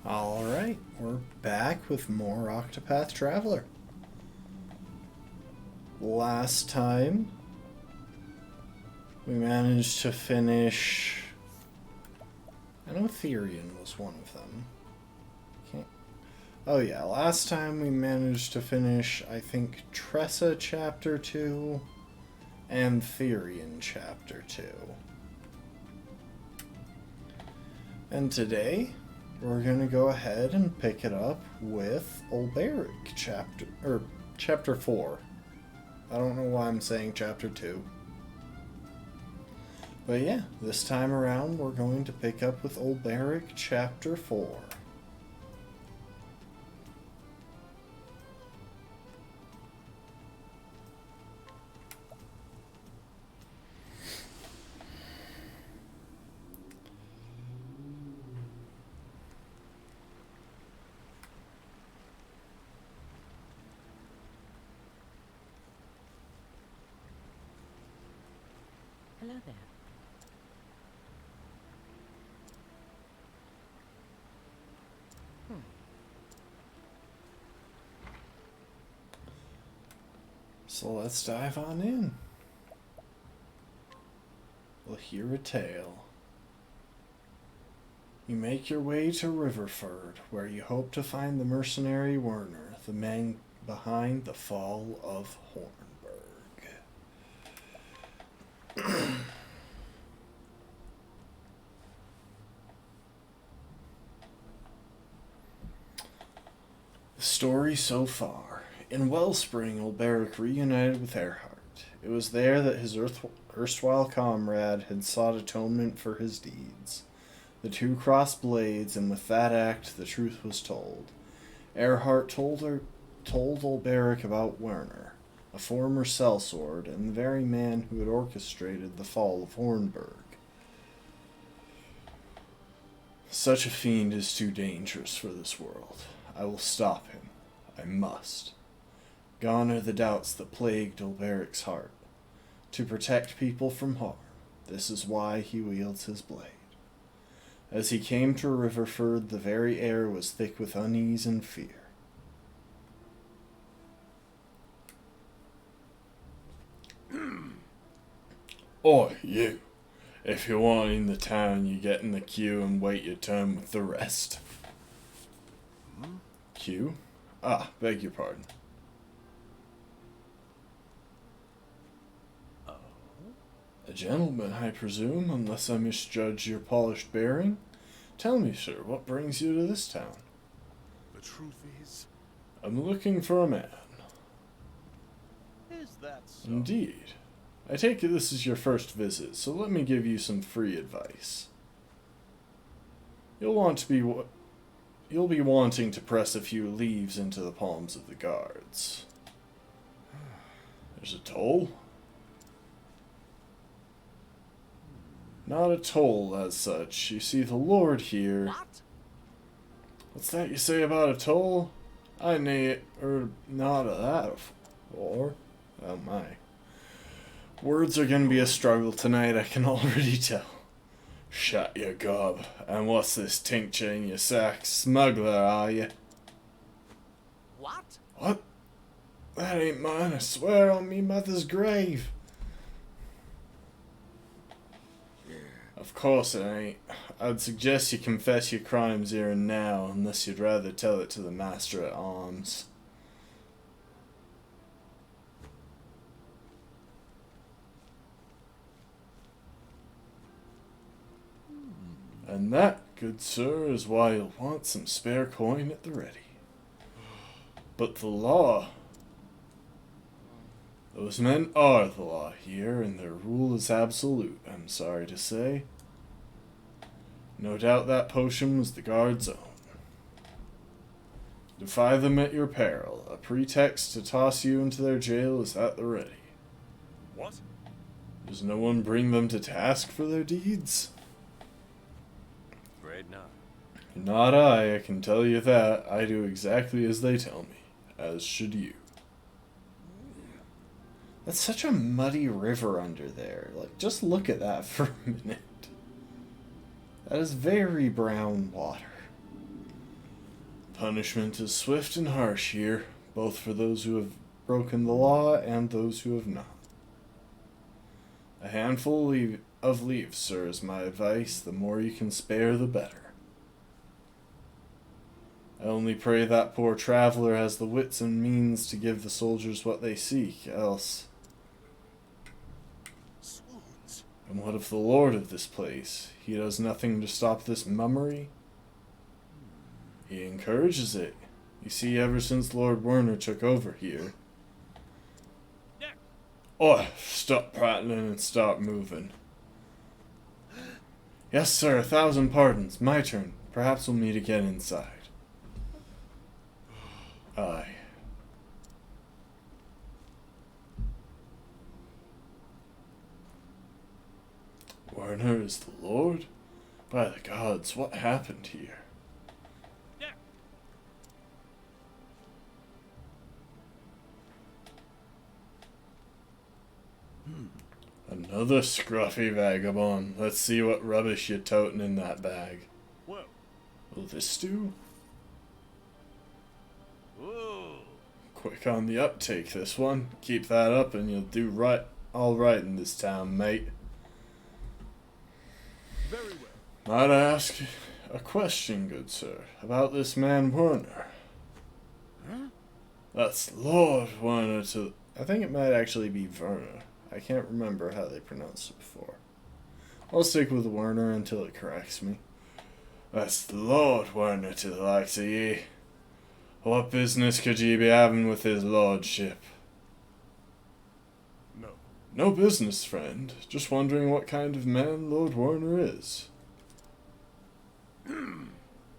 Alright, we're back with more Octopath Traveler. Last time, we managed to finish... I know Therian was one of them. Can't... Oh yeah, last time we managed to finish, I think, Tressa Chapter 2 and Therian Chapter 2. And today, we're gonna go ahead and pick it up with Ulberic chapter 4. I don't know why I'm saying chapter 2. But yeah, this time around we're going to pick up with Ulberic chapter 4. Hello there. So let's dive on in. We'll hear a tale. You make your way to Riverford, where you hope to find the mercenary Werner, the man behind the fall of Hornburg. The story so far. In Wellspring, Ulberic reunited with Earhart. It was there that his erstwhile comrade had sought atonement for his deeds. The two crossed blades, and with that act the truth was told. Earhart told Ulberic about Werner, a former sellsword, and the very man who had orchestrated the fall of Hornburg. Such a fiend is too dangerous for this world. I will stop him. I must. Gone are the doubts that plagued Ulberic's heart. To protect people from harm, this is why he wields his blade. As he came to Riverford, the very air was thick with unease and fear. Oi, you. If you want in the town, you get in the queue and wait your turn with the rest. Queue? Ah, beg your pardon. A gentleman, I presume, unless I misjudge your polished bearing. Tell me, sir, what brings you to this town? The truth is... I'm looking for a man. Is that so? Indeed. I take it this is your first visit, so let me give you some free advice. You'll be wanting to press a few leaves into the palms of the guards. There's a toll? Not a toll as such. You see, the Lord here... What? What's that you say about a toll? I heard not of that before. Oh my. Words are gonna be a struggle tonight, I can already tell. Shut your gob. And what's this tincture in your sack? Smuggler, are you? What? What? That ain't mine, I swear on me mother's grave. Of course it ain't. I'd suggest you confess your crimes here and now, unless you'd rather tell it to the Master at Arms. And that, good sir, is why you'll want some spare coin at the ready. But the law... Those men are the law here, and their rule is absolute, I'm sorry to say. No doubt that potion was the guard's own. Defy them at your peril. A pretext to toss you into their jail is at the ready. What? Does no one bring them to task for their deeds? Afraid not. Not I can tell you that. I do exactly as they tell me, as should you. That's such a muddy river under there. Like, just look at that for a minute. That is very brown water. punishment is swift and harsh here, both for those who have broken the law and those who have not. A handful of leaves, sir, is my advice. The more you can spare, the better. I only pray that poor traveler has the wits and means to give the soldiers what they seek, else. Swoons. And what of the lord of this place? He does nothing to stop this mummery? He encourages it. You see, ever since Lord Werner took over here. Neck. Oh, stop prattling and start moving. Yes, sir, 1,000 pardons. My turn. Perhaps we'll meet again inside. Aye. Werner is the Lord? By the gods, what happened here? Neck. Another scruffy vagabond. Let's see what rubbish you're toting in that bag. Whoa. Will this do? Whoa. Quick on the uptake, this one. Keep that up and you'll do all right in this town, mate. Very well. Might I ask a question, good sir, about this man Werner? Huh? That's Lord Werner to... I think it might actually be Werner. I can't remember how they pronounced it before. I'll stick with Werner until it corrects me. That's Lord Werner to the likes of ye. What business could ye be having with his lordship? No. No business, friend. Just wondering what kind of man Lord Werner is.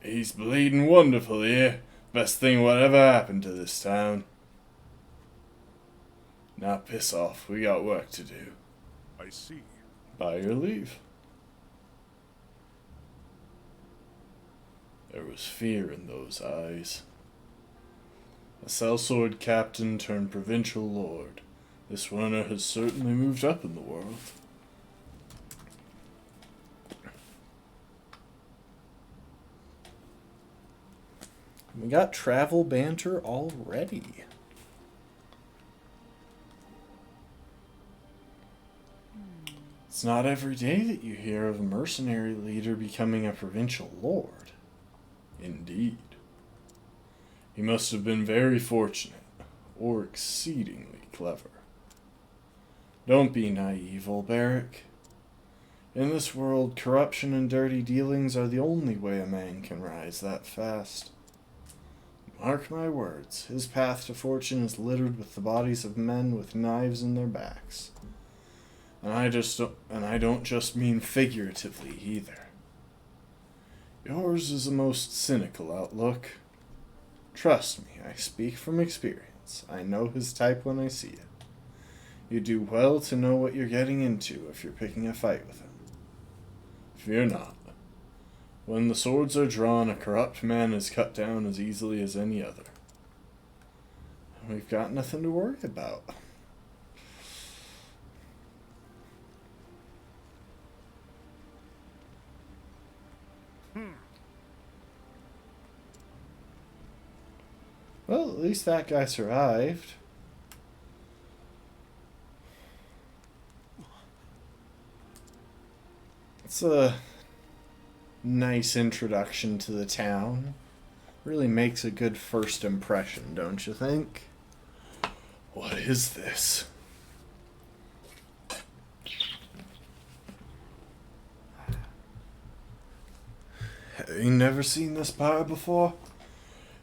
He's bleeding wonderful here. Best thing whatever happened to this town. Now piss off. We got work to do. I see. By your leave. There was fear in those eyes. A sellsword captain turned provincial lord. This Werner has certainly moved up in the world. We got travel banter already. It's not every day that you hear of a mercenary leader becoming a provincial lord. Indeed. He must have been very fortunate, or exceedingly clever. Don't be naive, old Barrack. In this world, corruption and dirty dealings are the only way a man can rise that fast. Mark my words, his path to fortune is littered with the bodies of men with knives in their backs. And I don't just mean figuratively either. Yours is a most cynical outlook. Trust me, I speak from experience. I know his type when I see it. You do well to know what you're getting into if you're picking a fight with him. Fear not. When the swords are drawn, a corrupt man is cut down as easily as any other. We've got nothing to worry about. Well, at least that guy survived. It's a nice introduction to the town. Really makes a good first impression, don't you think? What is this? Have you never seen this pyre before?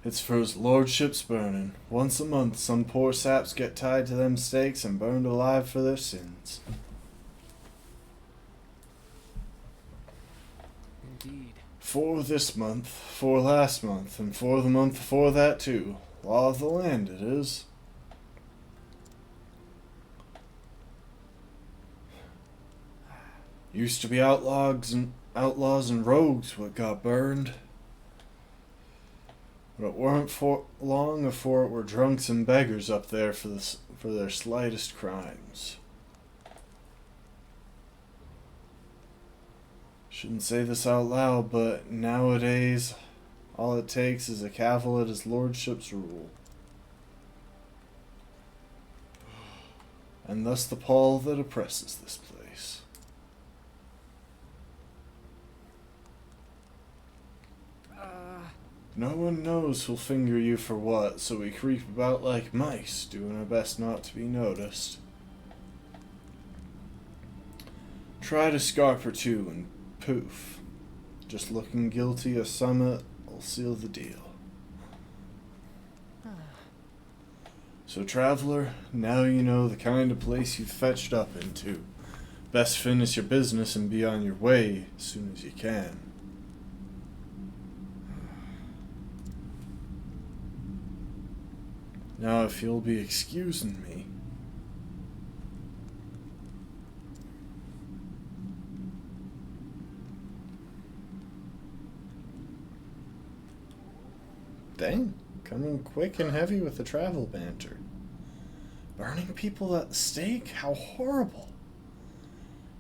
It's for his lordship's burning. Once a month, some poor saps get tied to them stakes and burned alive for their sins. Indeed. 4 this month, 4 last month, and 4 the month before that too. Law of the land, it is. Used to be outlaws and rogues what got burned. But it weren't for long afore it were drunks and beggars up there for their slightest crimes. Shouldn't say this out loud, but nowadays, All it takes is a cavil at his lordship's rule. And thus the pall that oppresses this place. No one knows who'll finger you for what, so we creep about like mice, doing our best not to be noticed. Tried a scarp or two and poof. Just looking guilty of summit will seal the deal. So traveler, now you know the kind of place you've fetched up into. Best finish your business and be on your way as soon as you can. Now if you'll be excusing me. Dang, coming quick and heavy with the travel banter. Burning people at the stake? How horrible.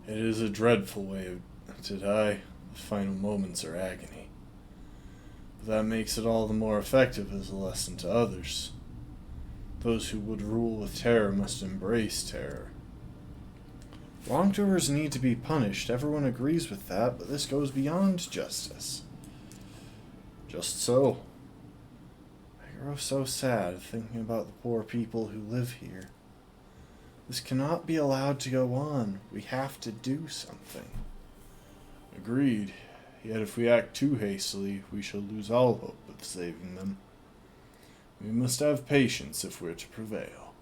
It is a dreadful way to die. The final moments are agony. But that makes it all the more effective as a lesson to others. Those who would rule with terror must embrace terror. Wrongdoers need to be punished. Everyone agrees with that, but this goes beyond justice. Just so. I grow so sad thinking about the poor people who live here. This cannot be allowed to go on. We have to do something. Agreed. Yet if we act too hastily, we shall lose all hope of saving them. We must have patience if we're to prevail.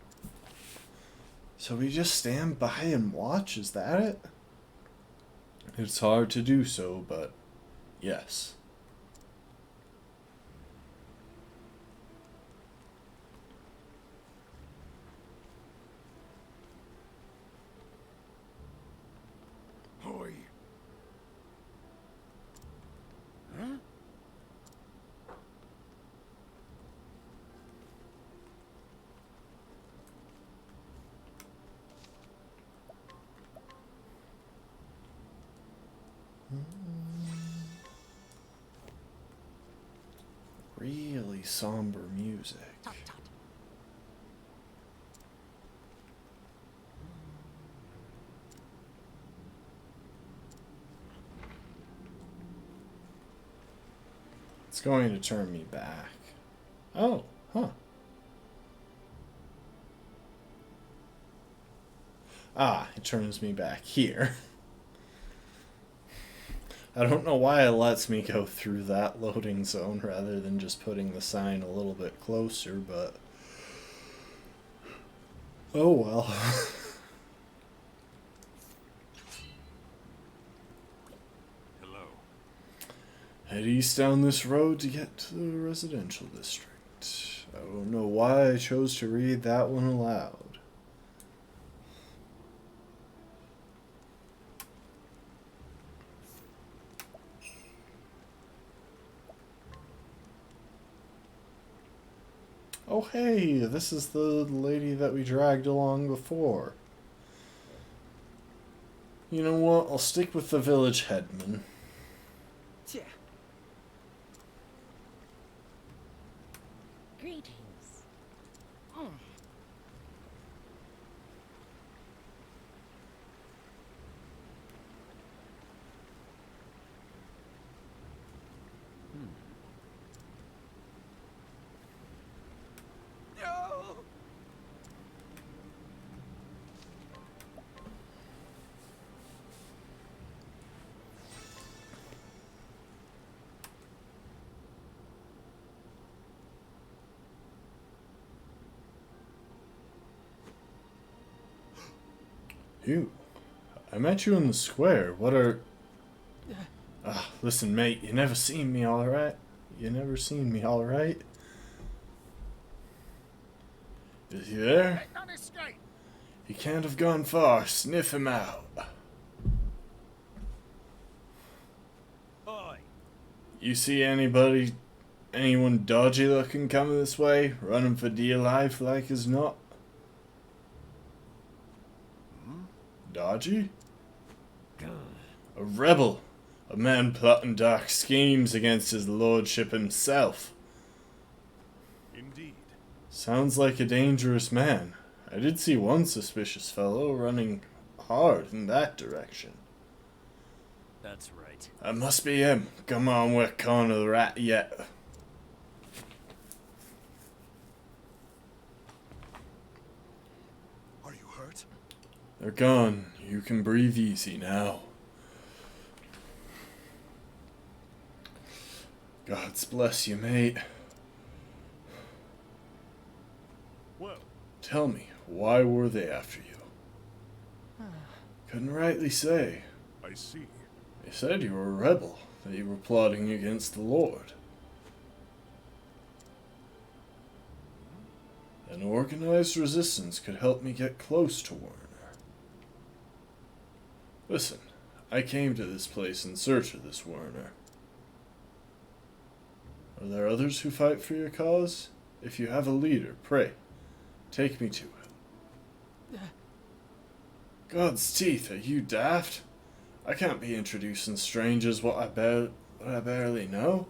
So we just stand by and watch, is that it? It's hard to do so, but yes. Hoy. Huh? Really somber music. Tut tut. It's going to turn me back. Oh, huh. Ah, it turns me back here. I don't know why it lets me go through that loading zone rather than just putting the sign a little bit closer, but... oh well. Hello. Head east down this road to get to the residential district. I don't know why I chose to read that one aloud. Oh hey, this is the lady that we dragged along before. You know what, I'll stick with the village headman. Tja. Greetings. Mm. No. You. I met you in the square. What are... listen, mate, you never seen me alright? You never seen me alright? Is he there? Not escape. He can't have gone far. Sniff him out. Hoy. You see anyone dodgy looking coming this way? Running for dear life like as not? Dodgy? A rebel. A man plotting dark schemes against his lordship himself. Indeed. Sounds like a dangerous man. I did see one suspicious fellow running hard in that direction. That's right. That must be him. Come on, we're corner the rat yet. Are you hurt? They're gone. You can breathe easy now. God's bless you, mate. Well, Tell me, why were they after you? Couldn't rightly say. I see. They said you were a rebel, that you were plotting against the Lord. An organized resistance could help me get close to Werner. Listen, I came to this place in search of this Werner. Are there others who fight for your cause? If you have a leader, pray, take me to him. God's teeth, are you daft? I can't be introducing strangers what I barely know.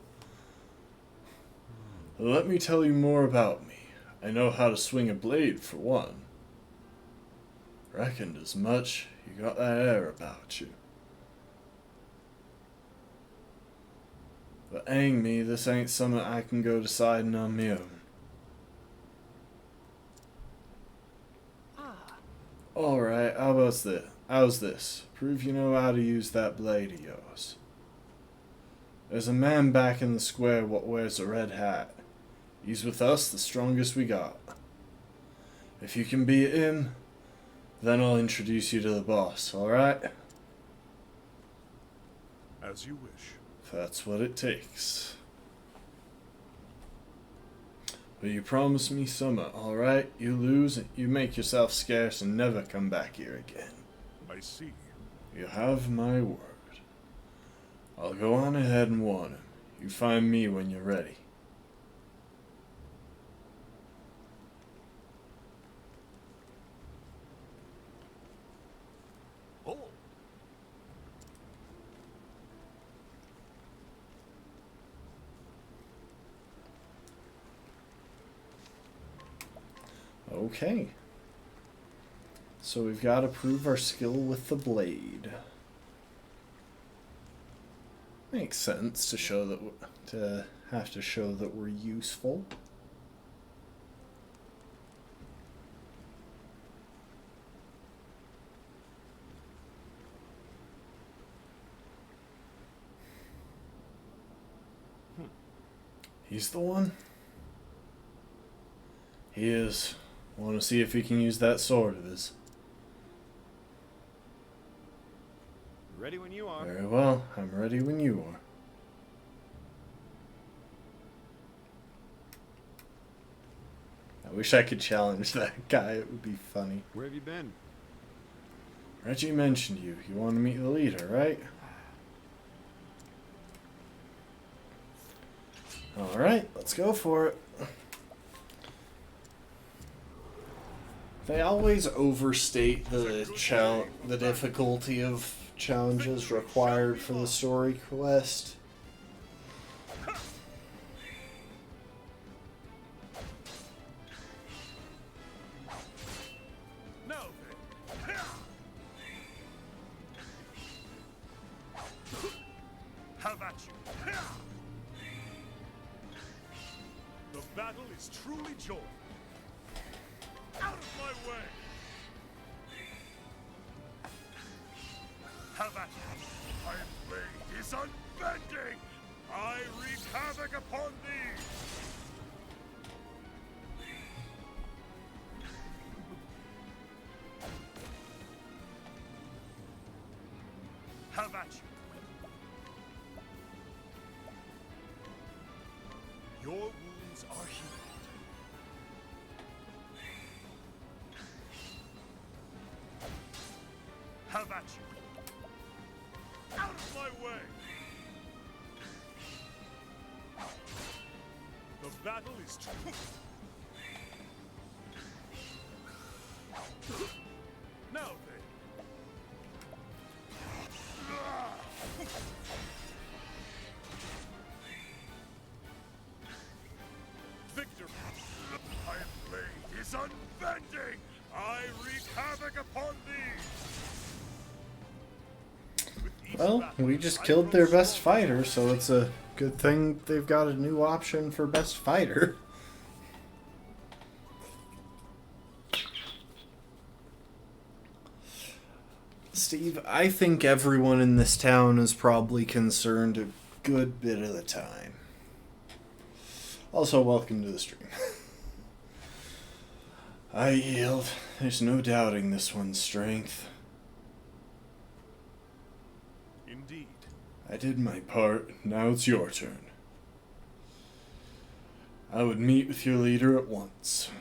Let me tell you more about me. I know how to swing a blade, for one. Reckoned as much. You got that air about you. But hang me, this ain't something I can go deciding on me own. Alright, how's this? Prove you know how to use that blade of yours. There's a man back in the square what wears a red hat. He's with us, the strongest we got. If you can beat him, then I'll introduce you to the boss, alright? As you wish. If that's what it takes. But you promise me summer, alright? You lose, you make yourself scarce and never come back here again. I see. You have my word. I'll go on ahead and warn him. You find me when you're ready. Oh, Okay. So we've got to prove our skill with the blade. Makes sense to show that to have to show that we're useful. He's the one? He is. Want to see if he can use that sword of his. Ready when you are. Very well. I'm ready when you are. I wish I could challenge that guy. It would be funny. Where have you been? Reggie mentioned you. You want to meet the leader, right? Alright, let's go for it. They always overstate the difficulty of challenges required for the story quest. now then. Have at you. The battle is truly joined. Out of my way! Have at it! My blade is unbending! I wreak havoc upon thee! Have at you! Your wounds are healed. Have at you! Out of my way! The battle is true. Now then. Well, we just killed their best fighter, so it's a good thing they've got a new option for best fighter. Steve, I think everyone in this town is probably concerned a good bit of the time. Also, welcome to the stream. I yield. There's no doubting this one's strength. Indeed. I did my part. Now it's your turn. I would meet with your leader at once.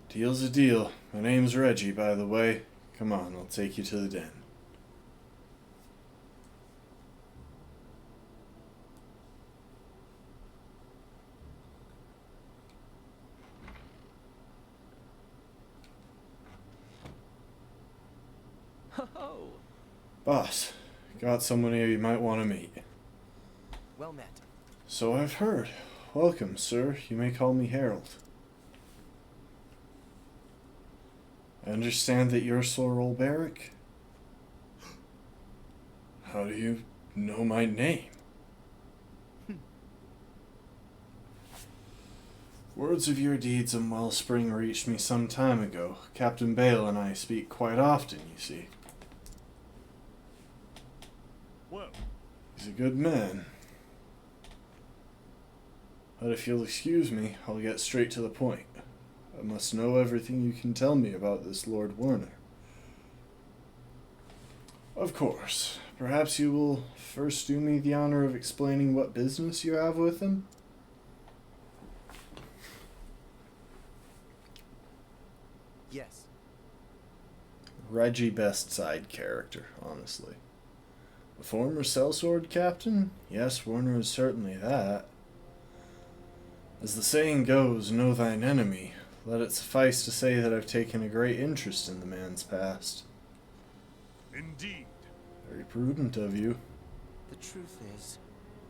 Deal's a deal. My name's Reggie, by the way. Come on, I'll take you to the den. Ho! Boss, got someone here you might want to meet. Well met. So I've heard. Welcome, sir. You may call me Harold. I understand that you're Sir Olberic? How do you know my name? Words of your deeds in Wellspring reached me some time ago. Captain Bale and I speak quite often, you see. Well, He's a good man. But if you'll excuse me, I'll get straight to the point. I must know everything you can tell me about this Lord Werner. Of course. Perhaps you will first do me the honor of explaining what business you have with him? Yes. Reggie best side character, honestly. A former sellsword captain? Yes, Werner is certainly that. As the saying goes, know thine enemy. Let it suffice to say that I've taken a great interest in the man's past. indeed. Very prudent of you. The truth is,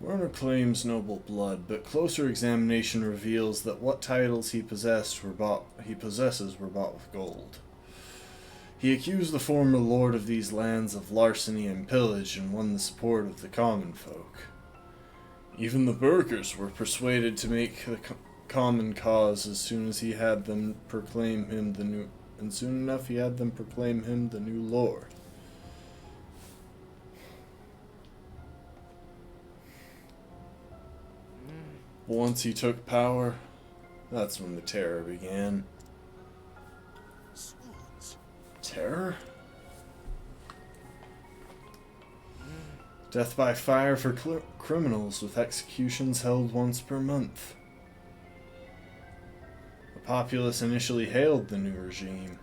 Werner claims noble blood, but closer examination reveals that what titles he possesses were bought with gold. He accused the former lord of these lands of larceny and pillage and won the support of the common folk. Even the burghers were persuaded to make the common cause as soon as he had them proclaim him the new, and soon enough he had them proclaim him the new lord. Once he took power, that's when the terror began. Swoons. Terror? Death by fire for criminals, with executions held once per month. The populace initially hailed the new regime.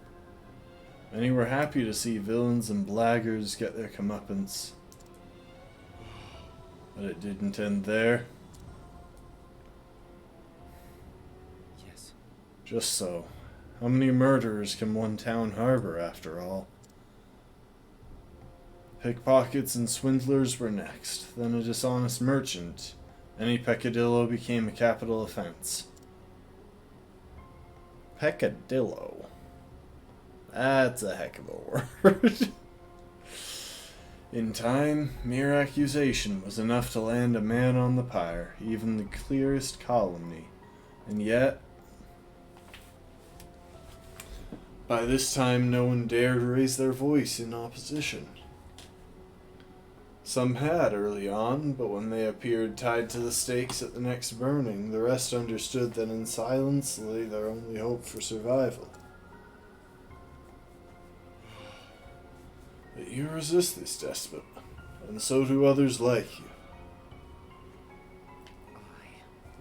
Many were happy to see villains and blackguards get their comeuppance. But it didn't end there. yes. Just so. How many murderers can one town harbor, after all? Pickpockets and swindlers were next, then a dishonest merchant. Any peccadillo became a capital offense. Peccadillo. That's a heck of a word. In time, mere accusation was enough to land a man on the pyre, even the clearest calumny. And yet, by this time no one dared raise their voice in opposition. Some had early on, but when they appeared tied to the stakes at the next burning, the rest understood that in silence lay their only hope for survival. But you resist this despot, and so do others like you.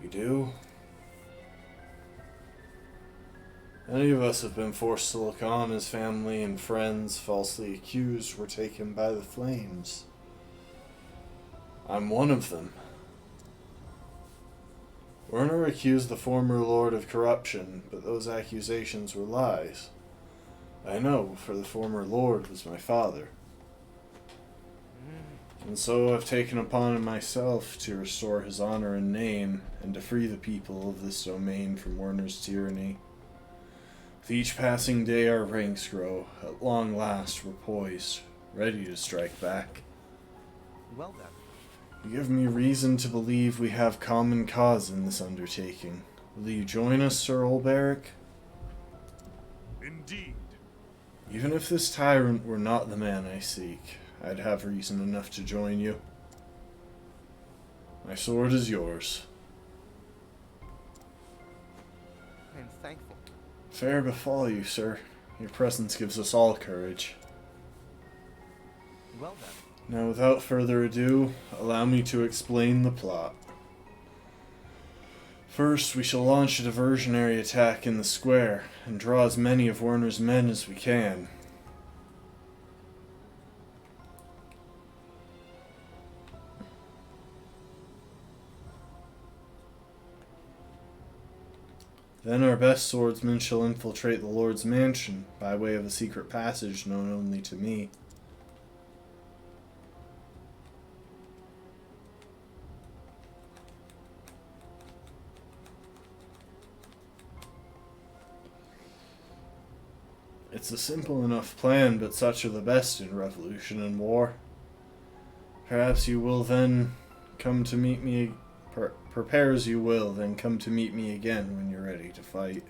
We do. Many of us have been forced to look on as family and friends, falsely accused, were taken by the flames. I'm one of them. Werner accused the former lord of corruption, but those accusations were lies. I know, for the former lord was my father. And so I've taken upon myself to restore his honor and name, and to free the people of this domain from Werner's tyranny. With each passing day, our ranks grow. At long last, we're poised, ready to strike back. Well then. You give me reason to believe we have common cause in this undertaking. Will you join us, Sir Olberic? Indeed. Even if this tyrant were not the man I seek, I'd have reason enough to join you. My sword is yours. I am thankful. Fair befall you, sir. Your presence gives us all courage. Well then. Now, without further ado, allow me to explain the plot. First, we shall launch a diversionary attack in the square, and draw as many of Werner's men as we can. Then our best swordsmen shall infiltrate the Lord's mansion, by way of a secret passage known only to me. It's a simple enough plan, but such are the best in revolution and war. Perhaps you will then come to meet me. Prepare as you will, then come to meet me again when you're ready to fight.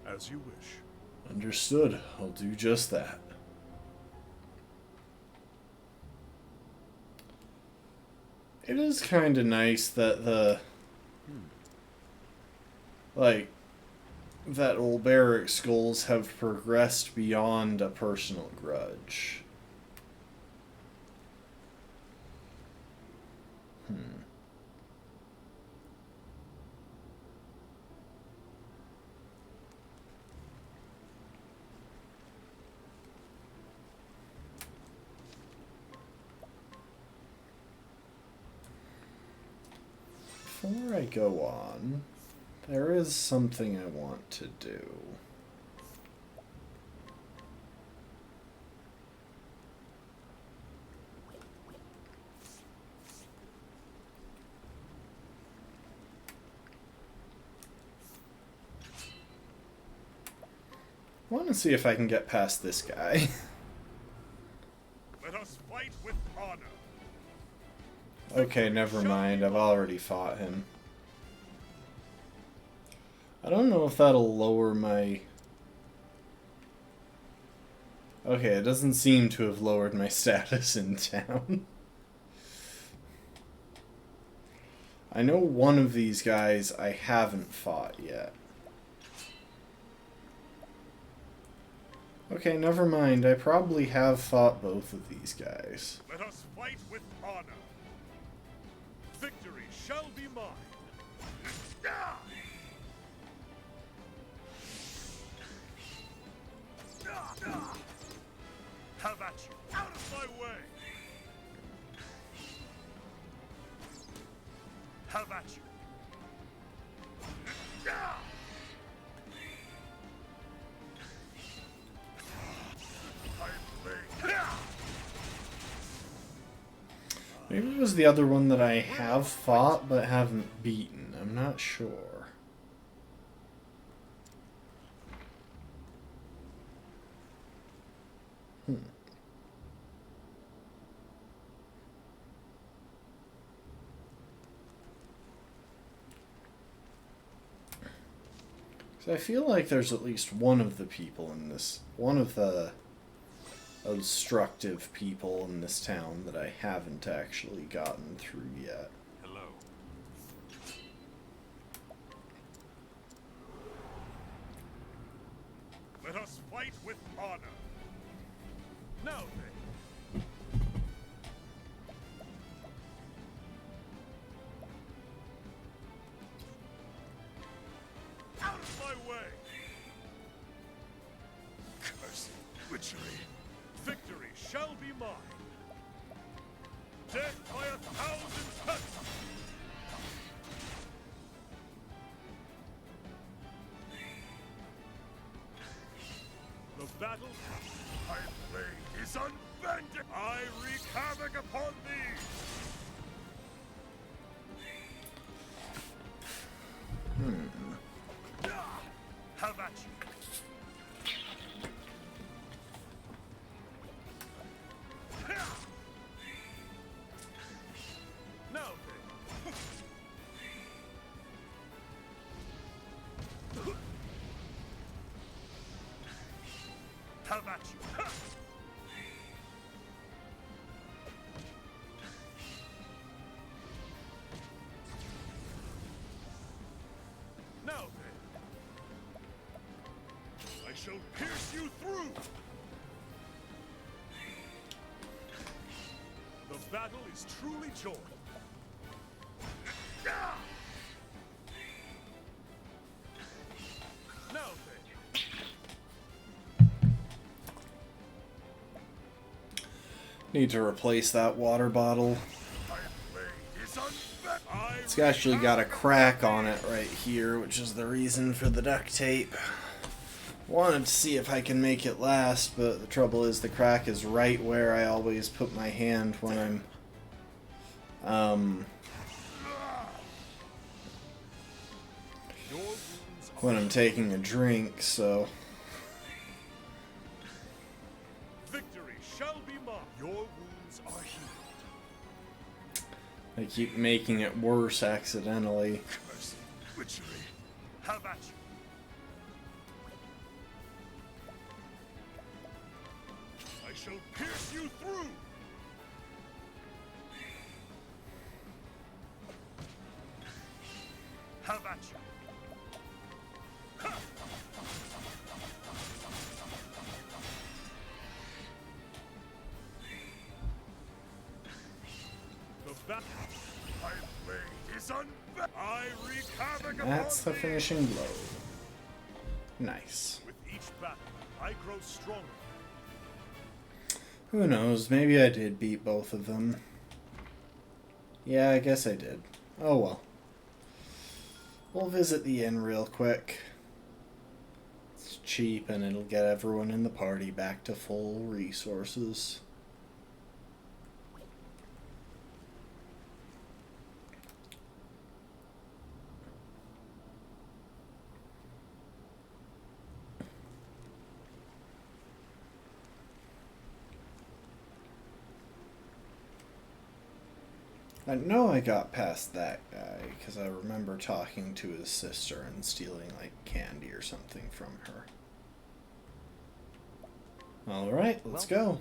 As you wish. Understood. I'll do just that. It is kind of nice that that old barracks goals have progressed beyond a personal grudge. Before I go on, there is something I want to do. I want to see if I can get past this guy. Let us fight with honor. Okay, never mind. I've already fought him. I don't know if that'll lower my... Okay, it doesn't seem to have lowered my status in town. I know one of these guys I haven't fought yet. Okay, never mind. I probably have fought both of these guys. Let us fight with honor. Victory shall be mine. Have at you. Out of my way. Have at you. Maybe it was the other one that I have fought but haven't beaten. I'm not sure. So I feel like there's at least one of the people in this, one of the obstructive people in this town that I haven't actually gotten through yet. Hello. Let us fight with honor. Now then. Out of my way. Cursed witchery. Victory shall be mine. Death by 1,000 cuts. The battle my blade is unbending. I wreak havoc upon thee. Have at you. Have at you. Ha! Now then, I shall pierce you through. The battle is truly joy. Ah! Now then. Need to replace that water bottle. My blade is unbent. It's actually got a crack on it right here, which is the reason for the duct tape. Wanted to see if I can make it last, but the trouble is the crack is right where I always put my hand when I'm taking a drink, so Victory shall be mine. Your wounds are healed. I keep making it worse accidentally. Mercy, witchery, have at you. I shall pierce you through. Have at you. Ha! The battle. My blade is unbent. I wreak havoc upon That's the thee. finishing blow. Nice. With each battle, I grow stronger. Who knows, maybe I did beat both of them. Yeah, I guess I did. Oh well. We'll visit the inn real quick. It's cheap and it'll get everyone in the party back to full resources. I know I got past that guy because I remember talking to his sister and stealing like candy or something from her. Alright, let's go.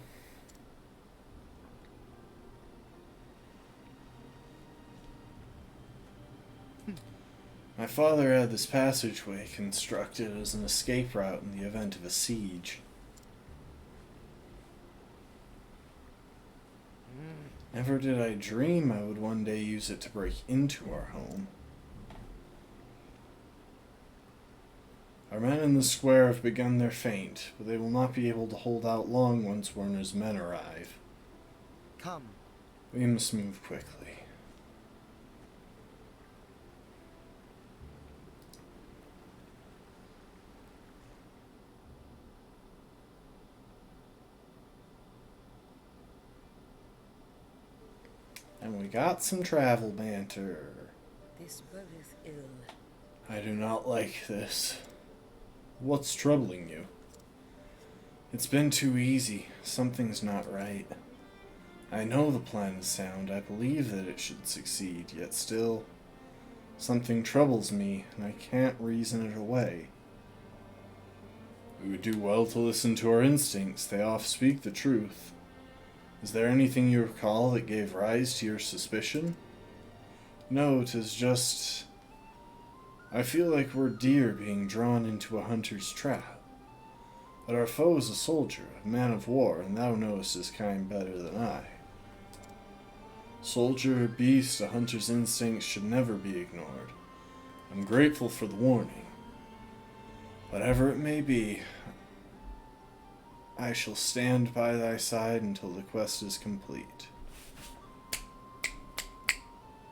My father had this passageway constructed as an escape route in the event of a siege. Never did I dream I would one day use it to break into our home. Our men in the square have begun their feint, but they will not be able to hold out long once Werner's men arrive. Come. We must move quickly. And we got some travel banter. This bodeth ill. I do not like this. What's troubling you? It's been too easy. Something's not right. I know the plan is sound. I believe that it should succeed, yet still, something troubles me, and I can't reason it away. We would do well to listen to our instincts. They oft speak the truth. Is there anything you recall that gave rise to your suspicion? No, 'tis just... I feel like we're deer being drawn into a hunter's trap. But our foe is a soldier, a man of war, and thou knowest his kind better than I. Soldier or beast, a hunter's instincts should never be ignored. I'm grateful for the warning. Whatever it may be, I shall stand by thy side until the quest is complete.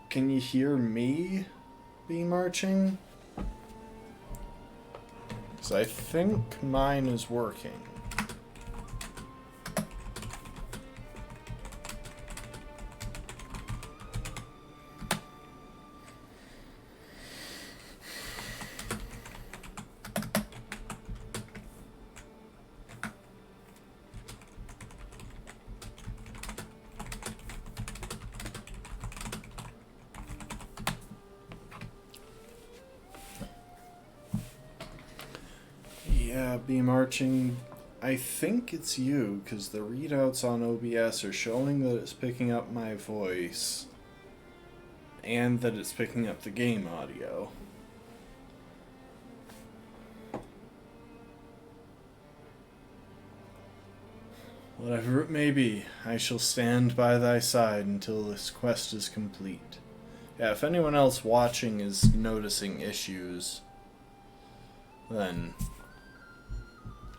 Can you hear me be marching? 'Cause I think mine is working. Yeah, be marching I think it's you, because the readouts on OBS are showing that it's picking up my voice and that it's picking up the game audio. Whatever it may be, I shall stand by thy side until this quest is complete. Yeah, if anyone else watching is noticing issues, then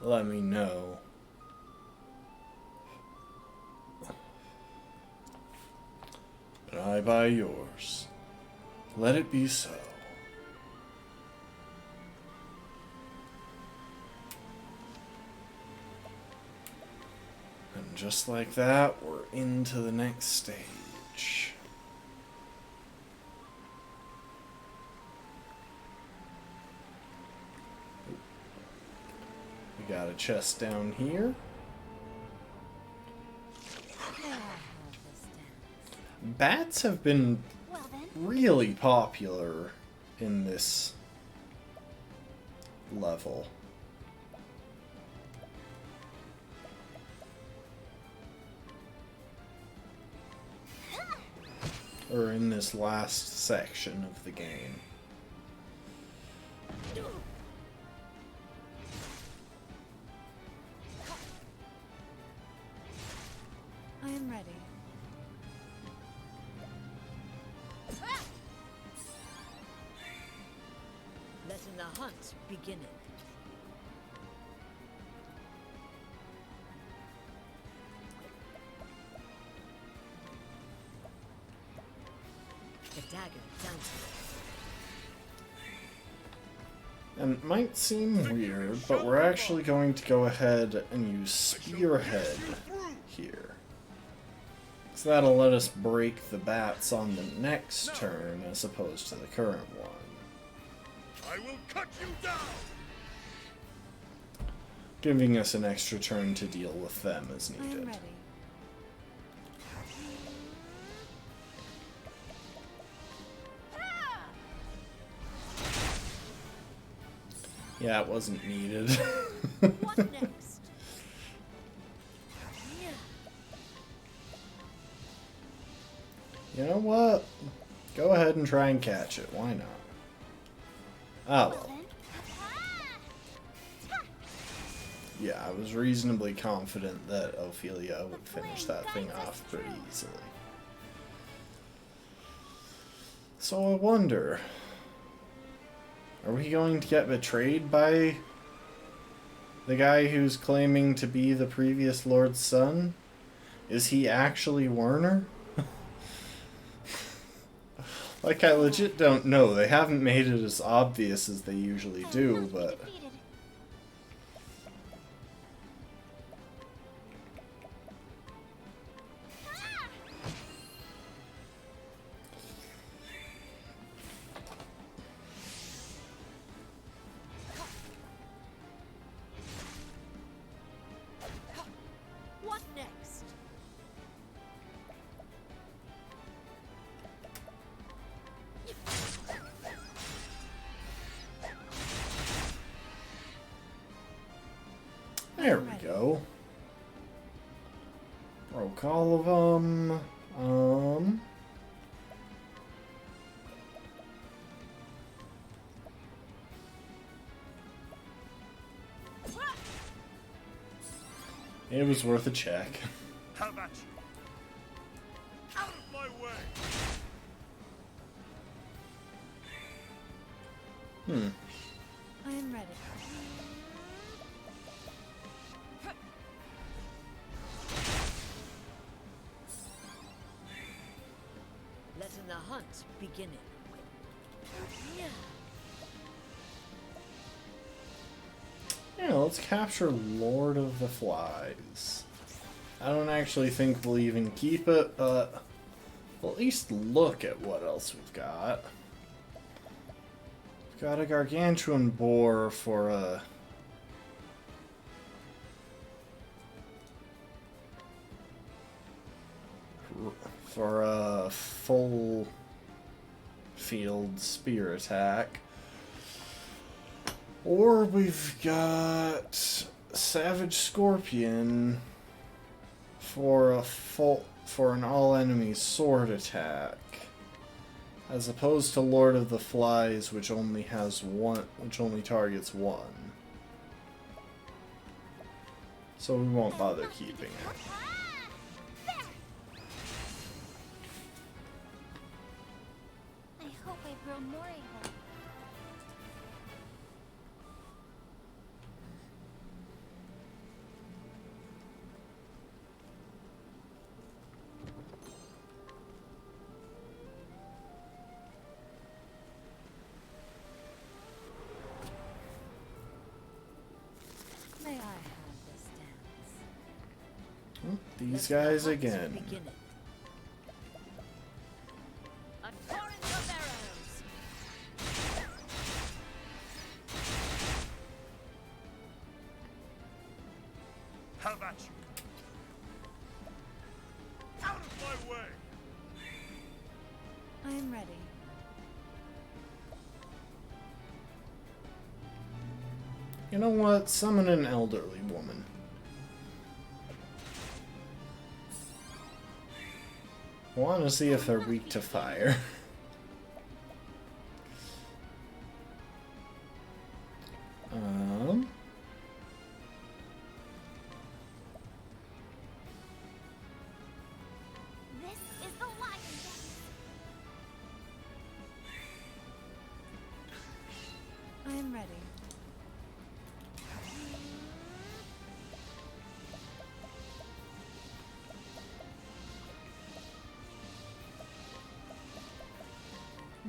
let me know. And I buy yours. Let it be so. And just like that, we're into the next stage. We got a chest down here. Bats have been really popular in this level. Or in this last section of the game. I am ready. Letting the hunt begin. The dagger down. And it might seem weird, but we're actually going to go ahead and use Spearhead here. So that'll let us break the bats on the next turn as opposed to the current one. I will cut you down! Giving us an extra turn to deal with them as I am needed. ready. Yeah, it wasn't needed. What next? You know what? Go ahead and try and catch it. Why not? Ah, well. Yeah, I was reasonably confident that Ophelia would finish that thing off pretty easily. So I wonder, are we going to get betrayed by the guy who's claiming to be the previous Lord's son? Is he actually Werner? Like, I legit don't know. They haven't made it as obvious as they usually do, but... What next? There we go. Broke all of them. It was worth a check. How about you? Out of my way! I am ready. Letting the hunt begin. Yeah, let's capture Lord of the Flies. I don't actually think we'll even keep it, but we'll at least look at what else we've got. We've got a gargantuan boar for a... full field spear attack. Or we've got Savage Scorpion for an all enemy sword attack, as opposed to Lord of the Flies, which only targets one. So we won't bother keeping it. I hope I grow more able. May I have this dance? Well, these Let the guys hunt again. begin. A torrent of arrows. Have at you. Out of my way. I am ready. You know what? Summon an elderly woman. I want to see if they're weak to fire. This is the lion dance. I am ready.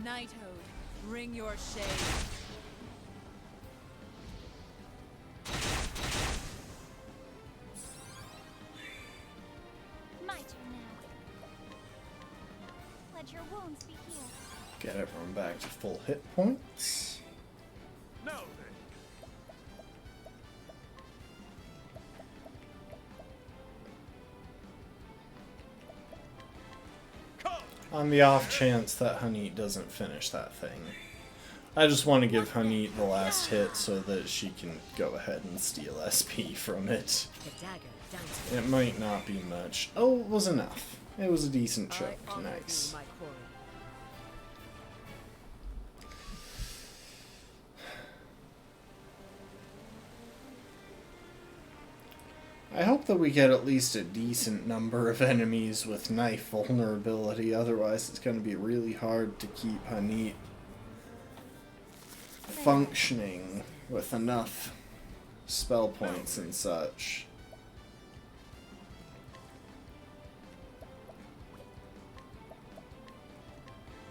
Knighthood, bring your shade. My turn now. Let your wounds be healed. Get everyone back to full hit points. Now then. Come. On the off chance that Hanit doesn't finish that thing. I just want to give Hanit the last hit so that she can go ahead and steal SP from it. The dagger dances. It might not be much. Oh, it was enough. It was a decent I chunk. honor Nice. thee, my quarry. I hope that we get at least a decent number of enemies with knife vulnerability, otherwise it's going to be really hard to keep Hanit functioning with enough spell points and such.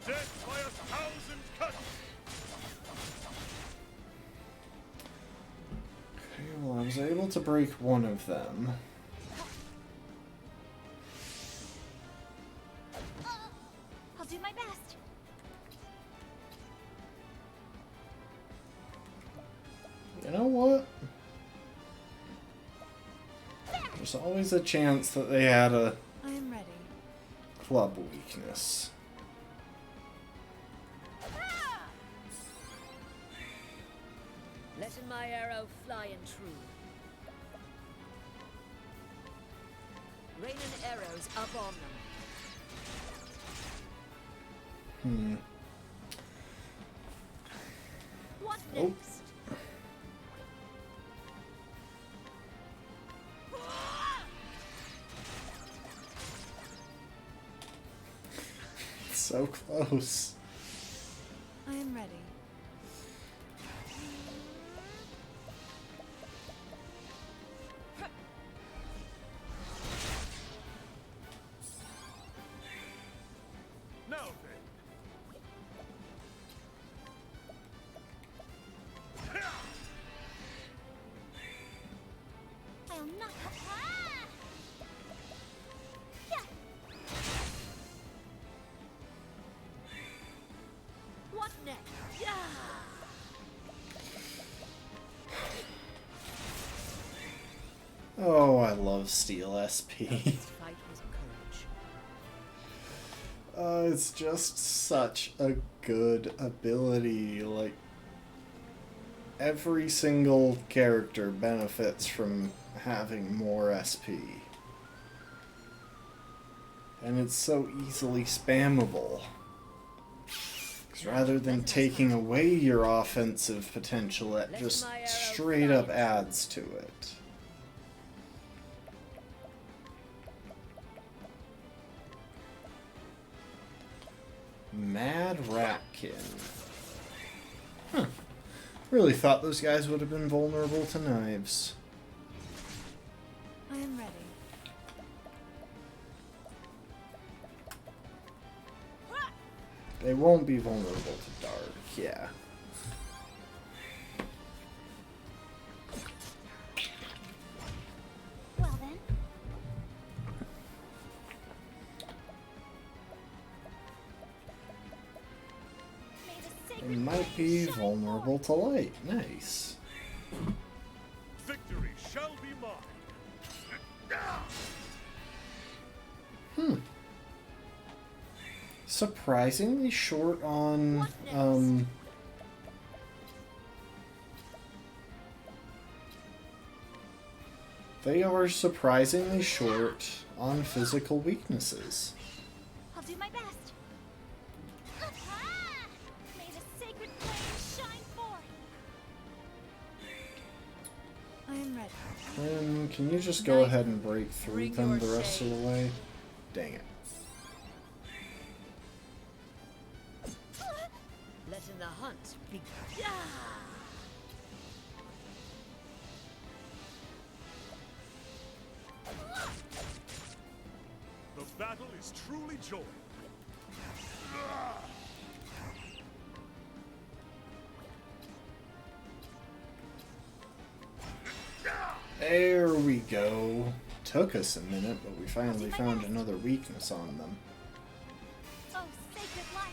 Death by 1,000 cuts. Okay, well, I was able to break one of them. I'll do my best. You know what? There's always a chance that they had a I am ready. club weakness. Let my arrow fly and true. Rain and arrows up on them. What Oh. next? So close. I am ready. Now then. I'll not. What next? Yeah. Oh, I love Steel SP. This fight was courage. It's just such a good ability. Like, every single character benefits from having more SP. And it's so easily spammable. 'Cause rather than taking away your offensive potential, it just straight up adds to it. Mad Ratkin. Huh. Really thought those guys would have been vulnerable to knives. I am ready. They won't be vulnerable to dark, yeah. Well then. May the They sacred might flame be shine vulnerable to light. Nice. Victory shall be mine. Hmm. Surprisingly short on, What next? They are surprisingly short on physical weaknesses. I'll do my best. Ah! May the sacred flame shine forth. I am ready. Can you just go ahead and break through them the rest of the way? Dang it. Letting the hunt be. The battle is truly joined. There we go. Took us a minute, but we finally found another weakness on them. Oh, sacred light.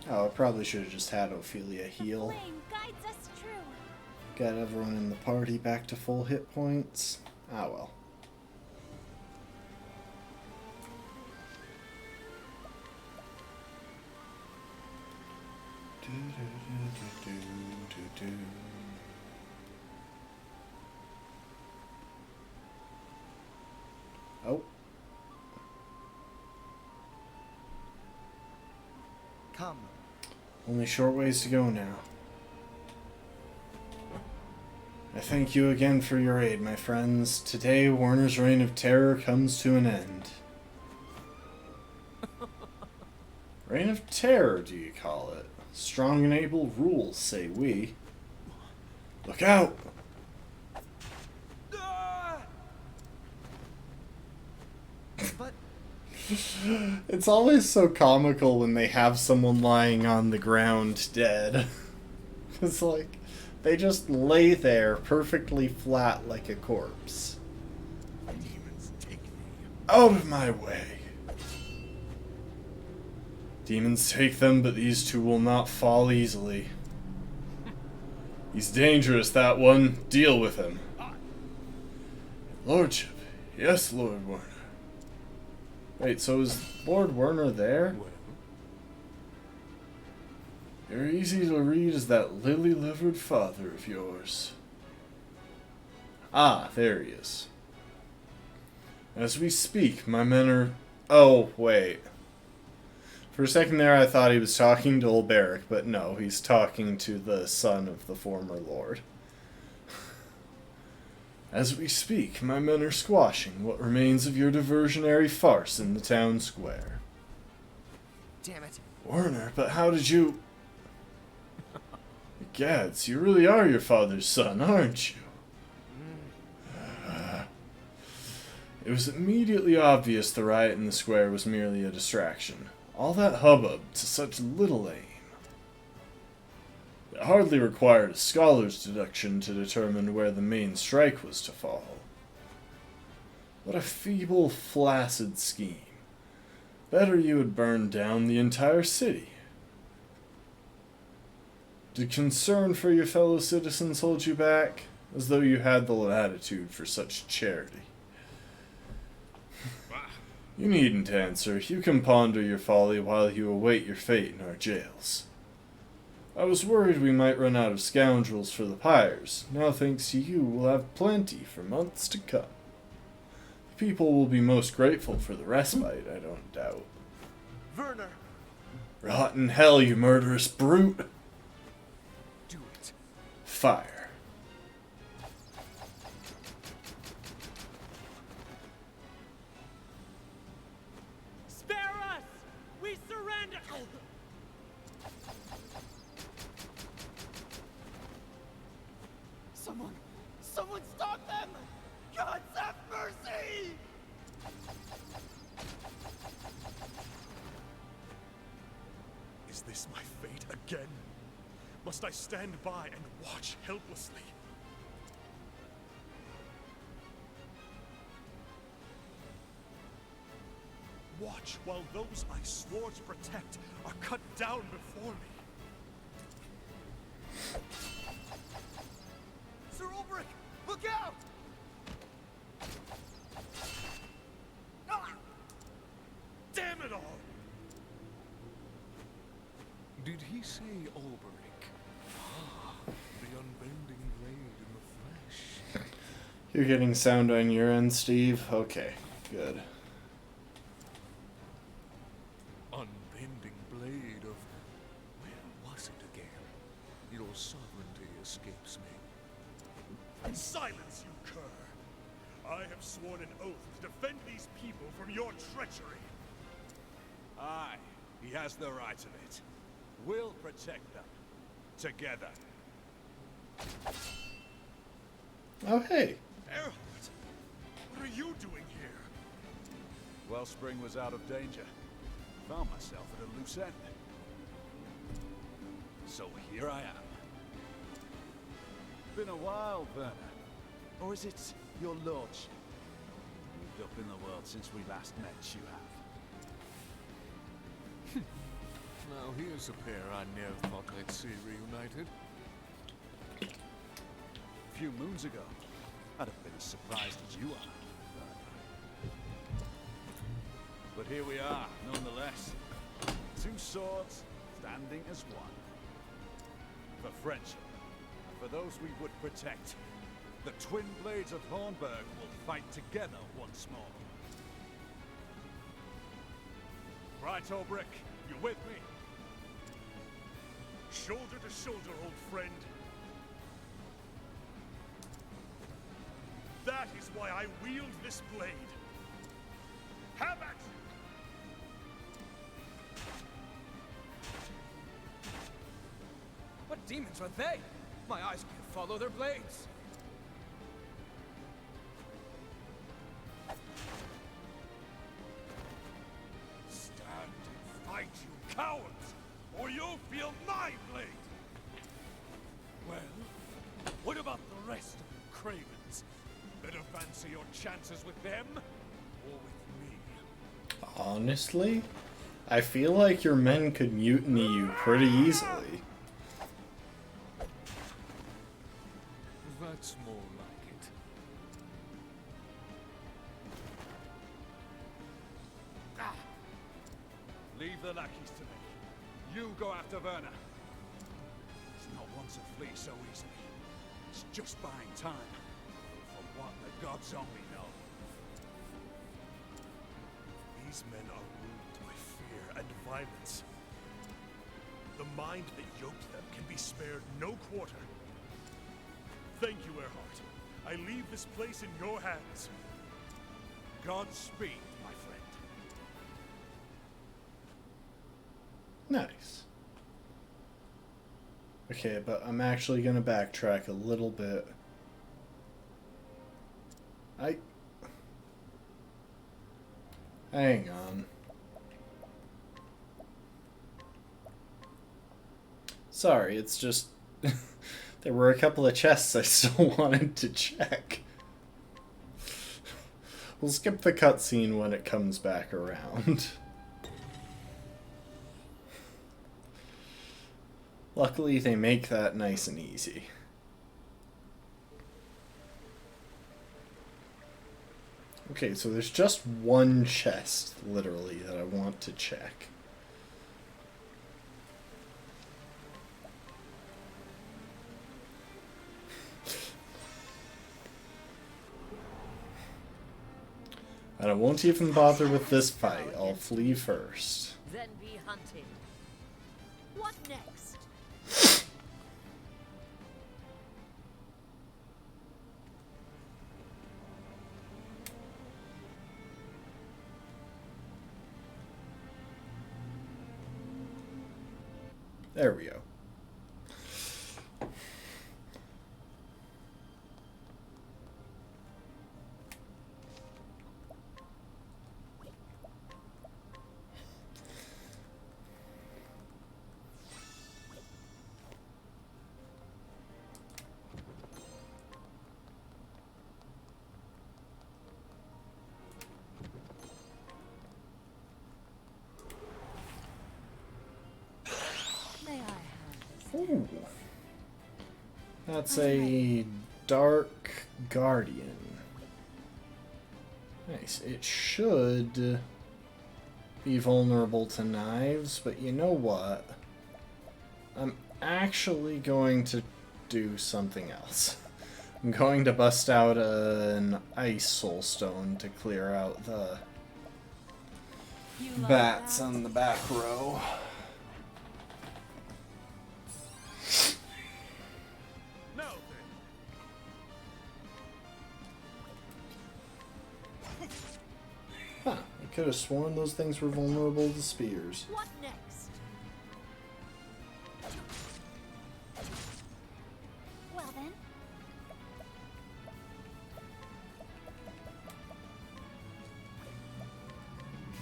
Oh, I probably should have just had Ophelia heal. Flame guides us true. Got everyone in the party back to full hit points. Ah well. Oh, Come. only short ways to go now. I thank you again for your aid, my friends. Today, Warner's reign of terror comes to an end. Reign of terror, do you call it? Strong and able rules, say we. Look out! But It's always so comical when they have someone lying on the ground dead. It's like, they just lay there perfectly flat like a corpse. Demons take me. Out of my way! Demons take them, but these two will not fall easily. He's dangerous, that one. Deal with him. Lordship. Yes, Lord Warner. Wait, so is Lord Werner there? Well, You're easy to read as that lily-livered father of yours. Ah, there he is. As we speak, my men are... Oh, wait. For a second there, I thought he was talking to Ulberic, but no, he's talking to the son of the former lord. As we speak, my men are squashing what remains of your diversionary farce in the town square. damn it. Werner, but how did you... Gads, you really are your father's son, aren't you? It was immediately obvious the riot in the square was merely a distraction. All that hubbub to such little aim. It hardly required a scholar's deduction to determine where the main strike was to fall. What a feeble, flaccid scheme. Better you had burned down the entire city. Did concern for your fellow citizens hold you back? As though you had the latitude for such charity. You needn't answer. You can ponder your folly while you await your fate in our jails. I was worried we might run out of scoundrels for the pyres. Now, thanks to you, we'll have plenty for months to come. The people will be most grateful for the respite, I don't doubt. Werner! Rotten hell, you murderous brute! Do it. Fire. Spare us! We surrender! Someone stop them! God have mercy! Is this my fate again? Must I stand by and watch helplessly? Watch while those I swore to protect are cut down before me. Sir Ulbrich, look out! Ah! Damn it all! Did he say Ulbrich? Ah, the unbending blade in the flesh. You're getting sound on your end, Steve? Okay, good. Unbending blade of... Where was it again? Your sovereignty escapes me. Silence, you cur! I have sworn an oath to defend these people from your treachery. Aye, he has the right of it. We'll protect them. Together. Oh, hey. Erhard, what are you doing here? Wellspring was out of danger. Found myself at a loose end. So here I am. Been a while, Werner. Or is it your lordship? Moved up in the world since we last met, you have. Now here's a pair I never thought I'd see reunited. A few moons ago, I'd have been as surprised as you are. But here we are, nonetheless. Two swords, standing as one. For friendship, and for those we would protect, the twin blades of Hornburg will fight together once more. Right, Ulbrich, you with me? Shoulder to shoulder, old friend. That is why I wield this blade. Have at you! What demons are they? My eyes can't follow their blades. Stand and fight, you cowards, or you'll feel my blade! Well, what about the rest of you cravens? Better fancy your chances with them, or with me? Honestly, I feel like your men could mutiny you pretty easily. That's more like it. Leave the lackeys to me. You go after Werner. It's not one to flee so easily. It's just buying time. For what the gods only know. These men are ruled by fear and violence. The mind that yoked them can be spared no quarter. Thank you, Erhard. I leave this place in your hands. Godspeed, my friend. Nice. Okay, but I'm actually gonna backtrack a little bit. Hang on. Sorry, it's just... there were a couple of chests I still wanted to check. We'll skip the cutscene when it comes back around. Luckily, they make that nice and easy. Okay, so there's just one chest, literally, that I want to check. And I won't even bother with this fight. I'll flee first. Then be hunted. What next? There we go. May I have this? Ooh. That's a Dark Guardian. Nice. It should be vulnerable to knives, but you know what? I'm actually going to do something else. I'm going to bust out an Ice Soulstone to clear out the bats on the back row. No, Huh. I could have sworn those things were vulnerable to spears. What next? Well then.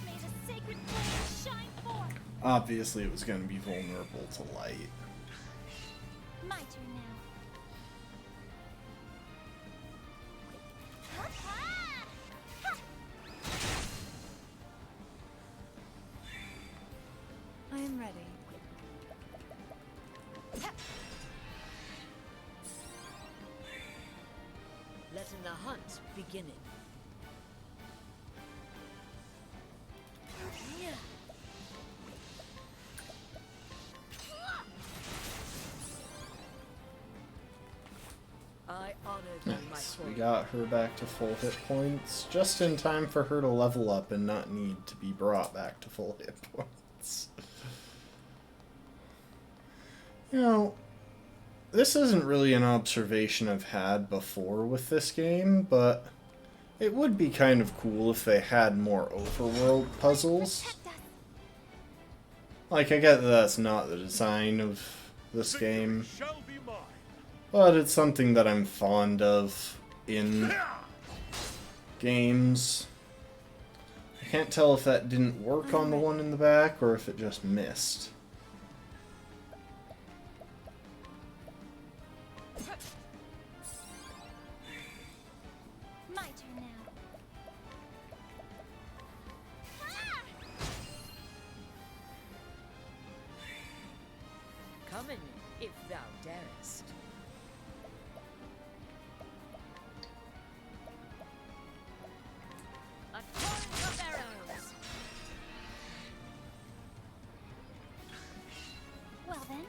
May the sacred flame shine forth. Obviously, it was going to be vulnerable to light. My turn now. I am ready. Letting the hunt begin. I honored you, my Nice. We queen. got her back to full hit points, just in time for her to level up and not need to be brought back to full hit points. You know, this isn't really an observation I've had before with this game, but it would be kind of cool if they had more overworld puzzles. Protect us. Like, I get that that's not the design of this game, shall be mine. but it's something that I'm fond of in games. I can't tell if that didn't work on the one in the back or if it just missed. My turn now. Come in, if thou darest. A torrent of arrows. Well then.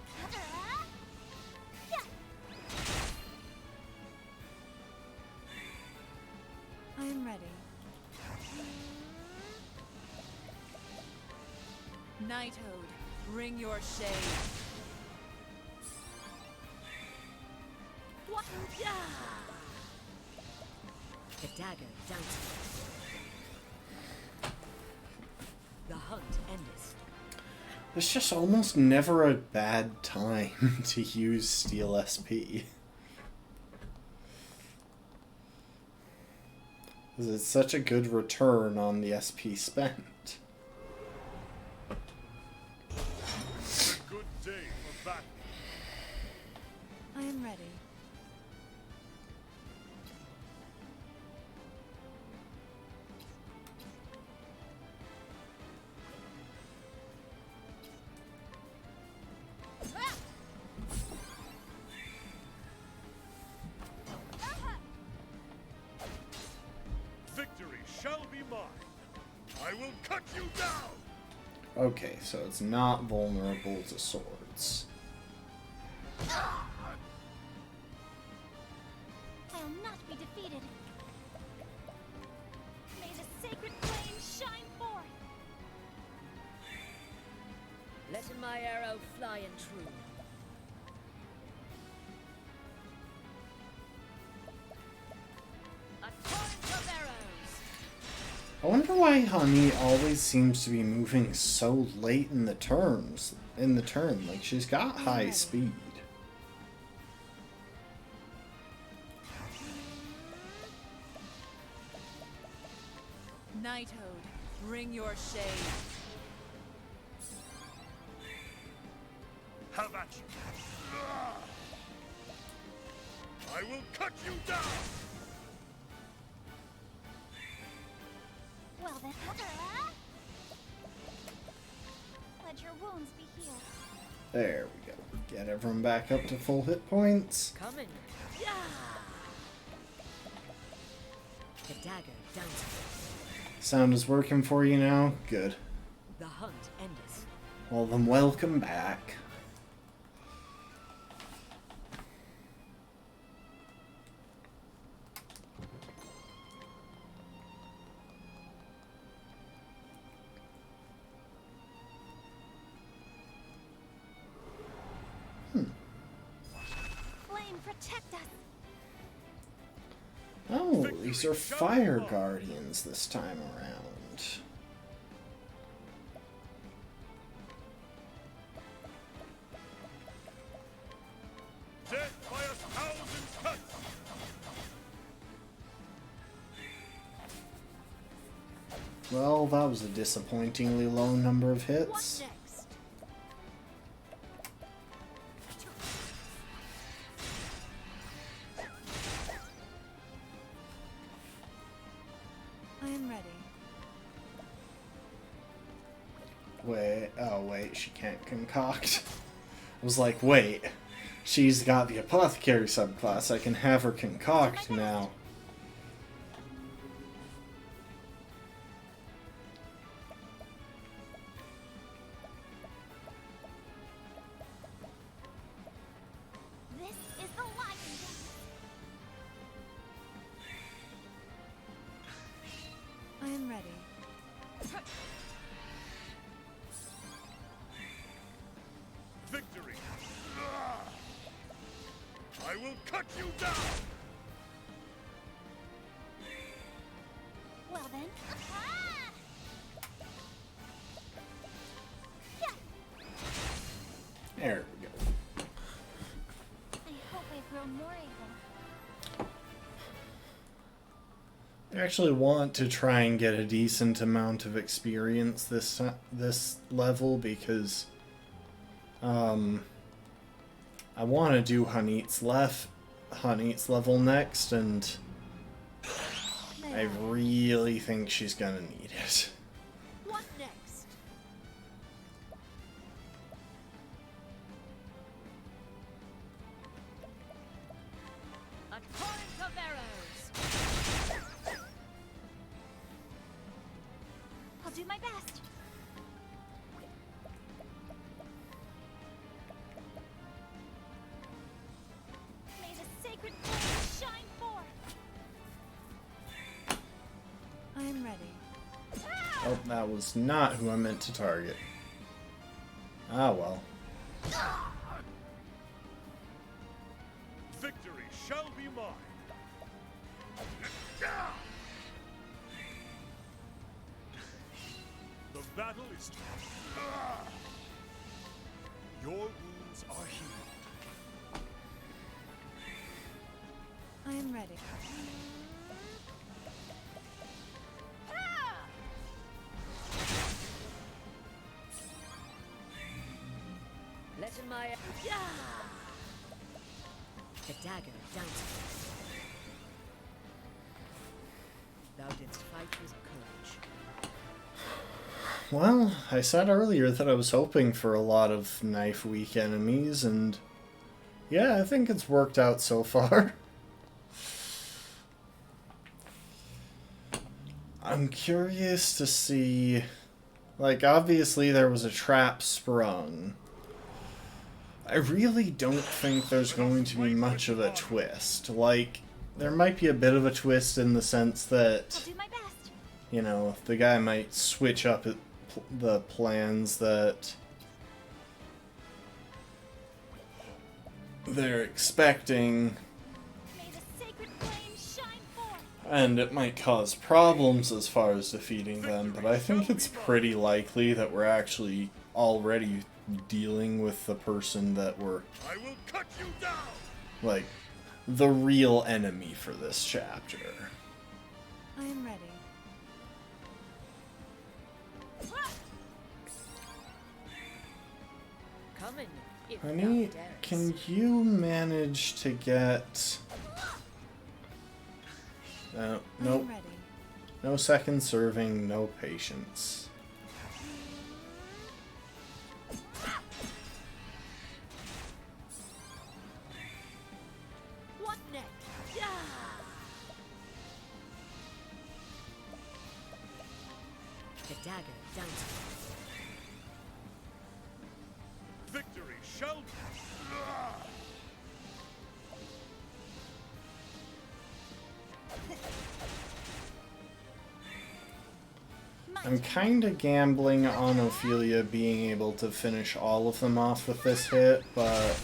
I am ready. Knighthood, bring your shade. What? The dagger dancing. The hunt endeth. There's just almost never a bad time to use Steel SP. Because it's such a good return on the SP spent. Good day for battle. I am ready. Victory shall be mine. I will cut you down. Okay, so it's not vulnerable to swords. I'll not be defeated. May the sacred my arrow fly and true. A torrent of arrows. I wonder why Honey always seems to be moving so late in the turn. Like, she's got high speed. Nighthode, bring your shade. How about you? I will cut you down! Well then, let your wounds be healed. There we go. Get everyone back up to full hit points. Coming. Yeah. The dagger dances. Sound is working for you now? Good. The hunt endeth. Well then, welcome back. Flame, protect us. Oh, these are fire guardians this time around. Death by 1,000 cuts! Well, that was a disappointingly low number of What hits. next? I am ready. Wait, oh wait, she can't concoct. I was like, wait, she's got the apothecary subclass, I can have her concoct now. This is the lion. I am ready. Victory! I will cut you down! Well then. There we go. I hope I grow more able. I actually want to try and get a decent amount of experience this level because I want to do Hanit's level next, and I really think she's gonna need it. What next? A torrent of arrows. I'll do my best. May the sacred flame shine forth. I am ready. Oh, that was not who I meant to target. Ah well. Victory shall be mine! The battle is... Your wounds are healed. I am ready. Let in my yeah. The dagger dances. Thou didst fight with courage. Well, I said earlier that I was hoping for a lot of knife-weak enemies, and yeah, I think it's worked out so far. I'm curious to see... Like, obviously there was a trap sprung. I really don't think there's going to be much of a twist. Like, there might be a bit of a twist in the sense that, I'll do my best. you know, the guy might switch up the plans that they're expecting, May the sacred flame shine forth. and it might cause problems as far as defeating them, but I think it's pretty likely that we're actually already dealing with the person that we're, I will cut you down! like, the real enemy for this chapter. I am ready. Coming, if Honey, thou darest. can you manage to get... I nope. am ready. No second serving, no patience. What next? Yeah! The dagger down to Victory shall be. I'm kinda gambling on Ophelia being able to finish all of them off with this hit, but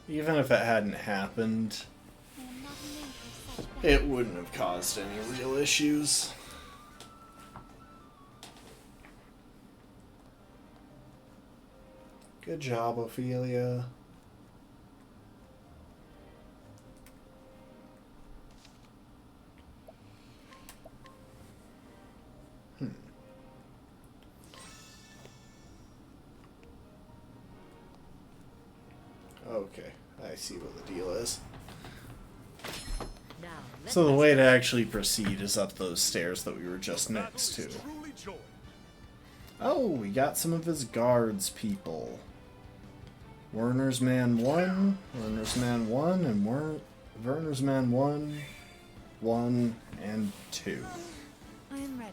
even if it hadn't happened, I am not meant for such it wouldn't have caused any real issues. Good job, Ophelia. Okay, I see what the deal is. now. Let So the us way go. to actually proceed is up those stairs that we were just next to. Truly joy. Oh, we got some of his guards people. Werner's Man 1, Werner's Man 1, and Werner's Man 1, 1, and 2. I am ready.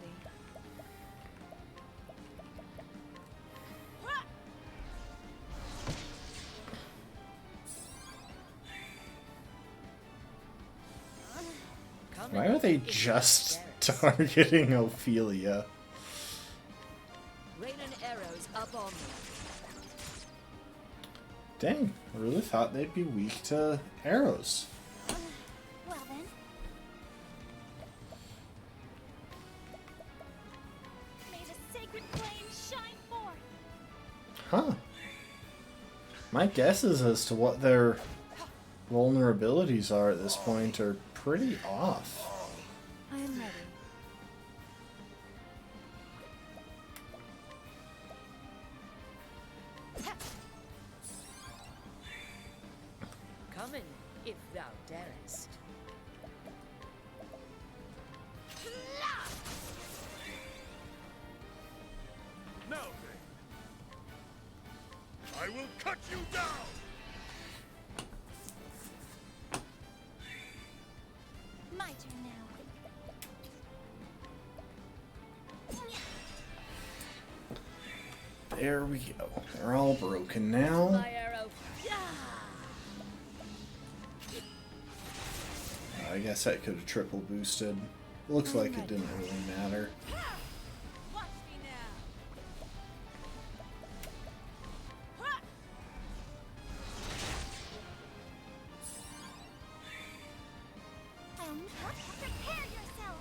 Coming, Why are they if thou just darest. targeting Ophelia? Rain and arrows up on me. Dang, I really thought they'd be weak to arrows. well then. May the sacred flame shine forth. Huh. My guesses as to what their vulnerabilities are at this point are pretty off. I am ready. Coming, if thou darest. Now then, I will cut you down! My turn now. There we go. They're all broken now. My arrow. Yeah! I guess that could have triple boosted. Looks like it didn't really matter. Watch me now. Prepare yourself.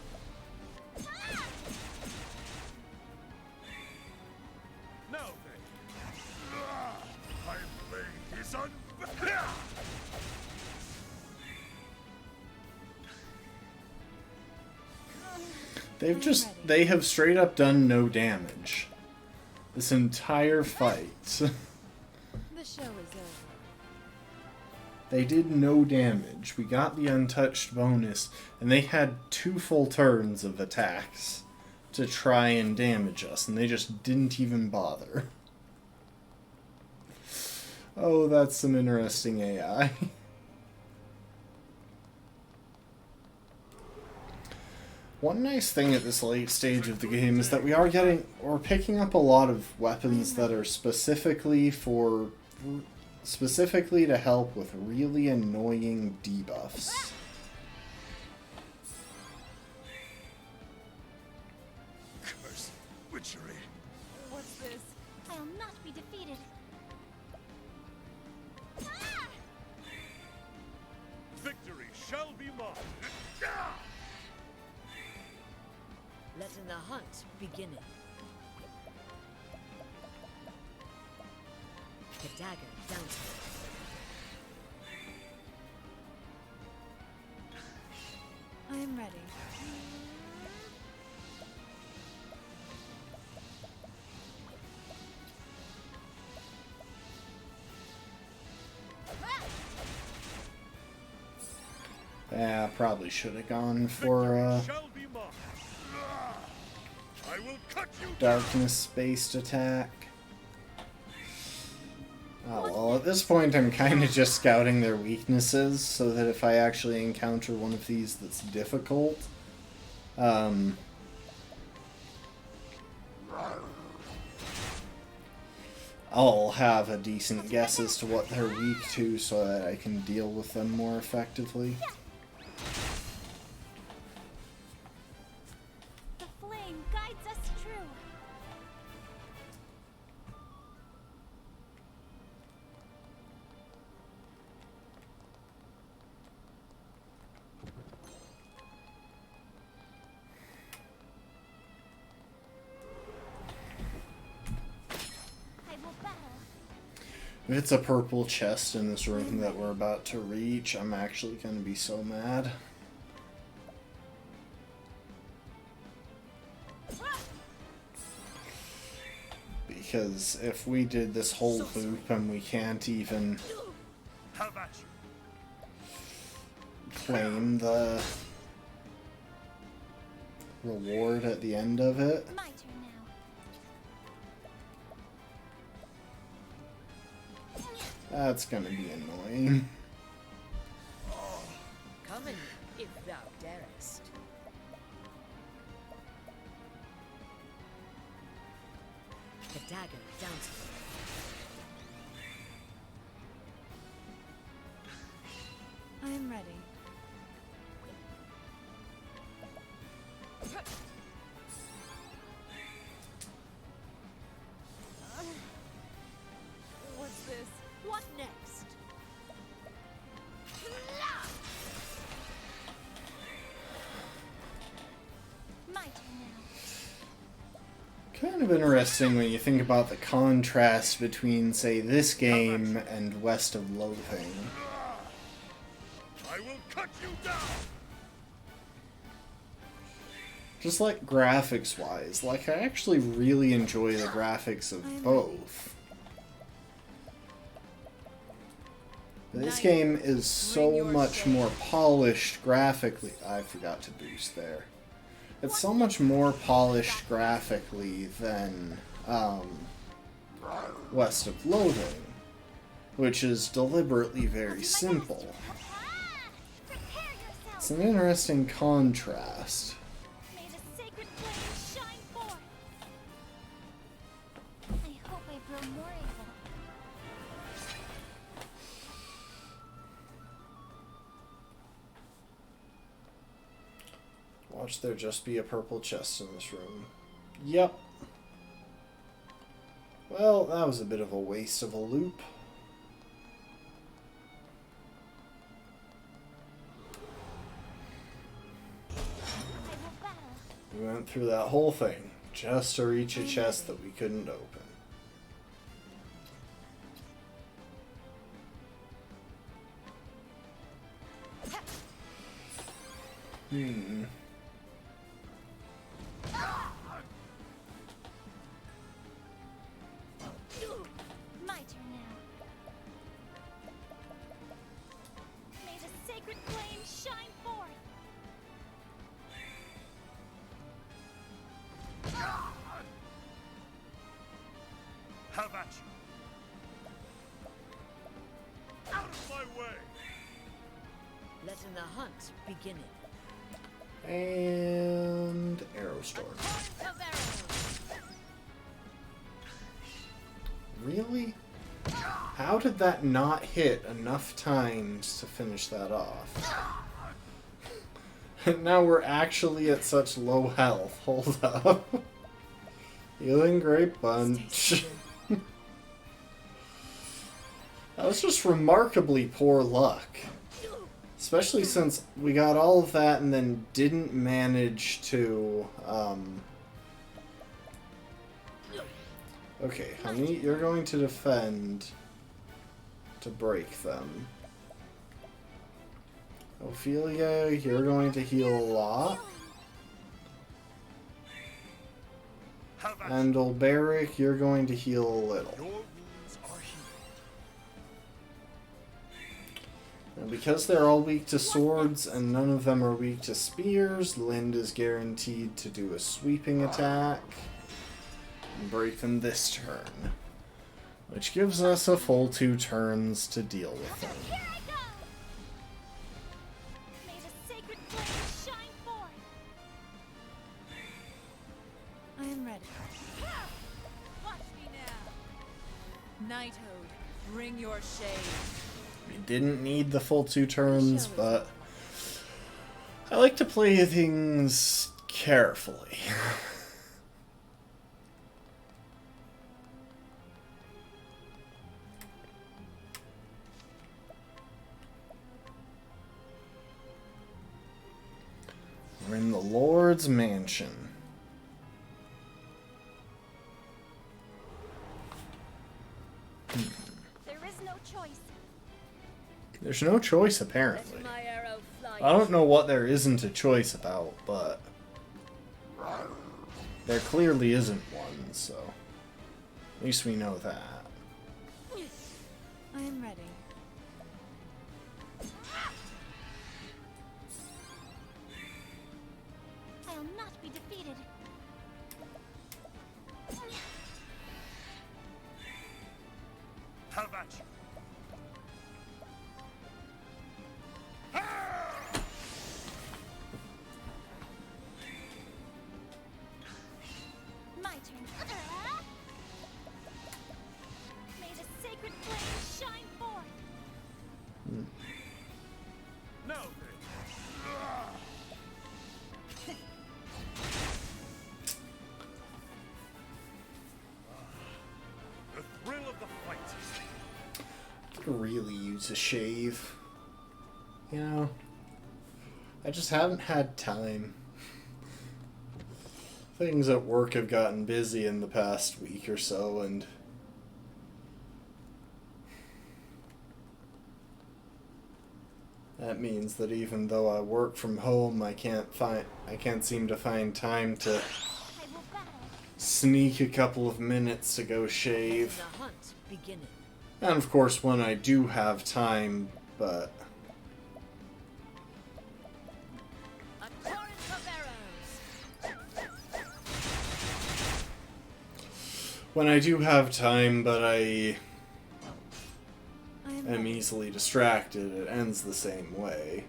Now then, my blade is un... They have straight up done no damage. This entire fight. The show is over. They did no damage. We got the untouched bonus, and they had 2 full turns of attacks to try and damage us, and they just didn't even bother. Oh, that's some interesting AI. One nice thing at this late stage of the game is that we're picking up a lot of weapons that are specifically to help with really annoying debuffs. Cursed witchery. What's this? I'll not be defeated. mine. Letting the hunt begin. The dagger down to it. I am ready. Yeah, probably should have gone for Shall be mine. I will cut you darkness-based attack. Oh, well, at this point I'm kind of just scouting their weaknesses so that if I actually encounter one of these that's difficult, I'll have a decent guess as to what they're weak to so that I can deal with them more effectively. The flame guides us true. I will battle. If it's a purple chest in this room that we're about to reach, I'm actually going to be so mad. Because if we did this whole loop and we can't even have at you. claim the reward at the end of it, My turn now. that's going to be annoying. Come in, if thou darest. The dagger down to it. I am ready. What's this? What next? My turn now. Kind of interesting when you think about the contrast between, say, this game and West of Loathing. I will cut you down. Just like graphics-wise, like I actually really enjoy the graphics of both. This game is so much more polished graphically. I forgot to boost there. It's so much more polished graphically than West of Loathing, which is deliberately very simple. Prepare It's yourself. an interesting contrast. May the sacred flame shine forth. I hope I grow more able. Watch there just be a purple chest in this room. Yep. Well, that was a bit of a waste of a loop. I will battle. We went through that whole thing just to reach a chest that we couldn't open. My turn now. May the sacred flame shine forth. Have at you. Out of my way. Letting the hunt begin. And arrow storm. Of arrows. Really? How did that not hit enough times to finish that off? And now we're actually at such low health. Hold up. Healing Great Bunch. That was just remarkably poor luck. Especially since we got all of that and then didn't manage to, Okay, honey, you're going to defend to break them. Ophelia, you're going to heal a lot. And Olberic, you're going to heal a little. And because they're all weak to swords and none of them are weak to spears, Lind is guaranteed to do a sweeping attack and break them this turn. Which gives us a full 2 turns to deal with them. Here I go! May the sacred flame shine forth! I am ready. Watch me now. Knighthood, bring your shade. We didn't need the full 2 turns, but I like to play things carefully. We're in the Lord's Mansion. There is no choice. There's no choice, apparently. Let my arrow fly. I don't know what there isn't a choice about, but there clearly isn't one, so at least we know that. I am ready. I'll not be defeated. How about you? My turn. May the sacred flame shine forth. No. The thrill of the fight. I could really use a shave. You know? I just haven't had time. Things at work have gotten busy in the past week or so, and that means that even though I work from home, I can't seem to find time to I will battle. sneak a couple of minutes to go The shave. hunt beginning. And of course, when I do have time, but A torrent of arrows. when I do have time, but I I am am ready. easily distracted, it ends the same way.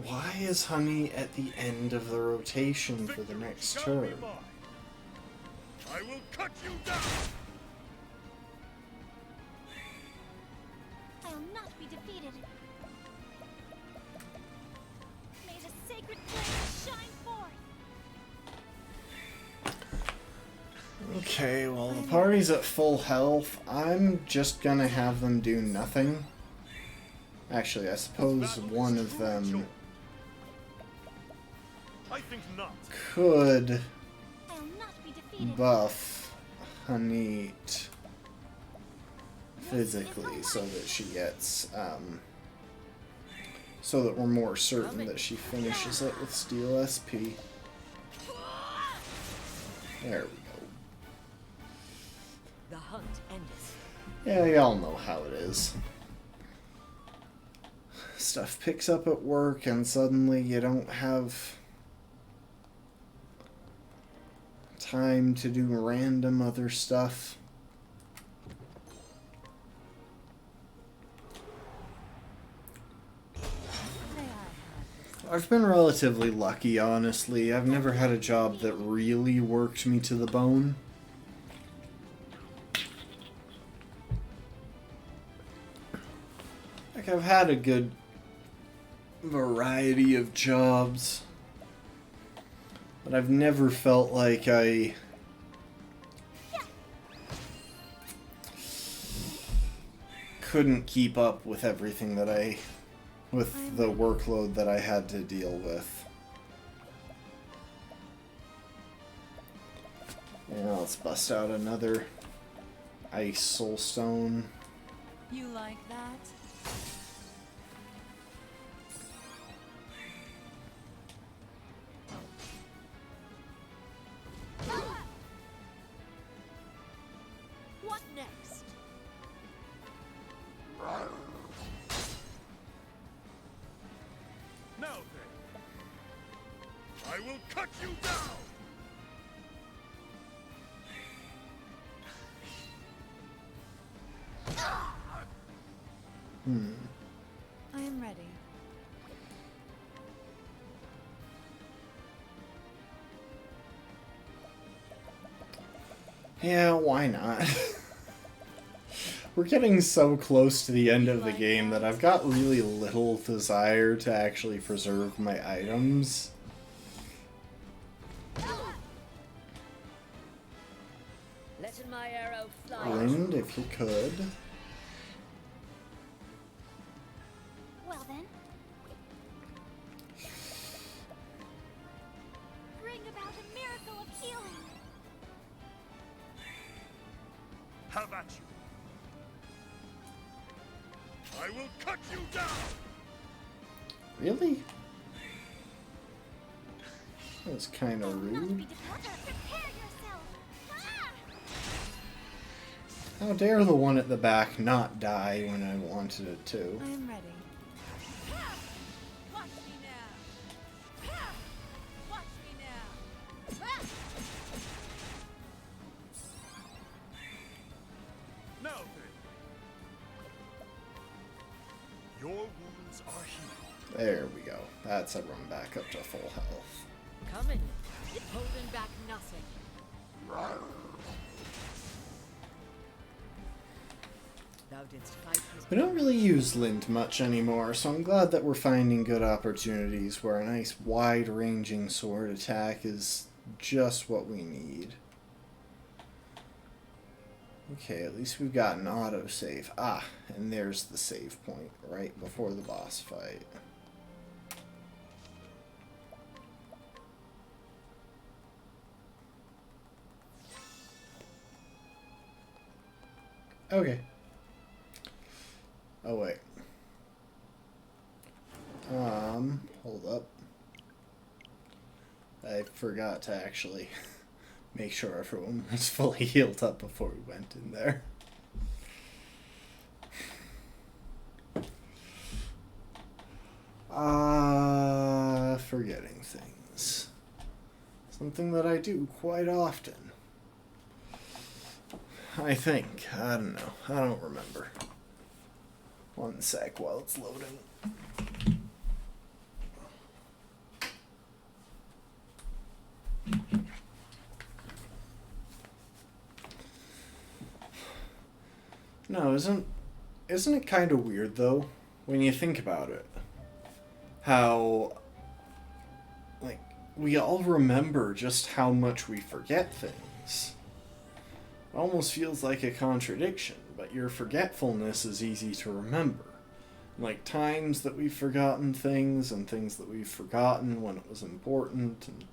Why is Honey at the end of the rotation for the next Shall be turn? mine. I will cut you down. I'll not be defeated. May the sacred flame shine forth. Okay, well, the party's at full health. I'm just gonna have them do nothing. Actually, I suppose one of them I think not. could I'll not be defeated. buff Hanit physically so that she gets, so that we're more certain that she finishes it with Steel SP. There we go. The hunt endeth. Yeah, y'all know how it is. Stuff picks up at work and suddenly you don't have time to do random other stuff. I've been relatively lucky, honestly. I've never had a job that really worked me to the bone. Like, I've had a good variety of jobs, but I've never felt like I couldn't keep up with everything that with the workload that I had to deal with. Yeah, let's bust out another ice soulstone. You like that? What next? Now then, I will cut you down! I am ready. Yeah, why not? We're getting so close to the end of the game that I've got really little desire to actually preserve my items. Letting my arrow fly. Wind, if you could. Well then. Bring about a miracle of healing. How about you? I will cut you down! Really? That was kind of rude. Prepare yourself. Ah! How dare the one at the back not die when I wanted it to? I am ready. Watch me now. Watch me now. Now then, your wounds are healed. There we go. That's a run back up to full health. Coming. Holding back nothing. Thou didst fight his We don't really use lint much anymore, so I'm glad that we're finding good opportunities where a nice wide-ranging sword attack is just what we need. Okay, at least we've got an autosave. Ah, and there's the save point right before the boss fight. Okay. Oh, wait. Hold up. I forgot to actually make sure everyone was fully healed up before we went in there. Forgetting things. Something that I do quite often. I think. I don't know. I don't remember. One sec while it's loading. No, isn't it kind of weird though when you think about it? How like we all remember just how much we forget things. It almost feels like a contradiction, but your forgetfulness is easy to remember. Like times that we've forgotten things and things that we've forgotten when it was important, and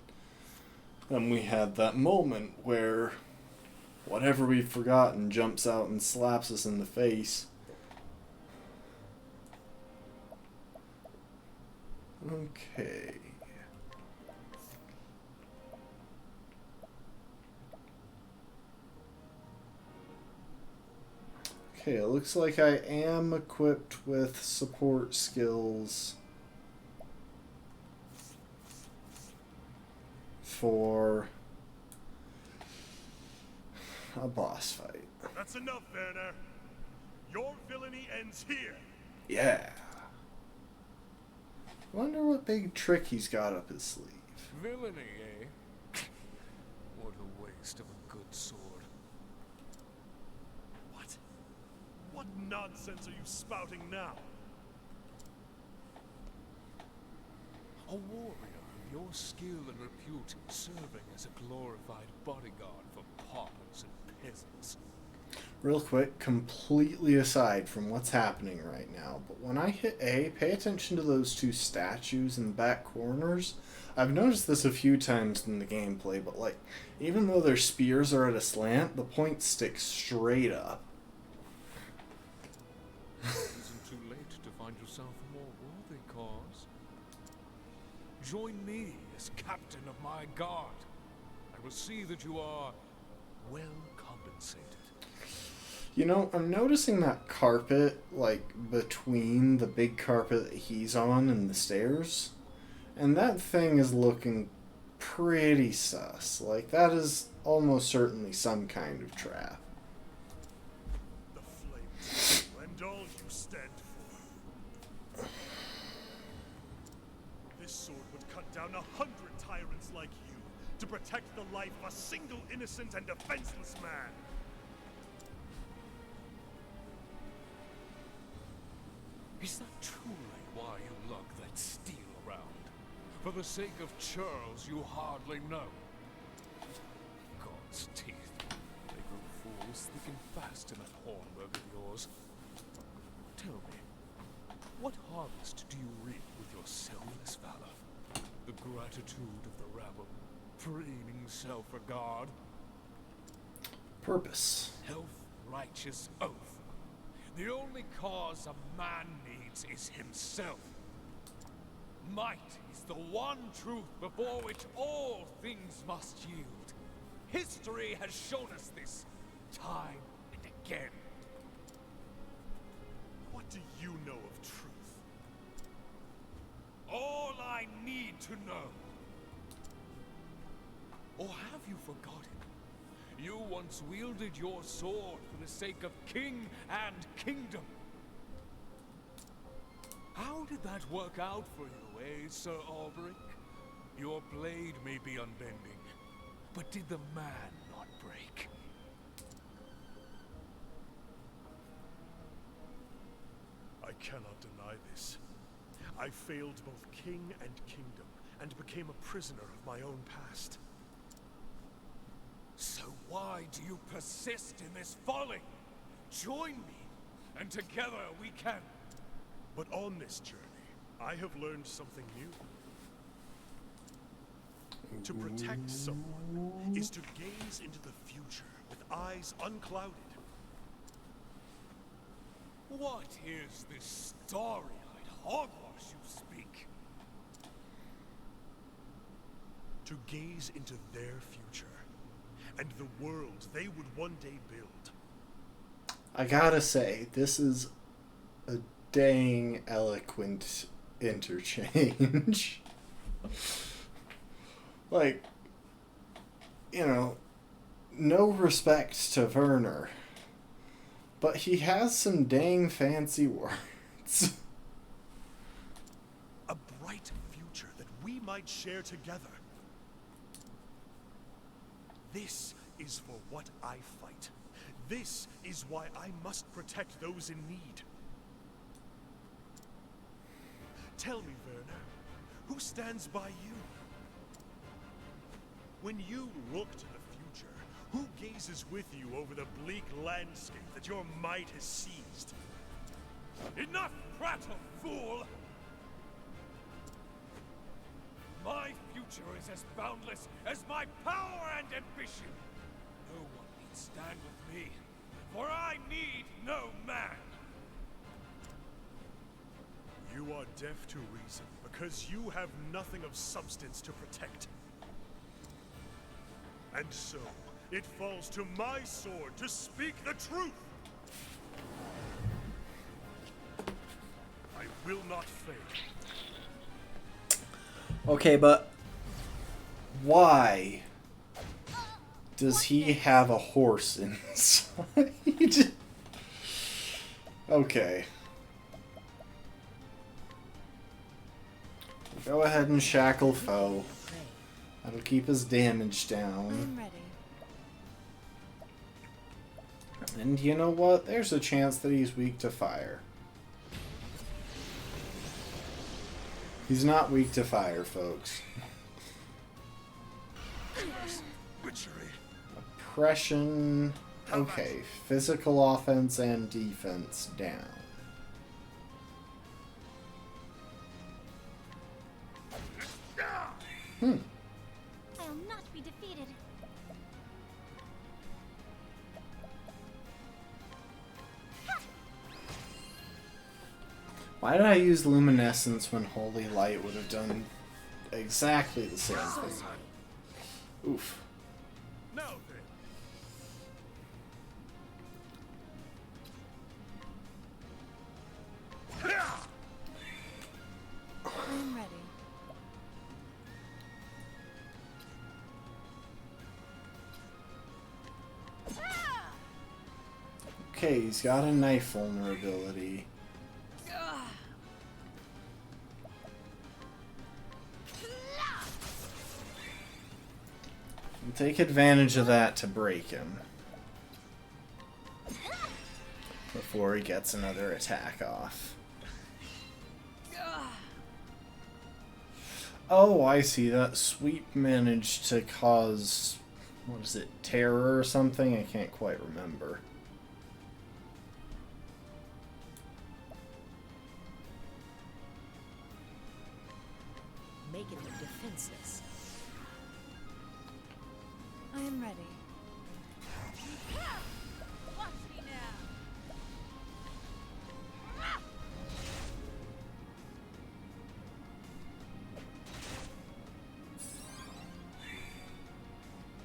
then we had that moment where whatever we've forgotten jumps out and slaps us in the face. Okay. Okay, it looks like I am equipped with support skills for a boss fight. That's enough, Werner. Your villainy ends here. Yeah. Wonder what big trick he's got up his sleeve. Villainy, eh? What a waste of a good sword. What? What nonsense are you spouting now? A warrior of your skill and repute serving as a glorified bodyguard for paupers and peasants. Real quick, completely aside from what's happening right now, but when I hit A, pay attention to those two statues in the back corners. I've noticed this a few times in the gameplay, but like, even though their spears are at a slant, the point sticks straight up. It isn't too late to find yourself a more worthy cause. Join me as captain of my guard. I will see that you are well compensated. You know, I'm noticing that carpet, like, between the big carpet that he's on and the stairs. And that thing is looking pretty sus. Like, that is almost certainly some kind of trap. The flames and all you stand for. This sword would cut down 100 tyrants like you to protect the life of a single innocent and defenseless man. Is that truly why you lug that steel around? For the sake of Charles you hardly know. God's teeth. They grew fools thick and fast in that Hornburg of yours. Tell me, what harvest do you reap with your selfless valor? The gratitude of the rabble, preening self-regard? Purpose. Self-righteous oath. The only cause a man needs is himself. Might is the one truth before which all things must yield. History has shown us this, time and again. What do you know of truth? All I need to know. Or have you forgotten? You once wielded your sword for the sake of king and kingdom. How did that work out for you, eh, Sir Alberic? Your blade may be unbending, but did the man not break? I cannot deny this. I failed both king and kingdom, and became a prisoner of my own past. So why do you persist in this folly? Join me, and together we can. But on this journey, I have learned something new. To protect someone is to gaze into the future with eyes unclouded. What is this starry-eyed hogwash you speak? To gaze into their future, and the world they would one day build. I gotta say, this is a dang eloquent interchange. Like, you know, no respect to Werner, but he has some dang fancy words. A bright future that we might share together. This is for what I fight. This is why I must protect those in need. Tell me, Werner, who stands by you? When you look to the future, who gazes with you over the bleak landscape that your might has seized? Enough prattle, fool! My future is as boundless as my power and ambition. No one need stand with me, for I need no man. You are deaf to reason because you have nothing of substance to protect. And so, it falls to my sword to speak the truth. I will not fail. Okay, but why does he have a horse inside? Okay. Go ahead and shackle foe. That'll keep his damage down. I'm ready. And you know what? There's a chance that he's weak to fire. He's not weak to fire, folks. Witchery. Oppression. Okay, physical offense and defense down. I'll not be defeated. Why did I use luminescence when holy light would have done exactly the same thing? Oof. Now then. I'm ready. Okay, he's got a knife vulnerability. We'll take advantage of that to break him before he gets another attack off. Oh, I see. That sweep managed to cause, what is it, terror or something? I can't quite remember. Making them defenseless. I am ready. Watch me now.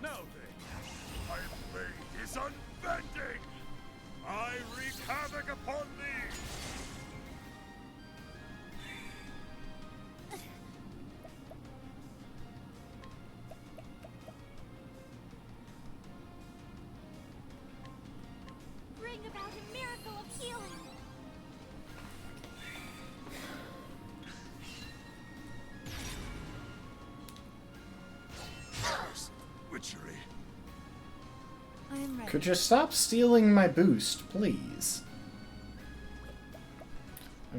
Now then, my blade is unbending. I wreak havoc upon thee. Bring about a miracle of healing. Witchery. I am ready. Could you stop stealing my boost, please?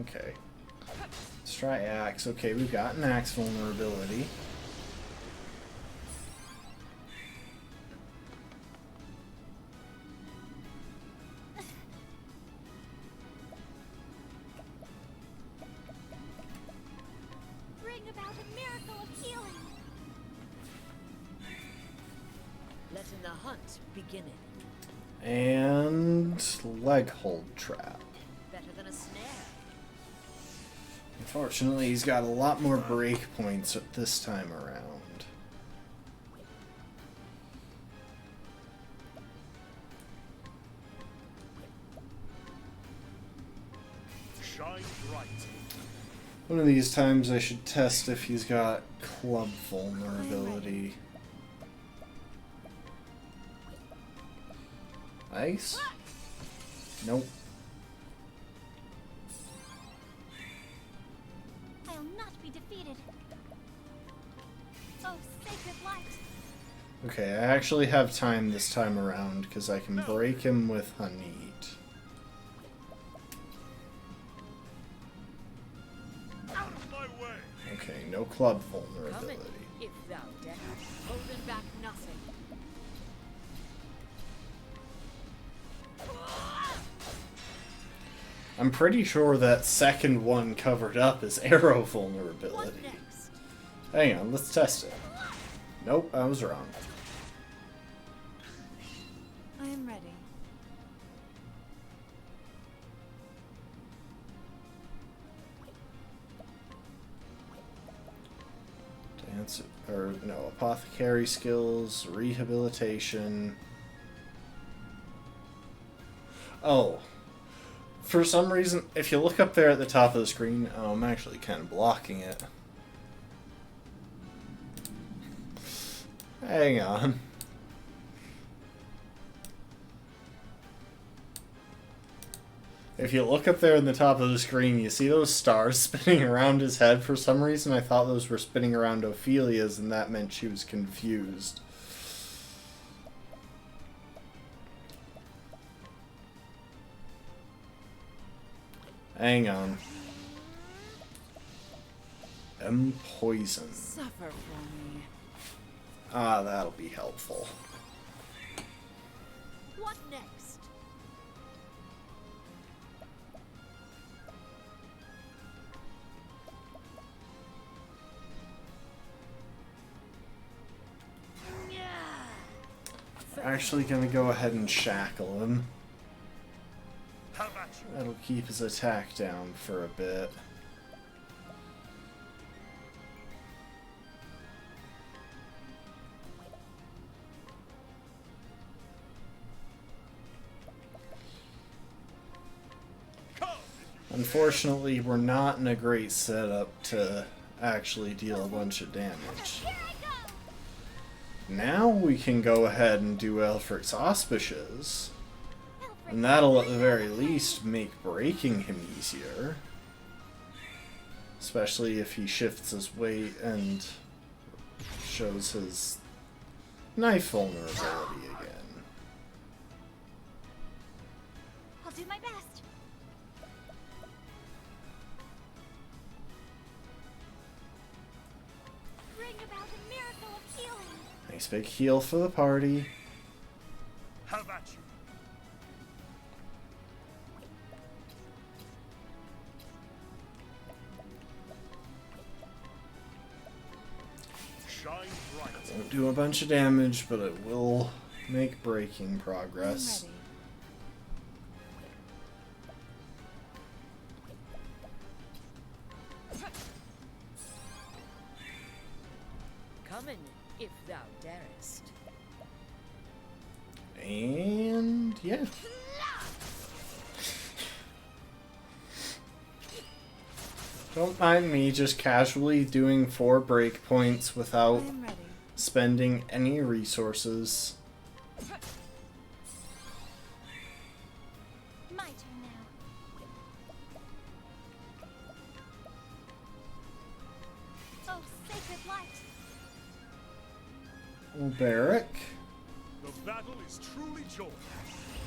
Okay. Let's try axe. Okay, we've got an axe vulnerability. Bring about a miracle of healing. Letting the hunt begin it. And leg hold trap. Better than a snare. Unfortunately, he's got a lot more break points at this time around. Shine bright. One of these times I should test if he's got club vulnerability. Ice? Nope. I'll not be defeated. Oh, sacred light. Okay, I actually have time this time around because I can break him with Hanit. Out of my way. Okay, no club Coming, vulnerability. if thou dare. Holding back nothing. I'm pretty sure that second one covered up is arrow What vulnerability. next? Hang on, let's test it. Nope, I was wrong. I am ready. Dance, or no, apothecary skills, rehabilitation. Oh. For some reason, if you look up there at the top of the screen, oh, I'm actually kind of blocking it. Hang on. If you look up there in the top of the screen, you see those stars spinning around his head. For some reason, I thought those were spinning around Ophelia's, and that meant she was confused. Hang on. Poison. Suffer for me. Ah, that'll be helpful. What next? Actually gonna go ahead and shackle him. How about you? That'll keep his attack down for a bit. Unfortunately, we're not in a great setup to actually deal a bunch of damage. Now we can go ahead and do Elfric's Auspicious, and that'll at the very least make breaking him easier. Especially if he shifts his weight and shows his knife vulnerability again. I'll do my best. Bring about a miracle of healing. Nice big heal for the party. How about you? Shine bright. Won't do a bunch of damage, but it will make breaking I'm progress. ready. Come in, if thou darest. And yeah. Don't mind me just casually doing 4 breakpoints without I am ready. spending any resources. My turn now. Oh, sacred light. Barrick, The battle is truly joined.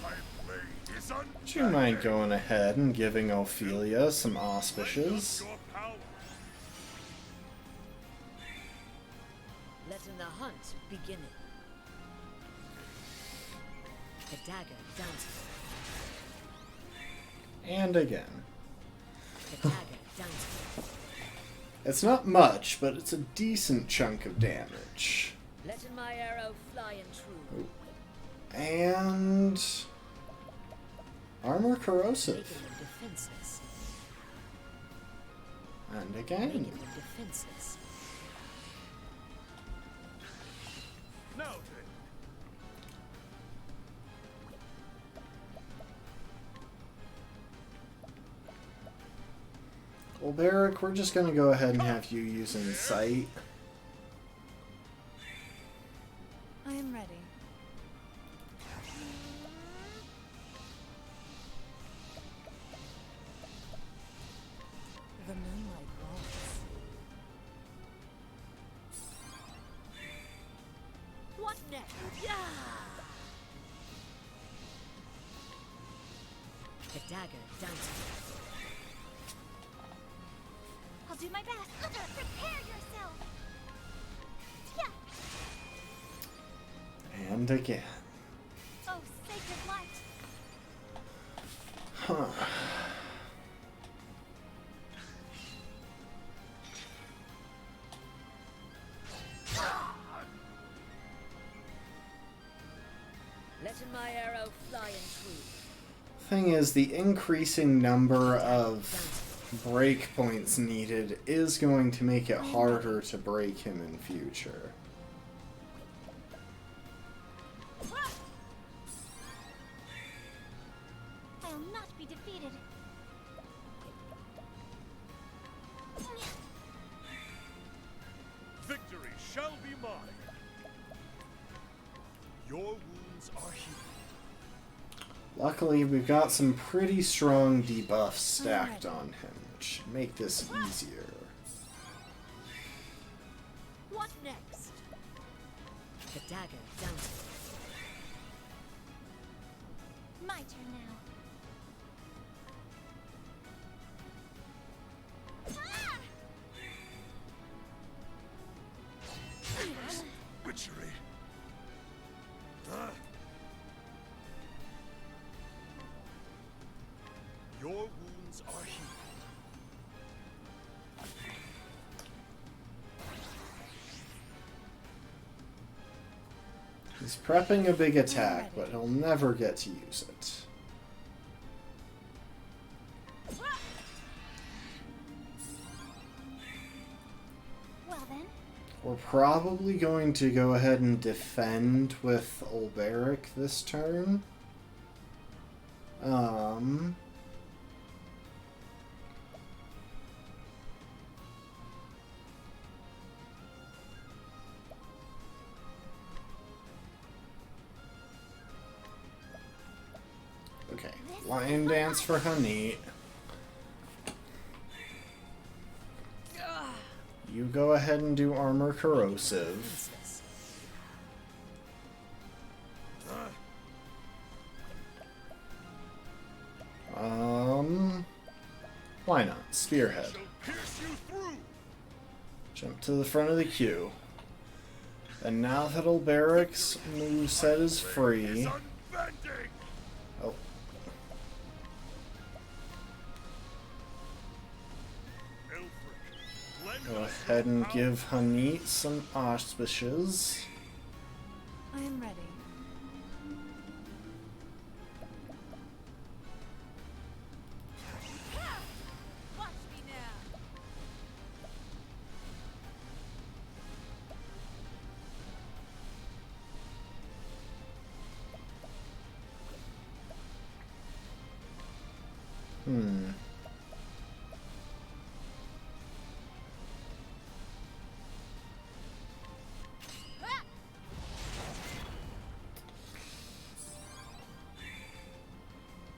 My blade is would you mind going ahead and giving Ophelia some auspicious? your power. Letting the hunt begin. The dagger dances. And again. The dagger dances. It's not much, but it's a decent chunk of damage. Letting my arrow fly and true. And armor corrosive. Making them defenseless. And again. Making them defenseless. Now then. Well, Barrick, we're just gonna go ahead and have you use Insight. I am ready. The moonlight walks. What next? Yeah! The dagger dances. I'll do my best. Prepare yourself. Yeah. And again. Oh, sacred light. Huh. Letting my arrow fly and true. Thing is, the increasing number of breakpoints needed is going to make it harder to break him in future. I'll not be defeated. Victory shall be mine. Your wounds are healed. Luckily, we've got some pretty strong debuffs stacked on him, which should make this easier. What next? The dagger dances. My turn now. Witchery. He's prepping a big attack, but he'll never get to use it. Well then, We're probably going to go ahead and defend with Ulberic this turn. Okay, Lion Dance for Honey. You go ahead and do Armor Corrosive. Why not? Spearhead. Jump to the front of the queue. And now that Ulberic's moveset is free... Oh. Go ahead and give Hanit some auspices. I am ready. Watch me now.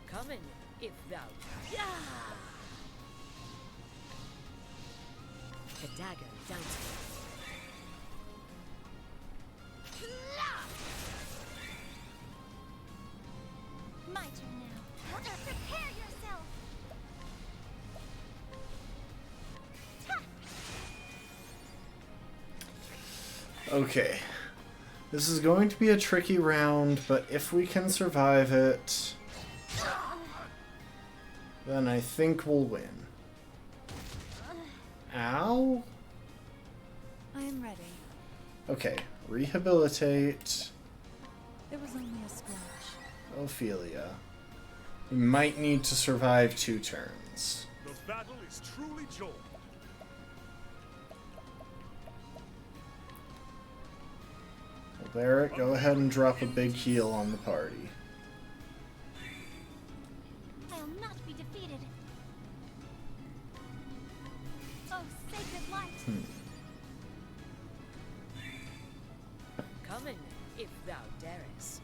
Coming, if thou... Yeah! The dagger dances. my turn now. Prepare yourself. Okay. This is going to be a tricky round, but if we can survive it, then I think we'll win. Ow? I am ready. Okay, rehabilitate It was only a scratch. Ophelia. We might need to survive 2 turns. The battle is truly joined. Barrett, go ahead and drop a big heal on the party. I'll not be defeated. Oh, sacred light. Coming, if thou darest.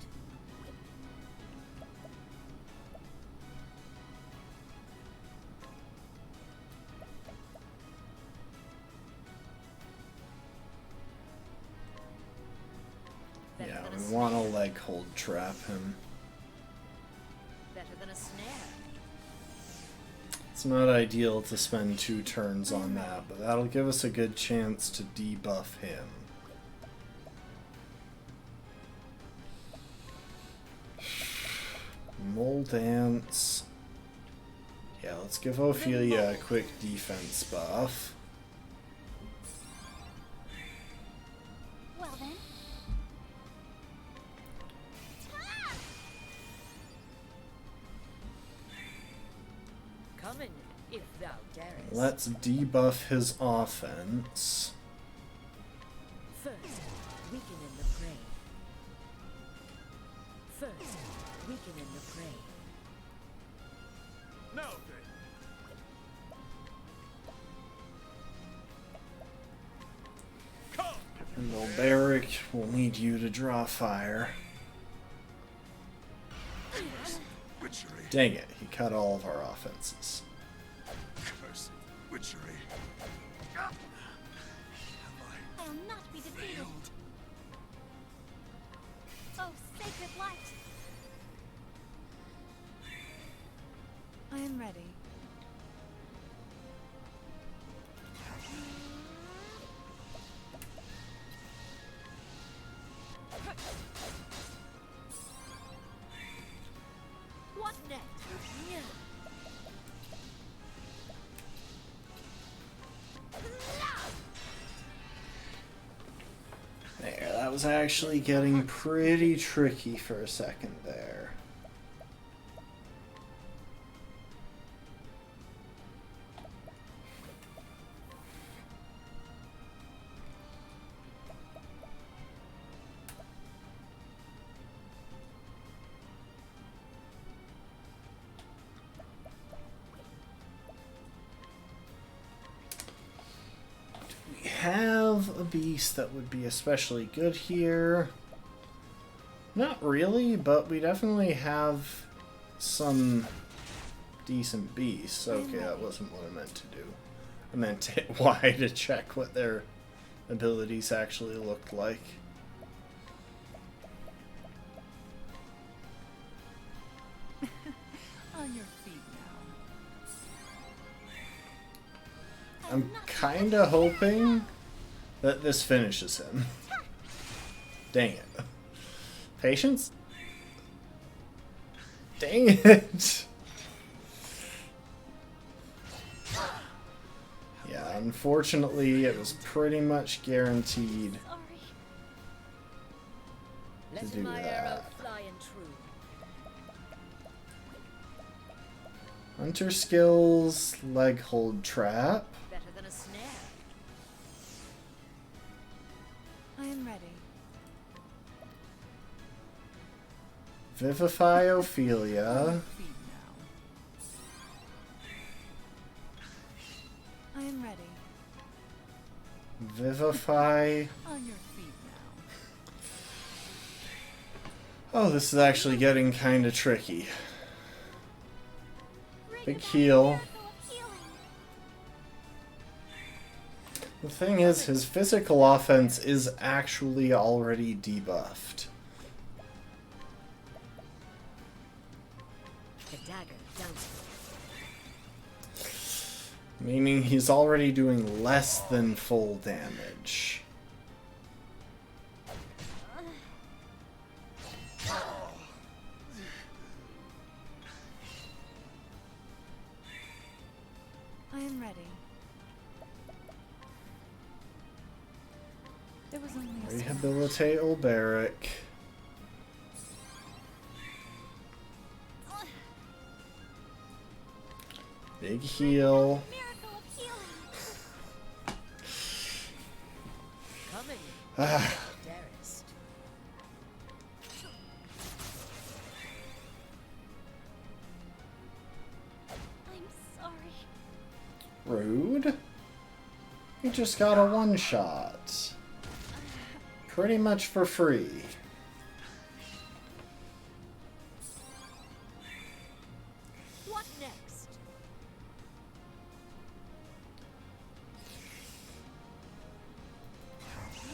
Better Yeah, than a we snare. want to leg hold trap him. Better than a snare. It's not ideal to spend 2 turns on that, but that'll give us a good chance to debuff him. Mole Dance. Yeah, let's give Ophelia a quick defense buff. Well then. Coming, if thou darest. Let's debuff his offense. First, weaken in the prey. First, weaken in the prey. Now then. Come! And Ulberic will need you to draw fire. Witchery. Dang it, he cut all of our offenses. Cursed witchery. Have I I'll not be defeated. failed? Oh, sacred light. I am ready. What next? Yeah. There, that That was actually getting pretty tricky for a second there. Have a beast that would be especially good here. Not really, but we definitely have some decent beasts. Okay, that wasn't what I meant to do. I meant to hit Y to check what their abilities actually looked like. On your feet now. I'm kinda hoping that this finishes him. Dang it. Patience? Dang it! Yeah, unfortunately, it was pretty much guaranteed to Let do my arrow that. fly and true. Hunter skills, leg hold trap. Better than a snare. I am ready. Vivify Ophelia. Feet now. I am ready. Vivify. On your feet now. Oh, this is actually getting kind of tricky. Big heal. The thing is, his physical offense is actually already debuffed. The dagger doubts Meaning he's already doing less than full damage. I am ready. It was only a splash. Rehabilitate Olberic. Big heal. Miracle of healing. coming. Ah, Darest. I'm sorry. rude. You just got a one-shot. Pretty much for free. What next?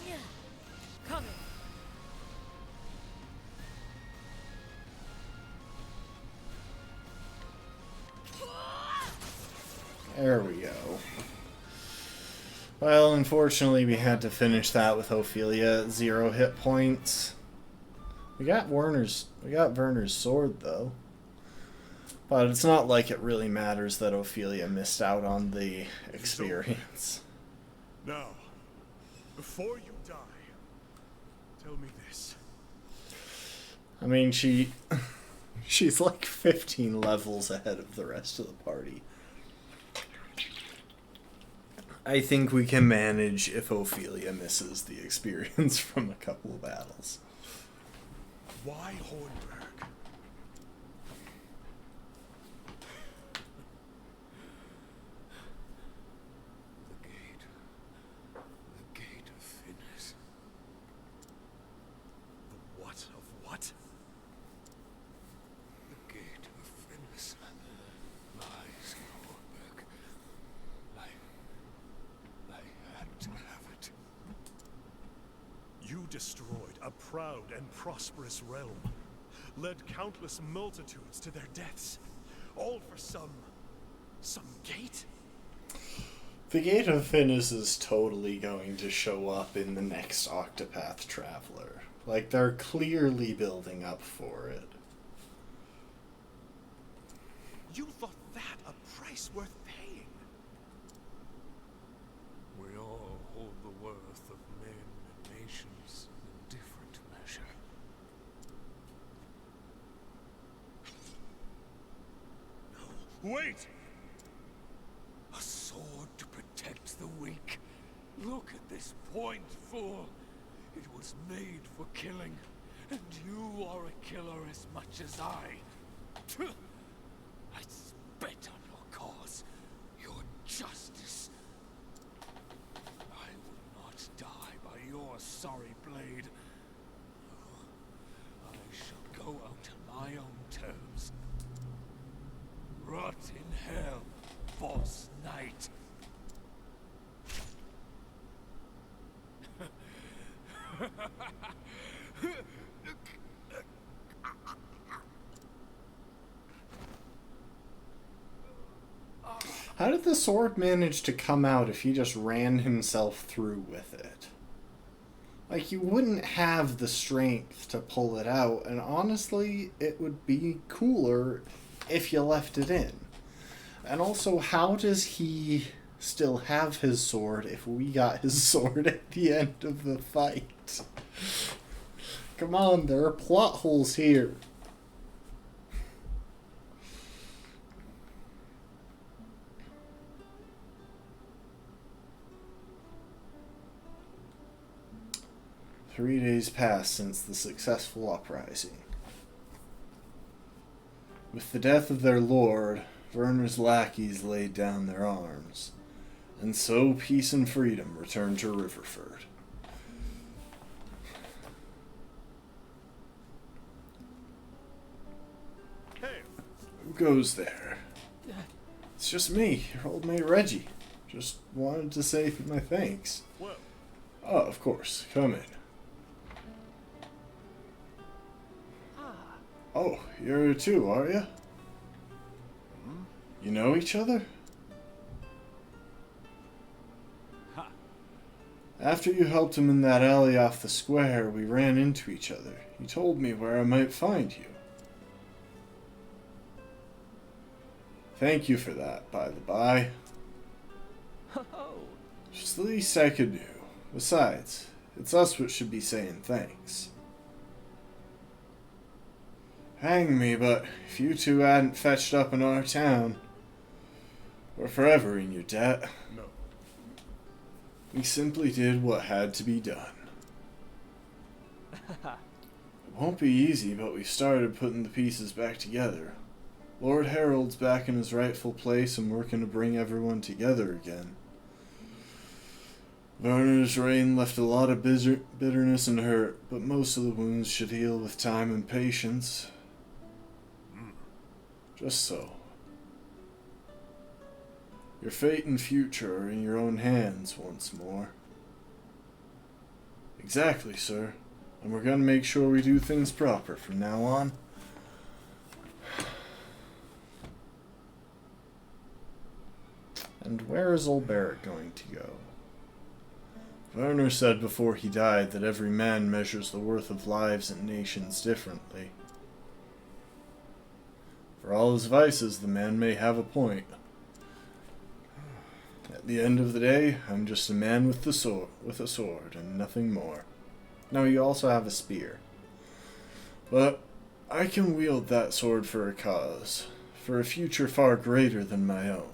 Yeah. Coming. There we go. Well, unfortunately, we had to finish that with Ophelia at 0 hit points. We got Werner's sword though. But it's not like it really matters that Ophelia missed out on the experience. Now, before you die, tell me this. I mean, she's like 15 levels ahead of the rest of the party. I think we can manage if Ophelia misses the experience from a couple of battles. Why Hornburg? The gate of Finnus. The what of what? The gate of Finnus lies in Hornburg. I had to have it. You destroyed a proud and prosperous realm, led countless multitudes to their deaths, all for some gate? The Gate of Finnus is totally going to show up in the next Octopath Traveler. Like, they're clearly building up for it. You thought that a price worth paying? We all hold the worth of men and nations in Wait! A sword to protect the weak. Look at this point, fool. It was made for killing, and you are a killer as much as I. I spit on your cause, your justice. I will not die by your sorry blade. I shall go out on my own terms. Rot in hell, false knight. How did the sword manage to come out if he just ran himself through with it? Like, you wouldn't have the strength to pull it out, and honestly, it would be cooler if you left it in. And also, how does he still have his sword if we got his sword at the end of the fight? Come on, there are plot holes here. "3 days passed since the successful uprising. With the death of their lord, Werner's lackeys laid down their arms, and so peace and freedom returned to Riverford. Hey. Who goes there? It's just me, your old mate Reggie. Just wanted to say my thanks. Well. Oh, of course. Come in. Oh, you're two, are you? You know each other? Ha. After you helped him in that alley off the square, we ran into each other. You told me where I might find you. Thank you for that, by the by. Just the least I could do. Besides, it's us what should be saying thanks. Hang me, but if you two hadn't fetched up in our town, we're forever in your debt. No. We simply did what had to be done. It won't be easy, but we've started putting the pieces back together. Lord Harold's back in his rightful place and working to bring everyone together again. Werner's reign left a lot of bitterness and hurt, but most of the wounds should heal with time and patience. Just so. Your fate and future are in your own hands once more. Exactly, sir. And we're gonna make sure we do things proper from now on. And where is old Barrett going to go? Werner said before he died that every man measures the worth of lives and nations differently. For all his vices, the man may have a point. At the end of the day, I'm just a man with a sword, and nothing more. Now, you also have a spear. But I can wield that sword for a cause, for a future far greater than my own.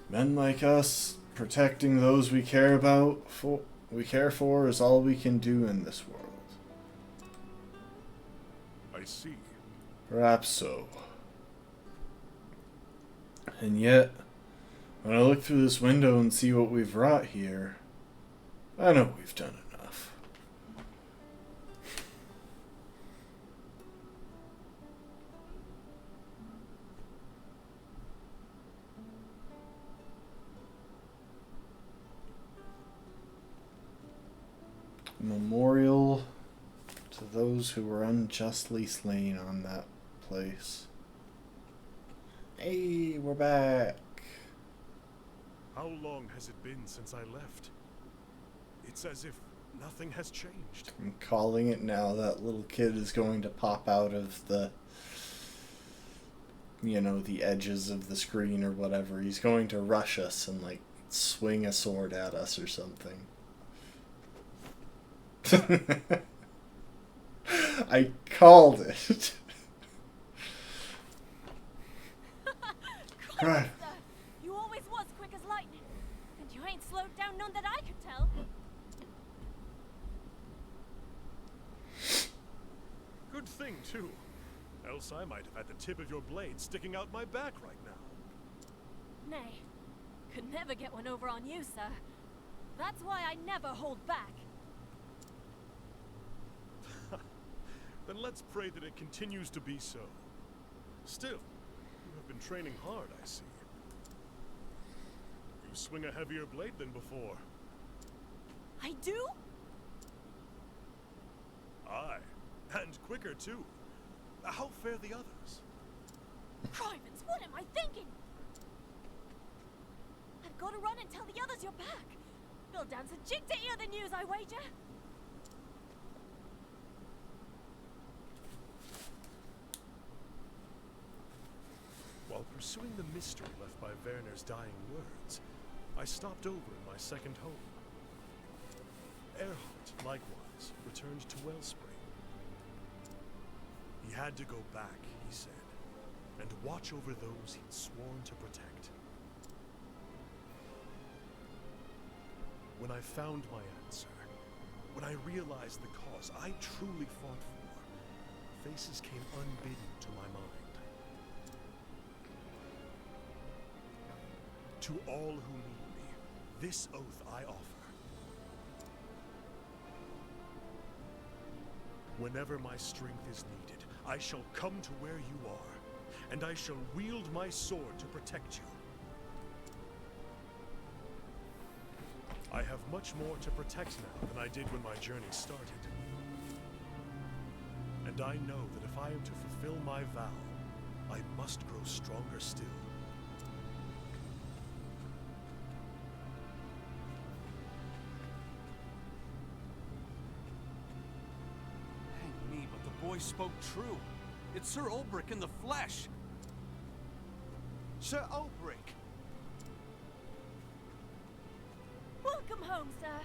Men like us, protecting those we care for, is all we can do in this world. I see. Perhaps so. And yet, when I look through this window and see what we've wrought here, I know we've done enough. Memorial to those who were unjustly slain on that place. Hey, we're back. How long has it been since I left? It's as if nothing has changed. I'm calling it now. That little kid is going to pop out of the, the edges of the screen or whatever. He's going to rush us and, swing a sword at us or something. I called it. Right. You always was quick as lightning. And you ain't slowed down none that I could tell. Good thing, too. Else I might have had the tip of your blade sticking out my back right now. Nay, could never get one over on you, sir. That's why I never hold back. Then let's pray that it continues to be so. Still, you have been training hard, I see. You swing a heavier blade than before. I do? Aye, and quicker too. How fare the others? Crivens, what am I thinking? I've got to run and tell the others you're back. They'll dance a jig to hear the news, I wager. While pursuing the mystery left by Werner's dying words, I stopped over in my second home. Erhardt, likewise, returned to Wellspring. He had to go back, he said, and watch over those he'd sworn to protect. When I found my answer, when I realized the cause I truly fought for, faces came unbidden to my mind. To all who need me, this oath I offer. Whenever my strength is needed, I shall come to where you are, and I shall wield my sword to protect you. I have much more to protect now than I did when my journey started. And I know that if I am to fulfill my vow, I must grow stronger still. Hang me, but the boy spoke true. It's Sir Ulbricht in the flesh. Sir Ulbricht! Welcome home, sir.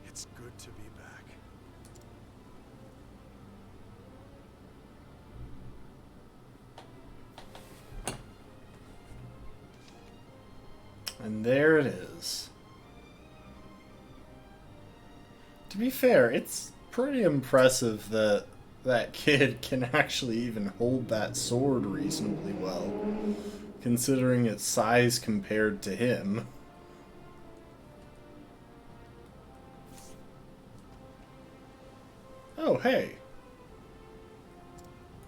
It's good to be back. And there it is. To be fair, it's pretty impressive that that kid can actually even hold that sword reasonably well, considering its size compared to him. Oh, hey.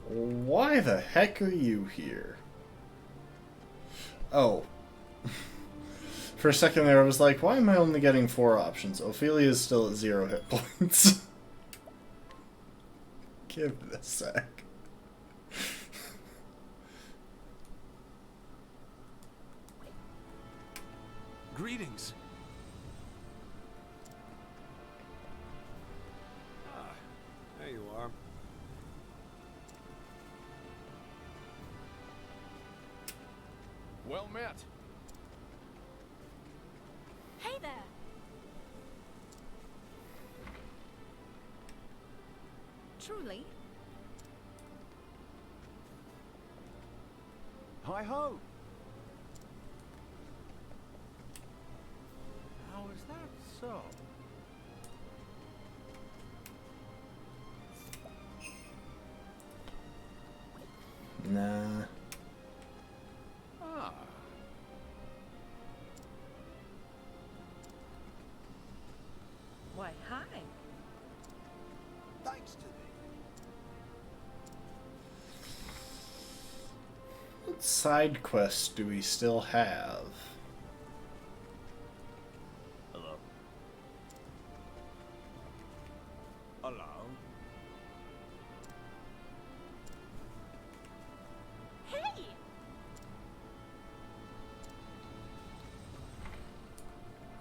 Why the heck are you here? Oh. For a second there, I was like, why am I only getting 4 options? Ophelia is still at 0 hit points. Give it a sec. Greetings. Ah, there you are. Well met. Hey there. Truly? Hi-ho! How is that so? Nah. Ah. Why, hi. Thanks to thee. What side quests do we still have? Hello. Hello. Hey!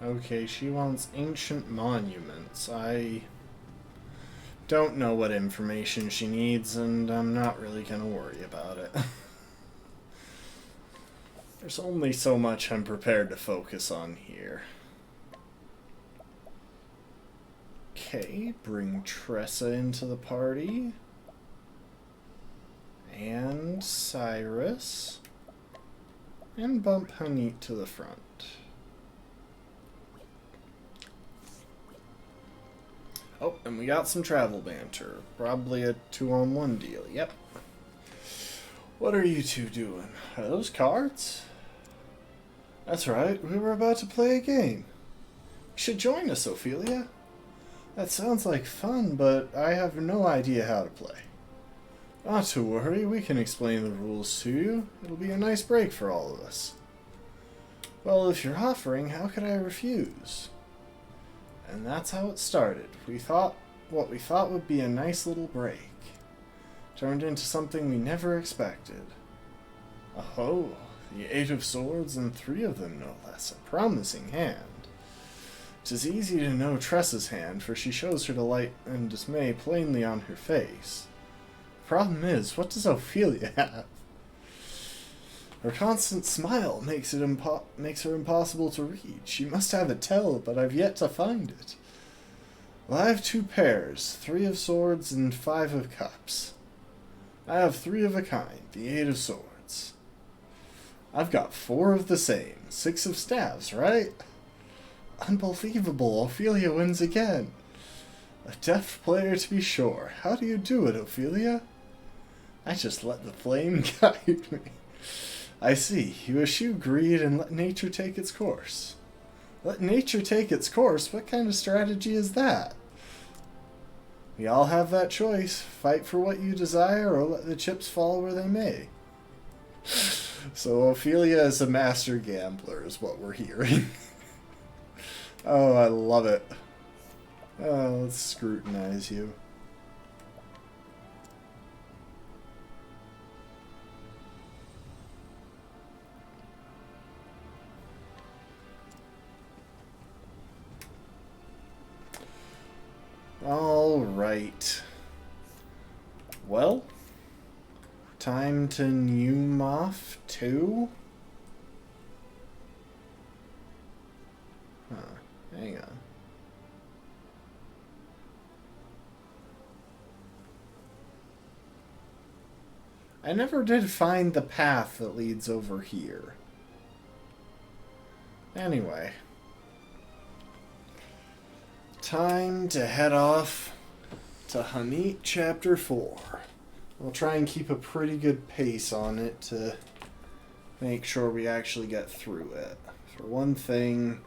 Okay, she wants ancient monuments. I don't know what information she needs, and I'm not really gonna worry about it. There's only so much I'm prepared to focus on here. Okay, bring Tressa into the party. And Cyrus. And bump Hanit to the front. Oh, and we got some travel banter. Probably a 2-on-1 deal. Yep. What are you two doing? Are those cards? That's right. We were about to play a game. You should join us, Ophelia. That sounds like fun, but I have no idea how to play. Not to worry. We can explain the rules to you. It'll be a nice break for all of us. Well, if you're offering, how could I refuse? And that's how it started. What we thought would be a nice little break turned into something we never expected. Oh, the 8 of Swords and 3 of them, no less. A promising hand. 'Tis easy to know Tressa's hand, for she shows her delight and dismay plainly on her face. The problem is, what does Ophelia have? Her constant smile makes her impossible to read. She must have a tell, but I've yet to find it. Well, I have 2 pairs, 3 of Swords and 5 of Cups. I have 3 of a kind, the 8 of Swords. I've got 4 of the same, 6 of Staves, right? Unbelievable, Ophelia wins again. A deft player to be sure. How do you do it, Ophelia? I just let the flame guide me. I see. You eschew greed and let nature take its course. Let nature take its course? What kind of strategy is that? We all have that choice. Fight for what you desire or let the chips fall where they may. So Ophelia is a master gambler is what we're hearing. Oh, I love it. Oh, let's scrutinize you. All right. Well, time to Numoff 2. Huh, hang on. I never did find the path that leads over here. Anyway. Time to head off to Hanit Chapter 4. We'll try and keep a pretty good pace on it to make sure we actually get through it. For one thing,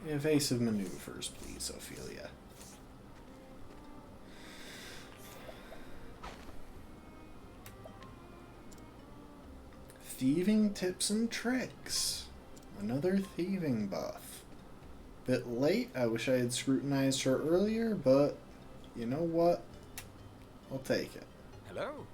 evasive maneuvers, please, Ophelia. Thieving tips and tricks. Another thieving buff. Bit late. I wish I had scrutinized her earlier, but you know what? I'll take it. Hello.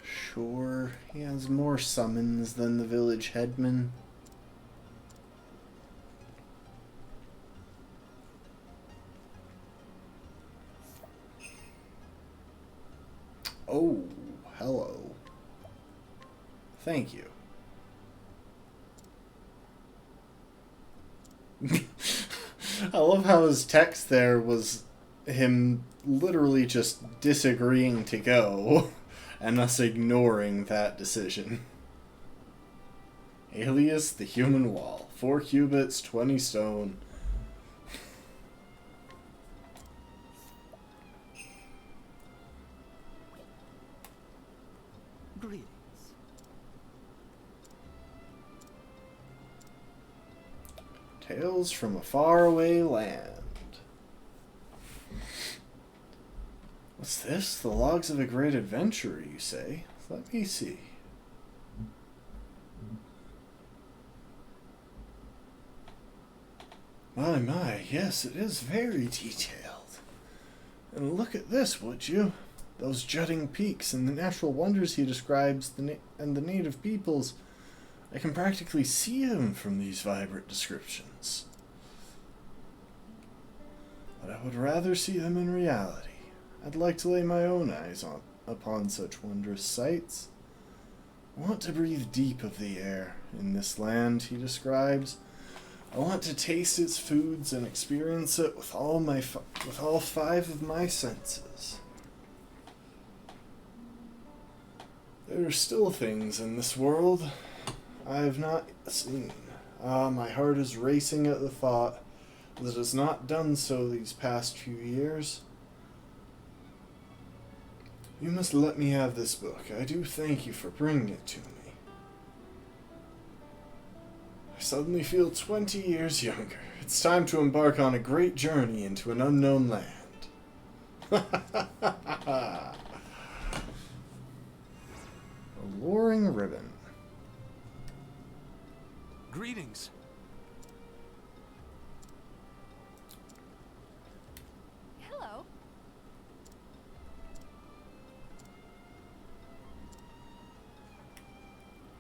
Sure, he has more summons than the village headman. Oh, hello. Thank you. I love how his text there was him literally just disagreeing to go and us ignoring that decision. Alias, the human wall. 4 cubits, 20 stone. Greetings. Tales from a faraway land. What's this? The logs of a great adventurer, you say? Let me see. My, yes, it is very detailed. And look at this, would you? Those jutting peaks and the natural wonders he describes and the native peoples. I can practically see them from these vibrant descriptions. But I would rather see them in reality. I'd like to lay my own eyes upon such wondrous sights. I want to breathe deep of the air in this land he describes. I want to taste its foods and experience it with all five of my senses. There are still things in this world I have not seen. My heart is racing at the thought that it has not done so these past few years. You must let me have this book. I do thank you for bringing it to me. I suddenly feel 20 years younger. It's time to embark on a great journey into an unknown land. Alluring ribbon. Greetings. Hello.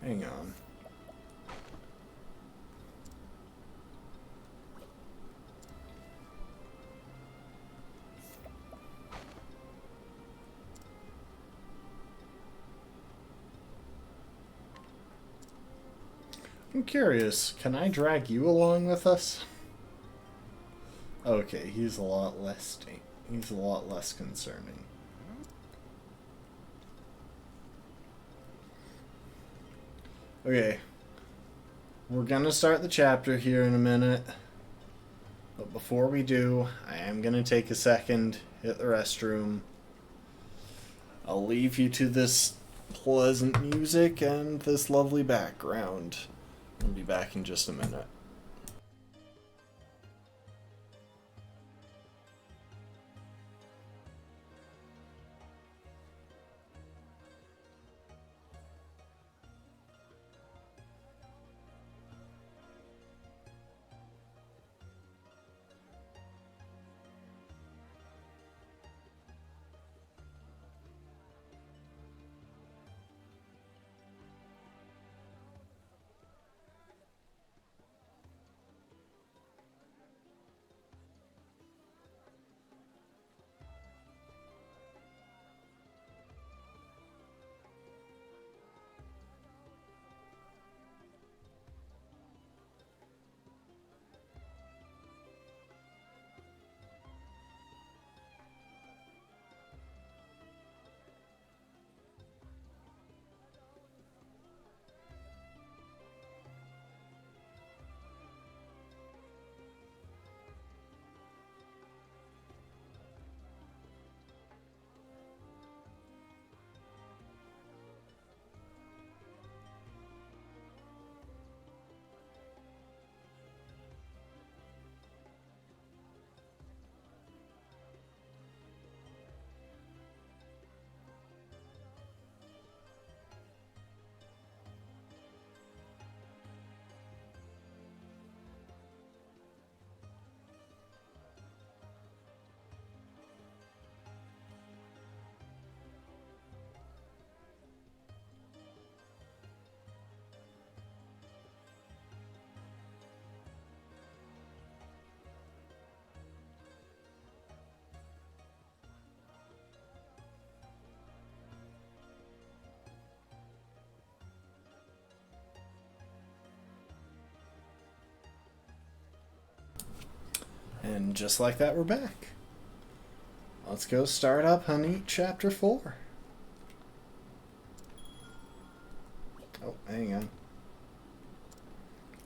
Hang on. I'm curious, can I drag you along with us? Okay, he's a lot less concerning. Okay. We're gonna start the chapter here in a minute. But before we do, I am gonna take a second, hit the restroom. I'll leave you to this pleasant music and this lovely background. I'll be back in just a minute. And just like that, we're back. Let's go start up Honey, Chapter 4. Oh, hang on.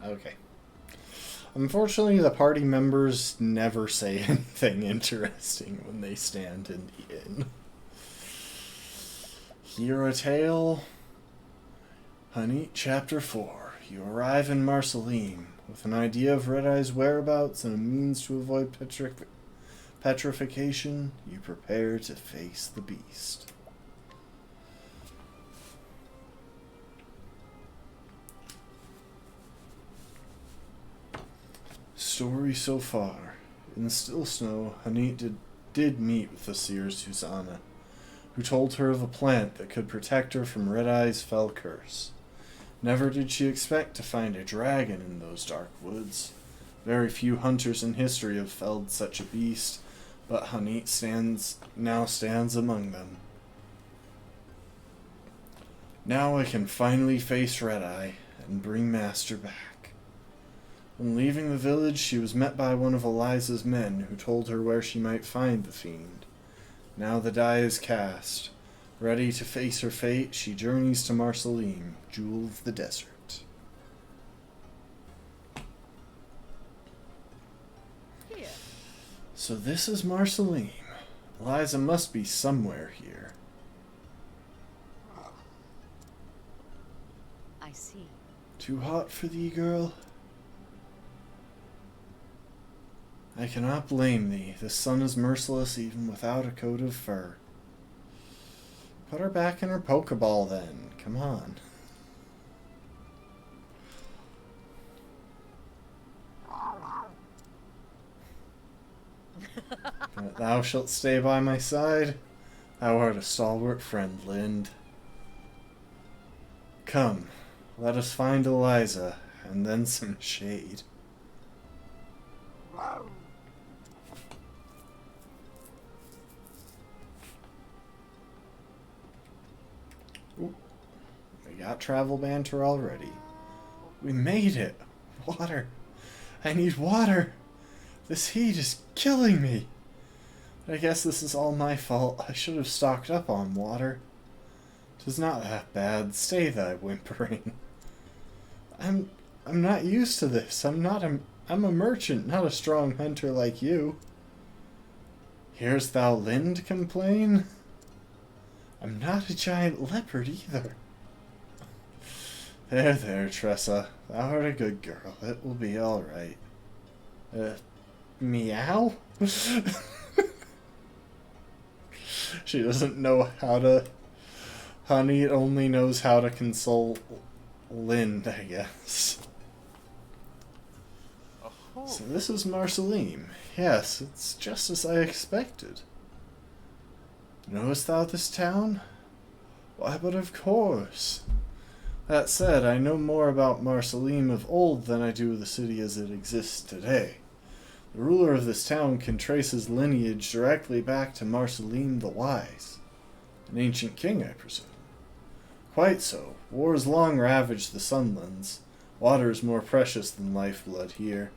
Okay. Unfortunately, the party members never say anything interesting when they stand in the inn. Hear a tale? Honey, Chapter 4. You arrive in Marceline with an idea of Red Eye's whereabouts and a means to avoid petrification. You prepare to face the beast. Story so far. In the still snow, Hanit did meet with the seer Susanna, who told her of a plant that could protect her from Red Eye's fell curse. Never did she expect to find a dragon in those dark woods. Very few hunters in history have felled such a beast, but Hanit now stands among them. Now I can finally face Red Eye and bring Master back. When leaving the village, she was met by one of Eliza's men, who told her where she might find the fiend. Now the die is cast. Ready to face her fate, she journeys to Marceline, Jewel of the Desert. Here. So this is Marceline. Eliza must be somewhere here. I see. Too hot for thee, girl? I cannot blame thee. The sun is merciless even without a coat of fur. Put her back in her Pokeball then. Come on. That thou shalt stay by my side. Thou art a stalwart friend, Lind. Come, let us find Eliza, and then some shade. Ooh, we got travel banter already. We made it! Water! I need water! This heat is killing me! I guess this is all my fault. I should have stocked up on water. 'Tis not that bad. Stay thy whimpering. I'm not used to this. I'm a merchant, not a strong hunter like you. Hearest thou Lind complain? I'm not a giant leopard either. There, Tressa. Thou art a good girl. It will be all right. Meow? She doesn't know how to... Honey only knows how to console Lind, I guess. So this is Marceline. Yes, it's just as I expected. Knowest thou this town? Why, but of course. That said, I know more about Marceline of old than I do the city as it exists today. The ruler of this town can trace his lineage directly back to Marceline the Wise, an ancient king, I presume. Quite so. Wars long ravaged the Sunlands. Water is more precious than lifeblood here,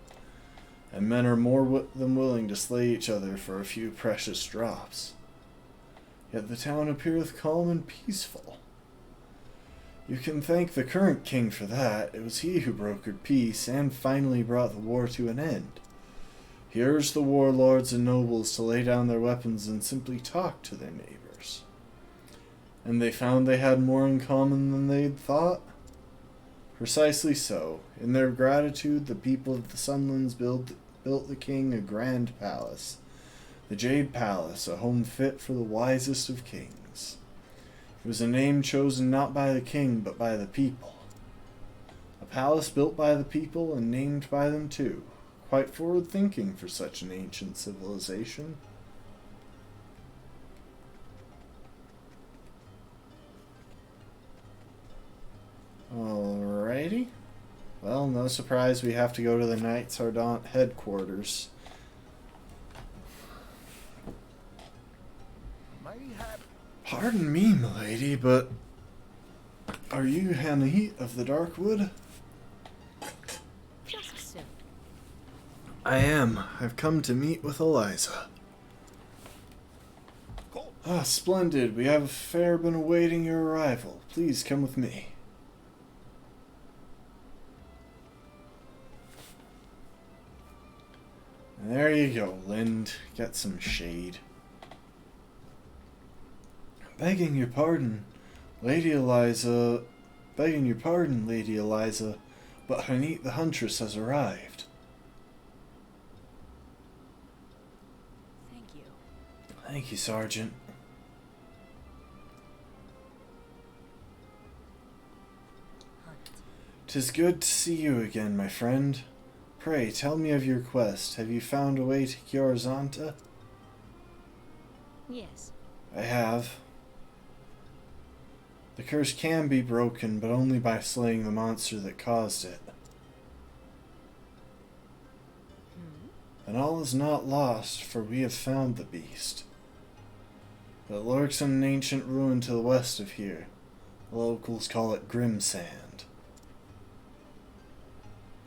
and men are more than willing to slay each other for a few precious drops. Yet the town appeareth calm and peaceful. You can thank the current king for that. It was he who brokered peace and finally brought the war to an end. He urged the warlords and nobles to lay down their weapons and simply talk to their neighbors. And they found they had more in common than they'd thought? Precisely so. In their gratitude, the people of the Sunlands built the king a grand palace. The Jade Palace, a home fit for the wisest of kings. It was a name chosen not by the king, but by the people. A palace built by the people and named by them too. Quite forward-thinking for such an ancient civilization. Alrighty. Well, no surprise we have to go to the Knights Ardent headquarters. Pardon me, milady, but are you Hanit of the Darkwood? Just so. I am. I've come to meet with Eliza. Ah, splendid. We have a fair been awaiting your arrival. Please come with me. There you go, Lind. Get some shade. Begging your pardon, Lady Eliza, but Hanit the Huntress has arrived. Thank you. Thank you, Sergeant. 'Tis good to see you again, my friend. Pray, tell me of your quest. Have you found a way to cure Zanta? Yes. I have. The curse can be broken, but only by slaying the monster that caused it. And all is not lost, for we have found the beast. It lurks in an ancient ruin to the west of here. The locals call it Grimsand.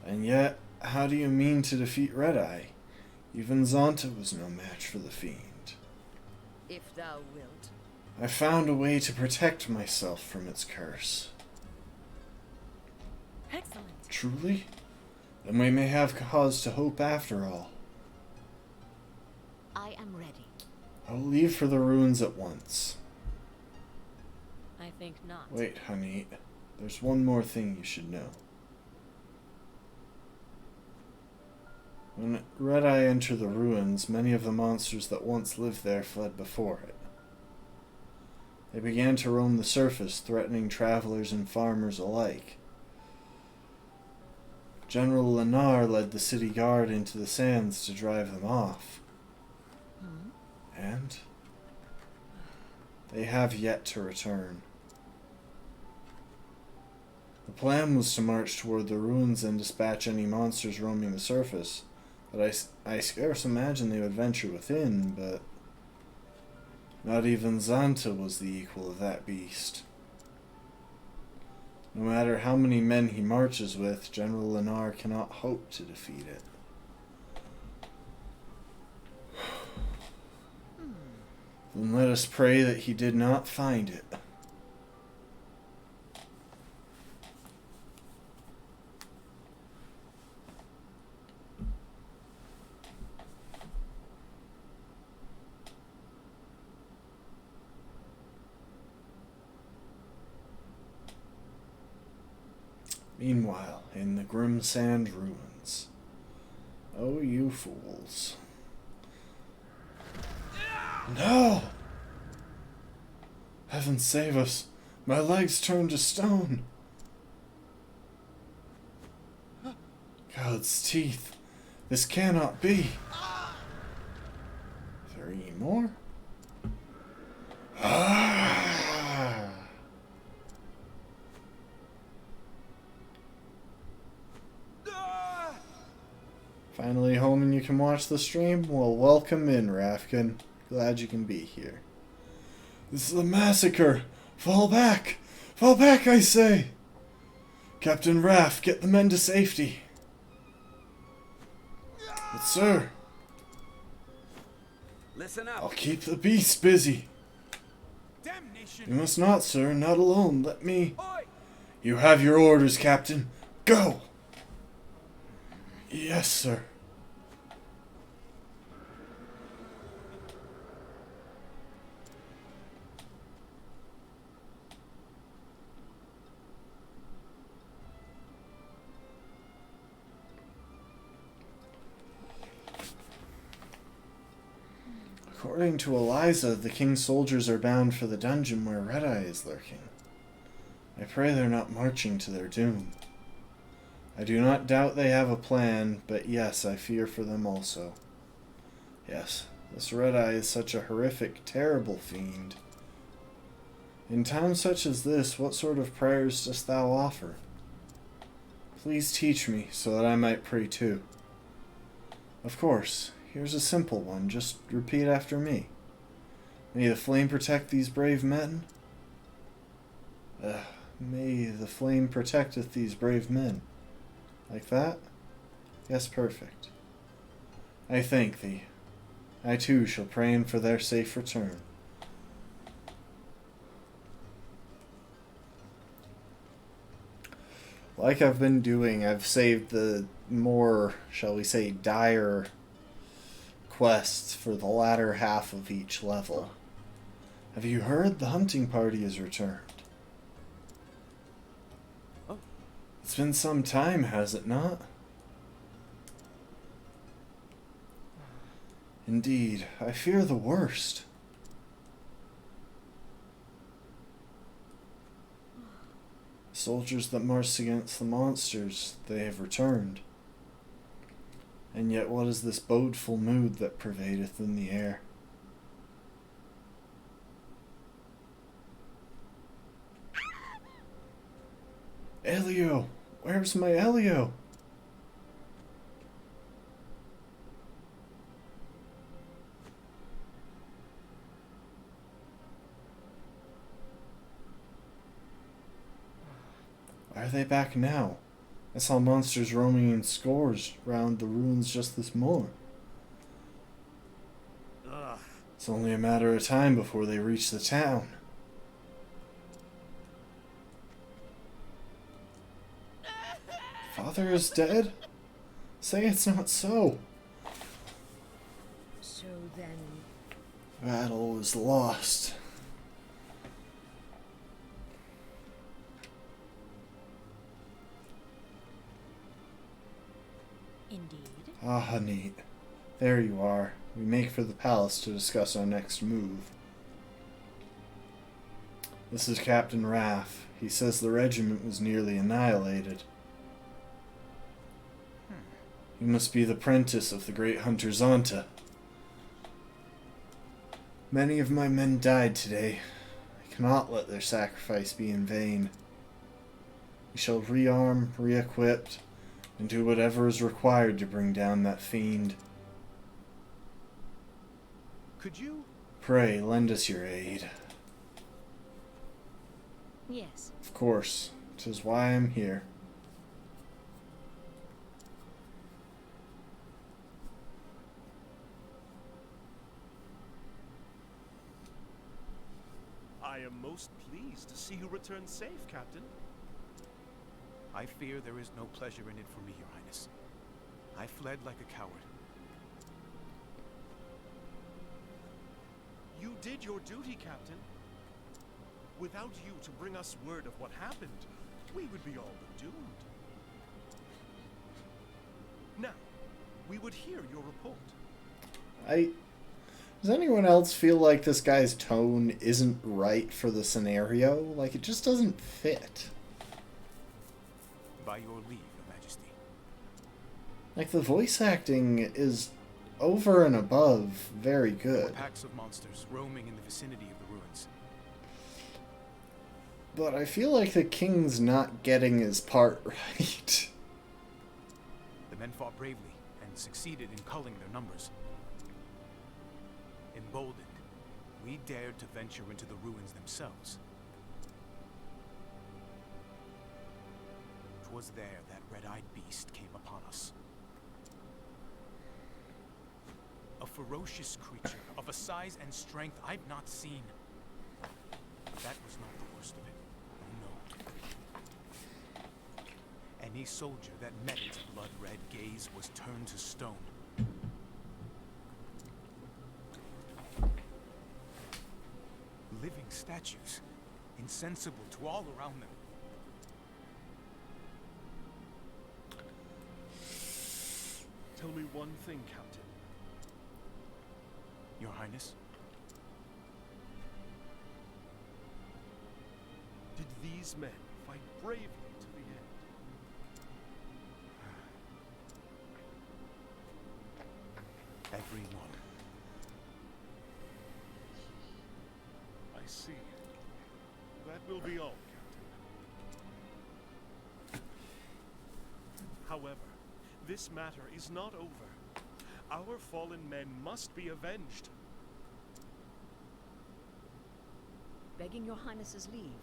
And yet, how do you mean to defeat Red Eye? Even Zonta was no match for the fiend. If thou wilt. I found a way to protect myself from its curse. Excellent. Truly? Then we may have cause to hope after all. I am ready. I'll leave for the ruins at once. I think not. Wait, honey. There's one more thing you should know. When Red Eye entered the ruins, many of the monsters that once lived there fled before it. They began to roam the surface, threatening travelers and farmers alike. General Lenar led the city guard into the sands to drive them off. And they have yet to return. The plan was to march toward the ruins and dispatch any monsters roaming the surface, but I scarce imagine they would venture within, but not even Zanta was the equal of that beast. No matter how many men he marches with, General Lenar cannot hope to defeat it. Then let us pray that he did not find it. Meanwhile, in the Grimsand ruins. Oh, you fools. No! Heaven save us. My legs turned to stone. God's teeth. This cannot be. 3 more? Ah! Finally home and you can watch the stream? Well, welcome in, Rafkin. Glad you can be here. This is a massacre! Fall back! Fall back, I say! Captain Raff, get the men to safety. But sir, Listen up. I'll keep the beasts busy. Damnation. You must not, sir. Not alone. Let me... You have your orders, Captain. Go! Yes, sir. According to Eliza, the king's soldiers are bound for the dungeon where Red Eye is lurking. I pray they're not marching to their doom. I do not doubt they have a plan, but yes, I fear for them also. Yes, this Red Eye is such a horrific, terrible fiend. In times such as this, what sort of prayers dost thou offer? Please teach me, so that I might pray too. Of course. Here's a simple one. Just repeat after me. May the flame protect these brave men. May the flame protecteth these brave men. Like that? Yes, perfect. I thank thee. I too shall pray for their safe return. Like I've been doing, I've saved the more, shall we say, dire quests for the latter half of each level. Have you heard? The hunting party has returned. It's been some time, has it not? Indeed, I fear the worst. Soldiers that marched against the monsters, they have returned. And yet what is this bodeful mood that pervadeth in the air? Elio! Where's my Elio? Why are they back now? I saw monsters roaming in scores round the ruins just this morning. It's only a matter of time before they reach the town. Father is dead? Say it's not so. So then... Battle is lost. Indeed. Ah, neat. There you are. We make for the palace to discuss our next move. This is Captain Raff. He says the regiment was nearly annihilated. You must be the apprentice of the great hunter Zonta. Many of my men died today. I cannot let their sacrifice be in vain. We shall rearm, re-equip, and do whatever is required to bring down that fiend. Could you? Pray, lend us your aid. Yes. Of course. 'Tis why I am here. I am most pleased to see you return safe, Captain. I fear there is no pleasure in it for me, Your Highness. I fled like a coward. You did your duty, Captain. Without you to bring us word of what happened, we would be all but doomed. Now, we would hear your report. Does anyone else feel like this guy's tone isn't right for the scenario? Like, it just doesn't fit. By your leave, Your Majesty. Like, the voice acting is over and above very There were good. packs of monsters roaming in the vicinity of the ruins. But I feel like the king's not getting his part right. The men fought bravely and succeeded in culling their numbers. Emboldened, we dared to venture into the ruins themselves. 'Twas there that red-eyed beast came upon us. A ferocious creature of a size and strength I've not seen. That was not the worst of it. Oh, no. Any soldier that met its blood-red gaze was turned to stone. Living statues, insensible to all around them. Tell me one thing, Captain. Your Highness? Did these men fight bravely to the end? Every one. I see. That will be all, Captain. However, this matter is not over. Our fallen men must be avenged. Begging Your Highness's leave,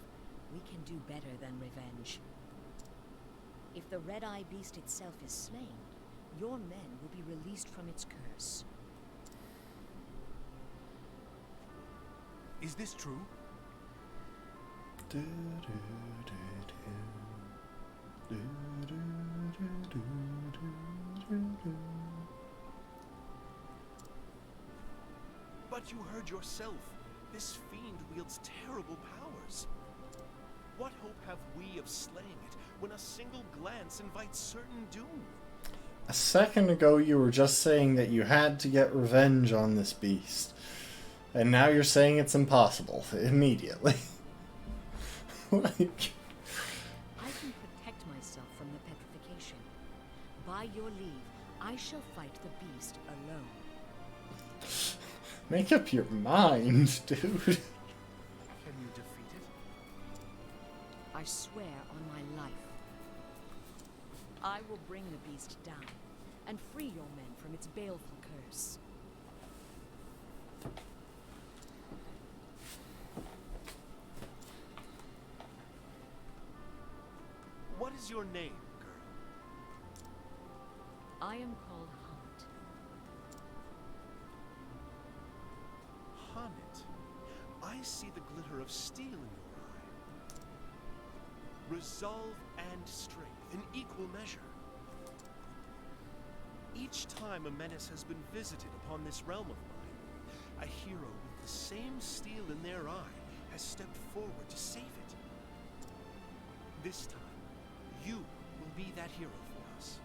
we can do better than revenge. If the red-eye beast itself is slain, your men will be released from its curse. Is this true? But you heard yourself. This fiend wields terrible powers. What hope have we of slaying it when a single glance invites certain doom? A second ago you were just saying that you had to get revenge on this beast. And now you're saying it's impossible, immediately. Like... I can protect myself from the petrification. By your leave, I shall fight Make up your mind, dude. Can you defeat it? I swear on my life. I will bring the beast down and free your men from its baleful curse. What is your name, girl? I am called Hunt. Honnet. I see the glitter of steel in your eye. Resolve and strength in equal measure. Each time a menace has been visited upon this realm of mine, a hero with the same steel in their eye has stepped forward to save it. This time, you will be that hero for us.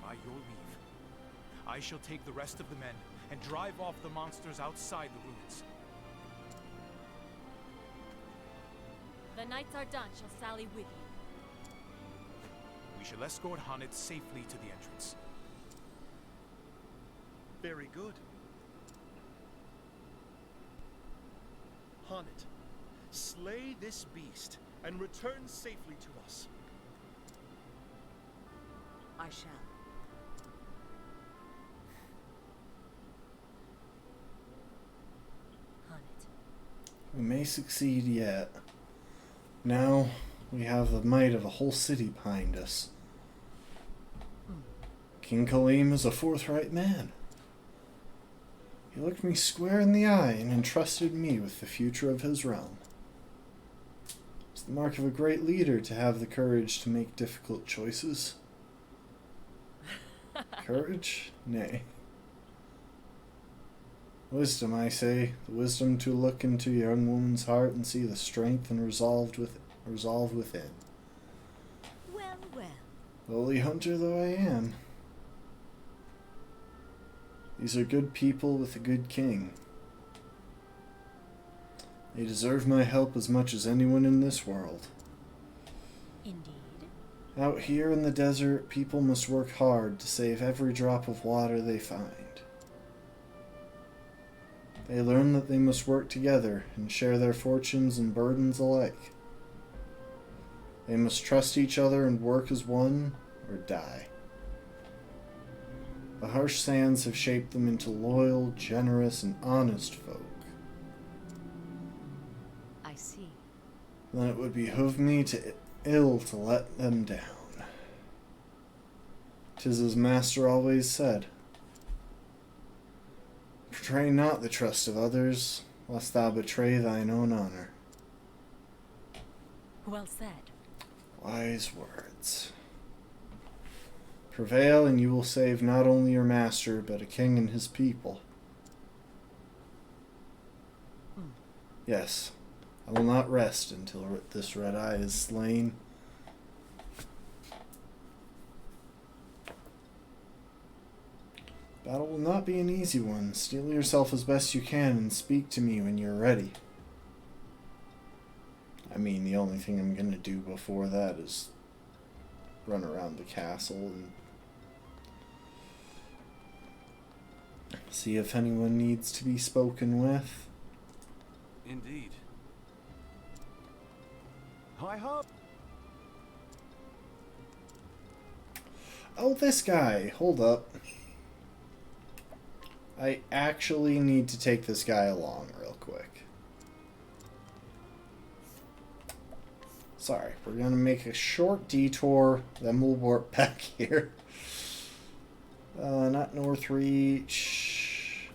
By your leave, I shall take the rest of the men and drive off the monsters outside the ruins. The knights are done shall sally with you. We shall escort Honnet safely to the entrance. Very good. Honnet, slay this beast and return safely to us. I shall. We may succeed yet. Now we have the might of a whole city behind us. King Kaleem is a forthright man. He looked me square in the eye and entrusted me with the future of his realm. It's the mark of a great leader to have the courage to make difficult choices. Courage? Nay. Wisdom, I say, the wisdom to look into a young woman's heart and see the strength and resolve within. Well, well. Lowly hunter though I am, these are good people with a good king. They deserve my help as much as anyone in this world. Indeed. Out here in the desert, people must work hard to save every drop of water they find. They learn that they must work together and share their fortunes and burdens alike. They must trust each other and work as one, or die. The harsh sands have shaped them into loyal, generous, and honest folk. I see. Then it would behoove me to let them down. 'Tis as Master always said, betray not the trust of others, lest thou betray thine own honor. Well said. Wise words. Prevail, and you will save not only your master, but a king and his people. Yes, I will not rest until this red eye is slain. Battle will not be an easy one. Steel yourself as best you can and speak to me when you're ready. I mean, the only thing I'm gonna do before that is run around the castle and see if anyone needs to be spoken with. Indeed. Hi ho! Oh, this guy. Hold up. I actually need to take this guy along real quick. Sorry, we're gonna make a short detour, then we'll warp back here. Not Northreach,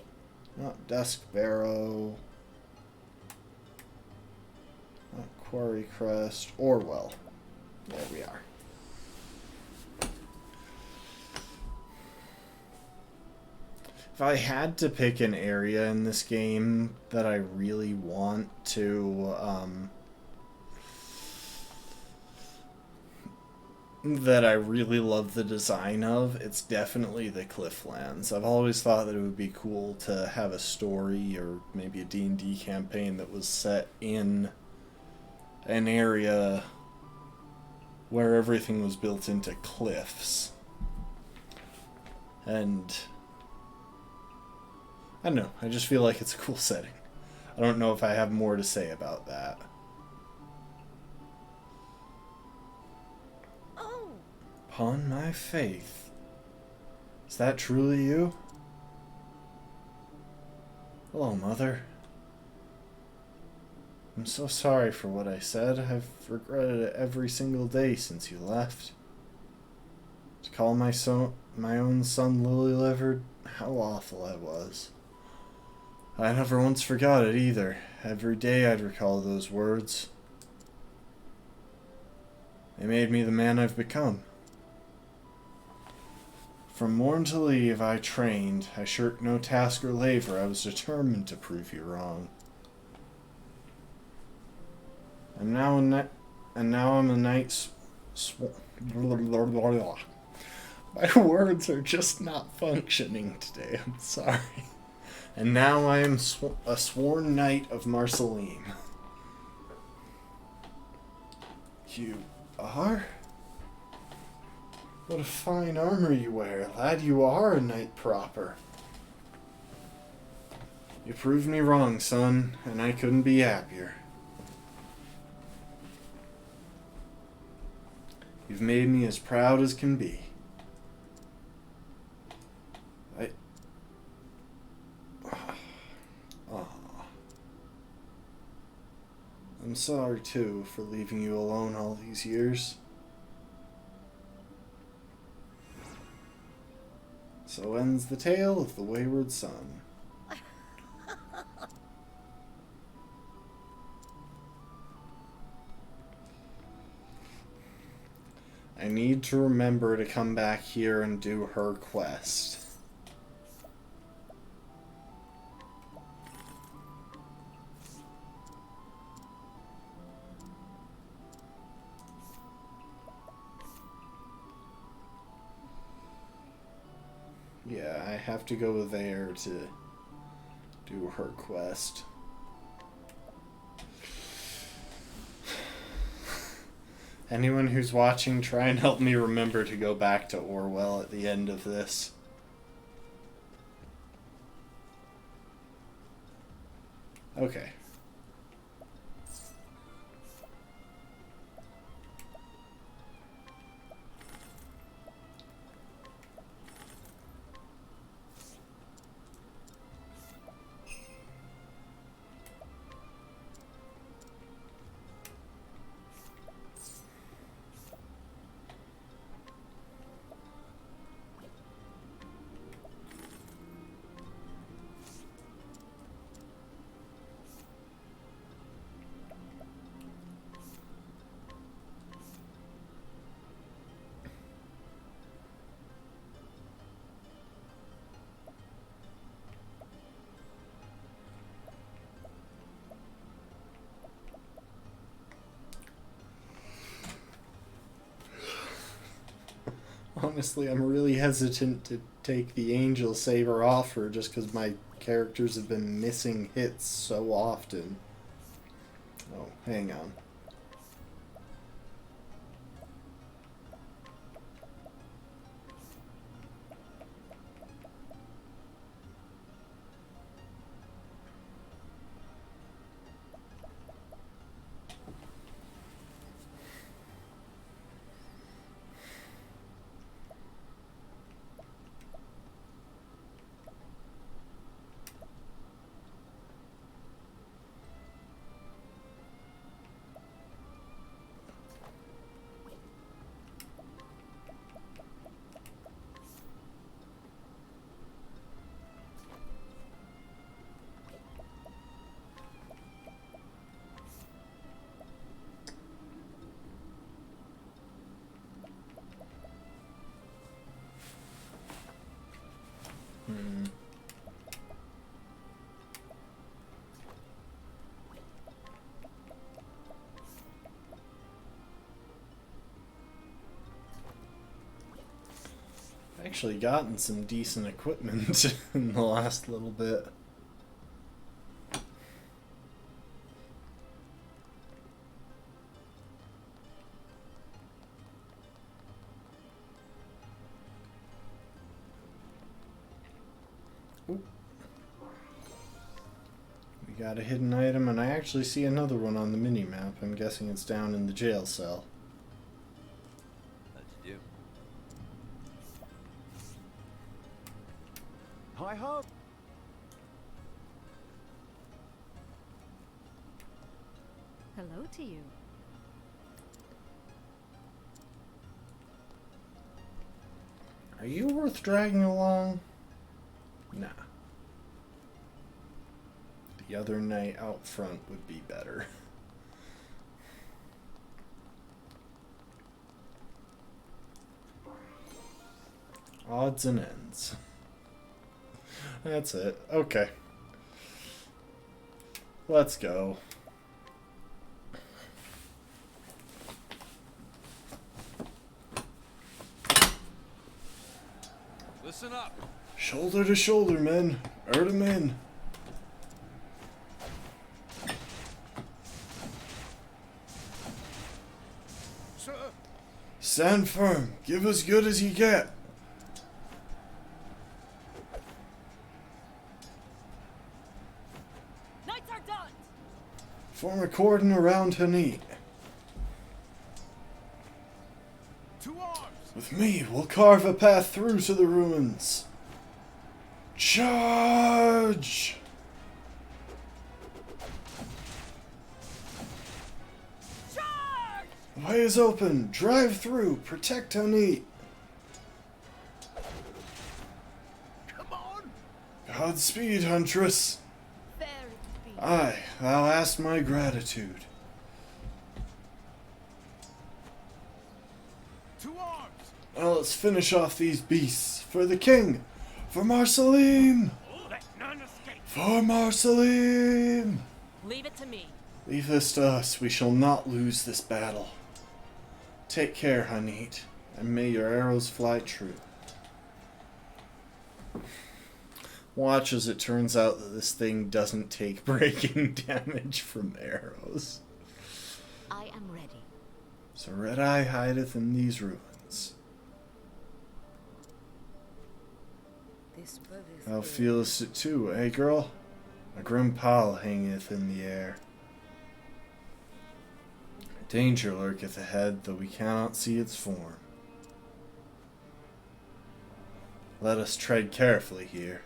not Dusk Barrow, not Quarry Crest, Orwell. There we are. If I had to pick an area in this game that I really want to, that I really love the design of, it's definitely the Clifflands. I've always thought that it would be cool to have a story or maybe a D&D campaign that was set in an area where everything was built into cliffs. And I don't know. I just feel like it's a cool setting. I don't know if I have more to say about that. Oh! Upon my faith. Is that truly you? Hello, Mother. I'm so sorry for what I said. I've regretted it every single day since you left. To call my own son lily-livered, how awful I was. I never once forgot it either. Every day I'd recall those words. They made me the man I've become. From morn till eve I trained. I shirked no task or labor. I was determined to prove you wrong. And now I'm a knight. My words are just not functioning today. I'm sorry. And now I am a sworn knight of Marceline. You are? What a fine armor you wear, lad. You are a knight proper. You proved me wrong, son, and I couldn't be happier. You've made me as proud as can be. I'm sorry, too, for leaving you alone all these years. So ends the tale of the wayward son. I need to remember to come back here and do her quest. Yeah, I have to go there to do her quest. Anyone who's watching, try and help me remember to go back to Orwell at the end of this. Okay. Honestly, I'm really hesitant to take the Angel Saver offer just because my characters have been missing hits so often. Oh, hang on. Actually gotten some decent equipment in the last little bit. Oop. We got a hidden item, and I actually see another one on the mini-map. I'm guessing it's down in the jail cell. How'd you do? Hi ho! Hello to you. Are you worth dragging along? Nah. The other knight out front would be better. Odds and ends. That's it. Okay. Let's go. Listen up. Shoulder to shoulder, men. Herd 'em in. Sir. Stand firm. Give as good as you get. Knights are done! Form a cordon around Hanit. To arms. With me, we'll carve a path through to the ruins. Charge! Charge! The way is open. Drive through. Protect Hanit. Come on. Godspeed, Huntress. Very speed. Aye, thou hast my gratitude. To arms. Now let's finish off these beasts. For the king! For Marceline! Let none escape. For Marceline! Leave it to me. Leave this to us. We shall not lose this battle. Take care, Hanit, and may your arrows fly true. Watch as it turns out that this thing doesn't take breaking damage from arrows. I am ready. So Red Eye hideth in these ruins. This bow is Thou good. feelest it too, eh, girl? A grim pall hangeth in the air. Danger lurketh ahead, though we cannot see its form. Let us tread carefully here.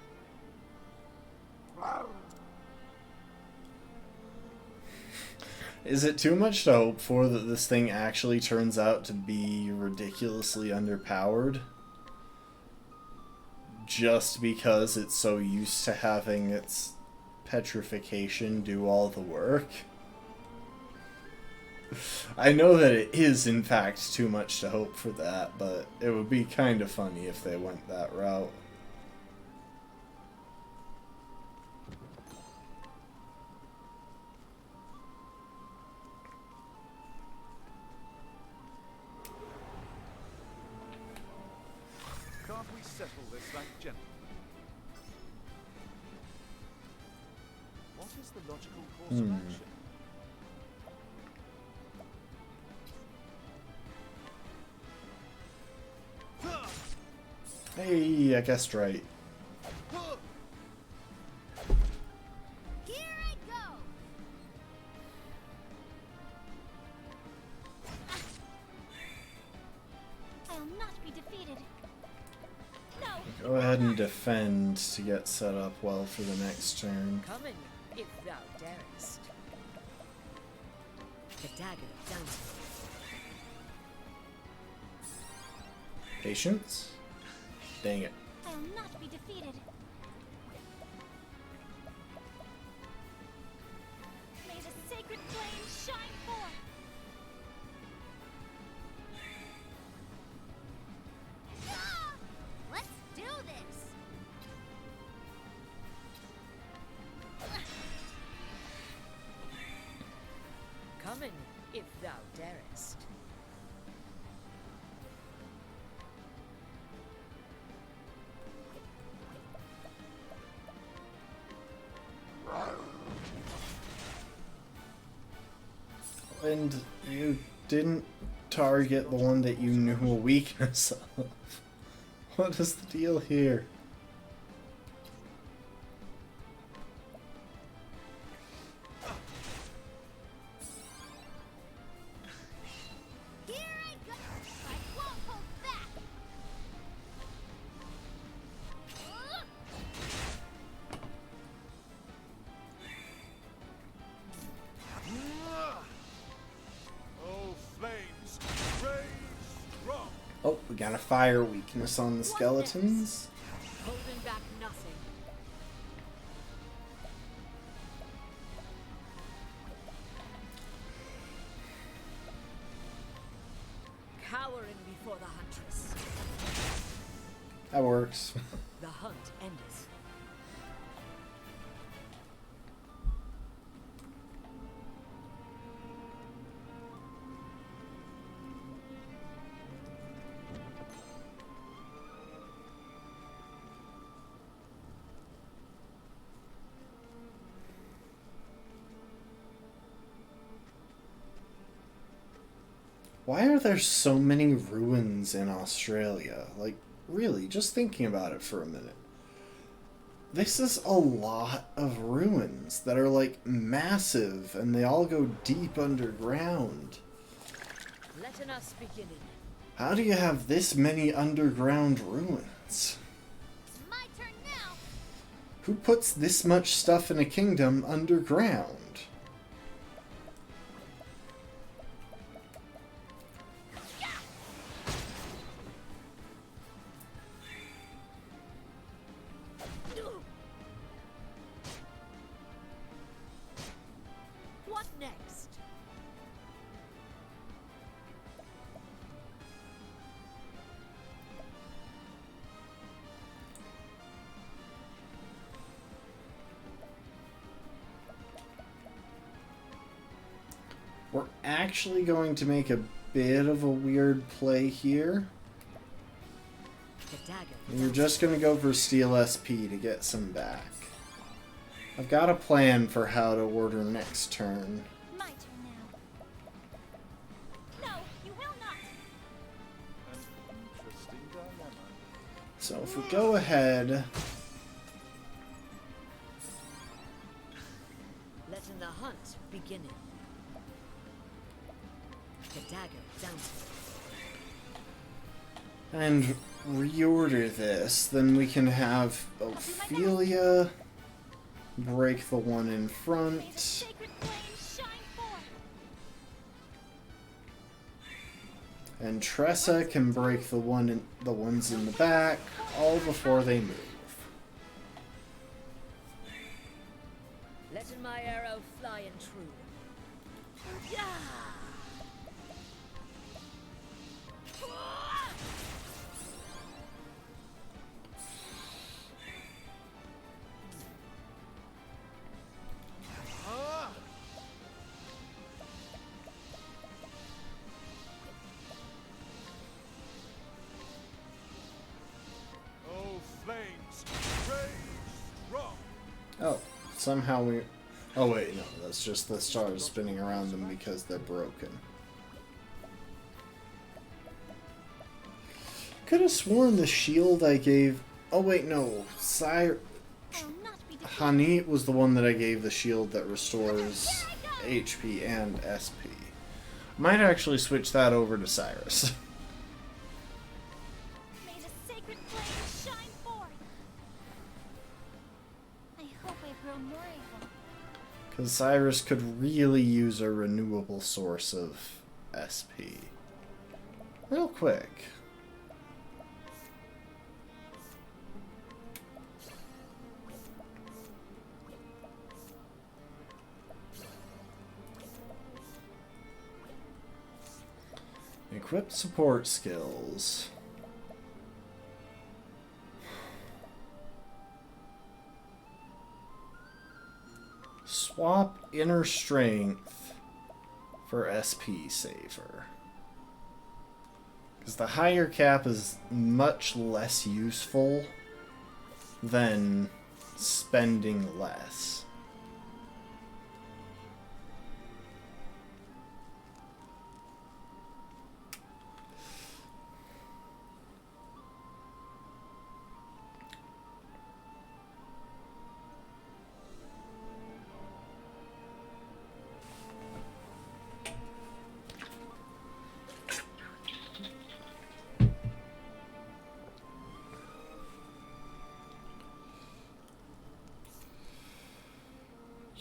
Is it too much to hope for that this thing actually turns out to be ridiculously underpowered? Just because it's so used to having its petrification do all the work? I know that it is in fact too much to hope for that, but it would be kind of funny if they went that route. Can't we settle this like gentlemen? What is the logical course of action? Hey, I guessed right. Here I go! I'll not be defeated. No! Go ahead and defend to get set up well for the next turn. Come in, if thou darest. The dagger down. Patience? Dang it. I'll not be defeated. May the sacred flame shine forth! Ah! Let's do this! Come in, if thou darest. And you didn't target the one that you knew a weakness of. What is the deal here? Got a fire weakness on the skeletons. Holding back nothing. Cowering before the huntress. That works. The hunt endeth. Why are there so many ruins in Australia? Like, really, just thinking about it for a minute. This is a lot of ruins that are, like, massive, and they all go deep underground. Letting us begin. How do you have this many underground ruins? It's my turn now. Who puts this much stuff in a kingdom underground? What next? We're actually going to make a bit of a weird play here. The dagger. We're just going to go for Steel SP to get some back. I've got a plan for how to order next turn. My turn now. No, you will not. An interesting dilemma. So if we go ahead, Letting the hunt begin. The dagger down. and reorder this, then we can have Ophelia break the one in May the front. sacred flame shine forth. And Tressa can break the ones in the back, all before they move. Letting my arrow fly and true. Yeah. Oh, flames, rage strong. Oh, somehow we... Oh wait, no, that's just the stars spinning around them because they're broken. Could have sworn the shield I gave... Oh wait, no, I will not be defeated. Hanit was the one that I gave the shield that restores HP and SP. Might actually switch that over to Cyrus. May the sacred flame shine forth. I hope I grow more able. Because Cyrus could really use a renewable source of SP. Real quick. Equip support skills. Swap inner strength for SP saver. Because the higher cap is much less useful than spending less.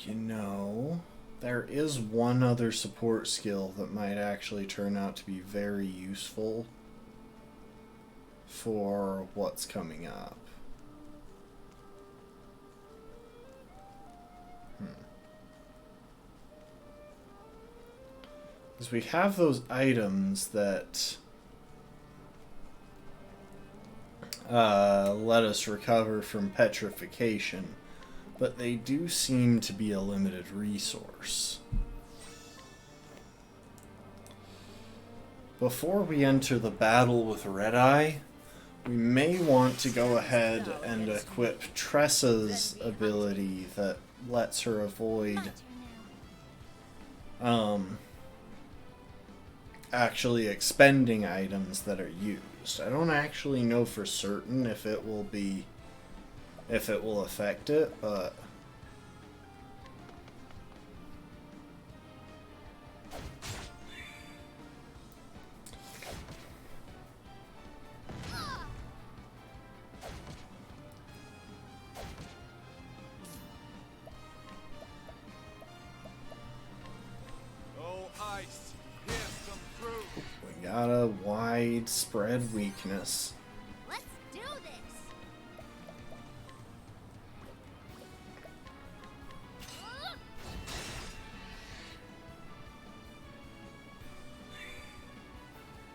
You know, there is one other support skill that might actually turn out to be very useful. for what's coming up. Because we have those items that let us recover from petrification, but they do seem to be a limited resource. Before we enter the battle with Red Eye, we may want to go ahead and equip Tressa's ability that lets her avoid actually expending items that are used. I don't actually know for certain if it will affect it, but we got a widespread weakness. Let's do this.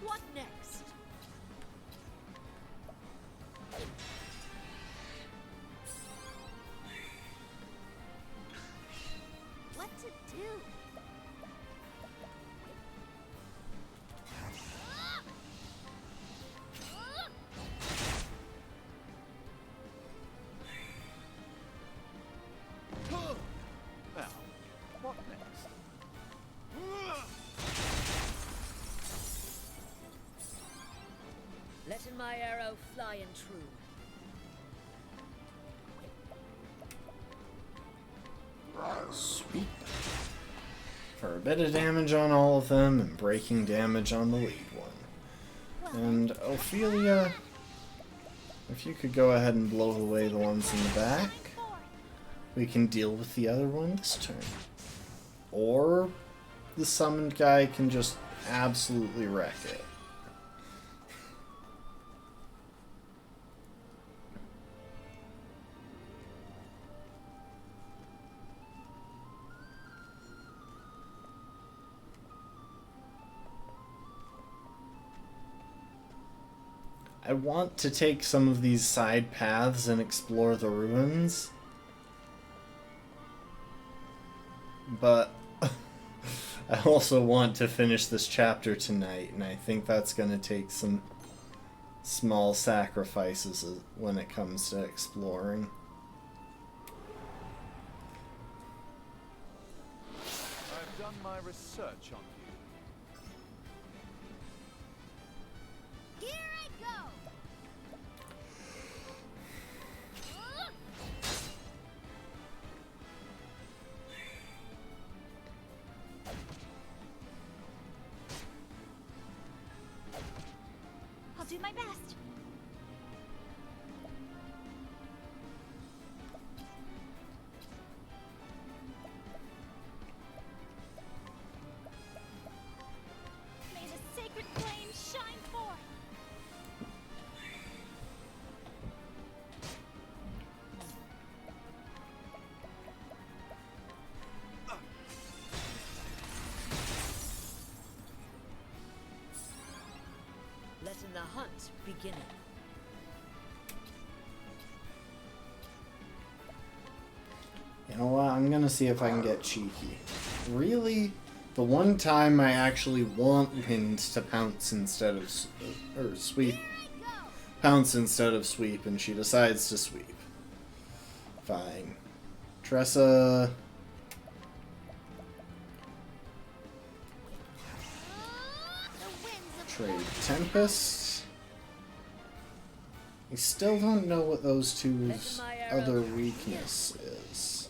What next? What to do? Now, what next? Letting my arrow fly and true. Sweet. For a bit of damage on all of them and breaking damage on the lead one. And Ophelia, if you could go ahead and blow away the ones in the back, we can deal with the other one this turn. Or the summoned guy can just absolutely wreck it. I want to take some of these side paths and explore the ruins, but I also want to finish this chapter tonight, and I think that's going to take some small sacrifices when it comes to exploring. I've done my research on you. Here I go. I'll do my best. May the sacred flame shine forth. Letting the hunt begin. You know what? I'm gonna see if I can get cheeky. Really? The one time I actually want Wind to pounce instead of or sweep, pounce instead of sweep, and she decides to sweep. Fine. Tressa. Trade Tempest. I still don't know what those two's other weakness is.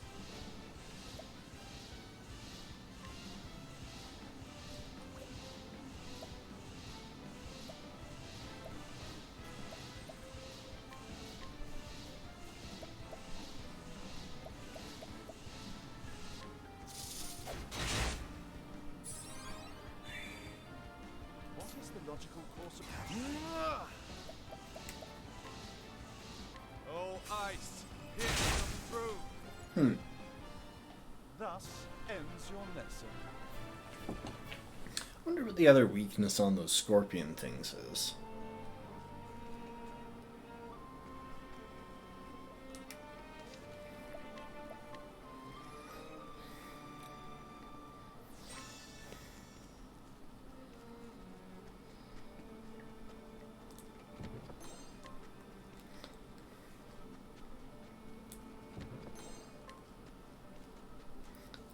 What is the logical course of... ice, here's some fruit. Thus ends your lesson. I wonder what the other weakness on those scorpion things is.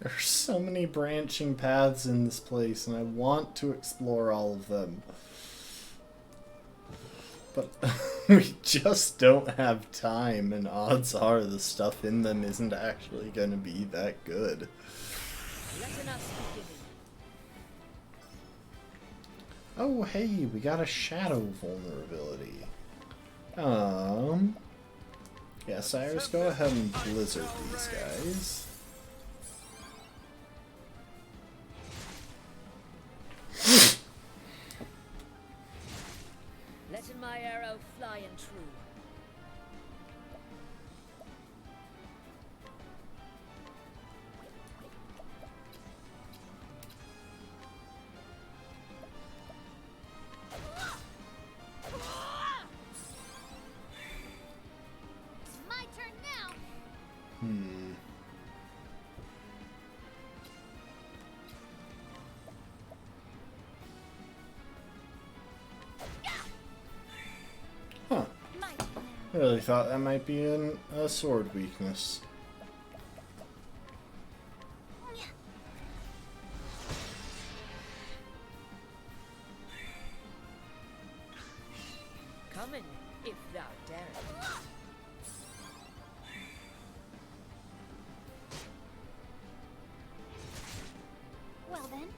There's so many branching paths in this place, and I want to explore all of them. But we just don't have time, and odds are the stuff in them isn't actually going to be that good. Oh, hey, we got a shadow vulnerability. Yeah, Cyrus, go ahead and blizzard these guys. Letting my arrow fly and true. It's my turn now. Huh. I really thought that might be a sword weakness. Coming, if thou darest. Well then.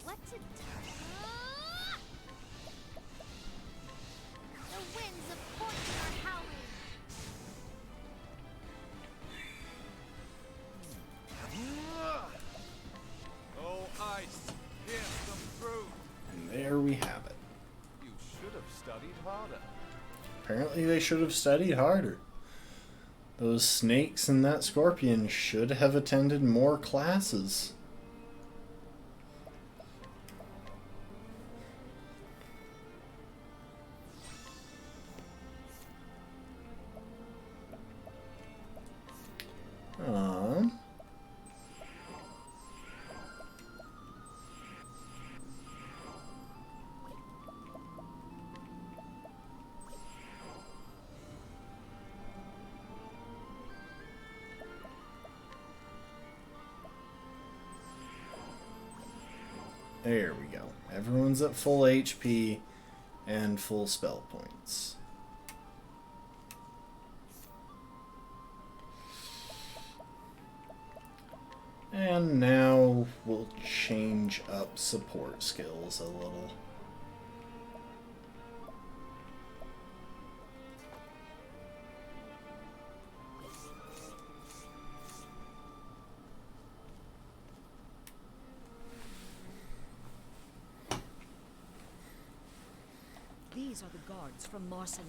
What's it? The winds of fortune are howling. Oh, ice, here's some fruit. And there we have it. You should have studied harder. Apparently they should have studied harder. Those snakes and that scorpion should have attended more classes. There we go. Everyone's at full HP and full spell points. And now we'll change up support skills a little. These are the guards from Marcelin.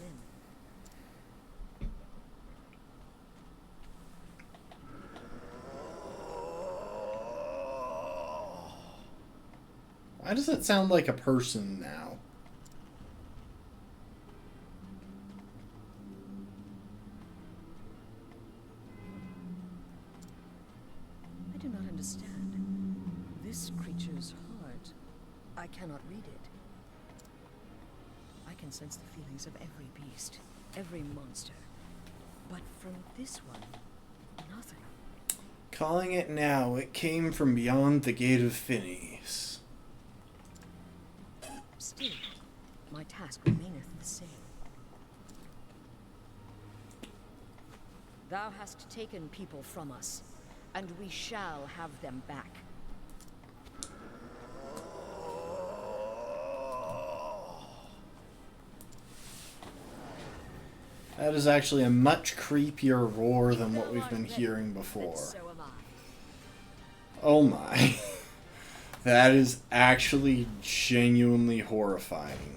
Why does it sound like a person now? I do not understand. This creature's heart. I cannot read it. I can sense the feelings of every beast, every monster. But from this one, nothing. Calling it now, it came from beyond the gate of Phineas. Still, my task remaineth the same. Thou hast taken people from us, and we shall have them back. That is actually a much creepier roar than what we've been hearing before. So am I. Oh my. That is actually genuinely horrifying.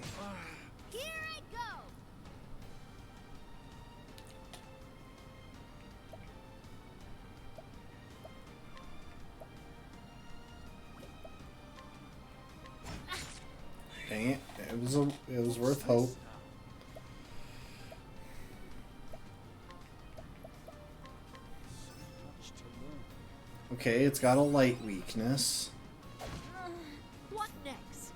Here I go. Dang it. It was worth hope. Okay, it's got a light weakness. What next?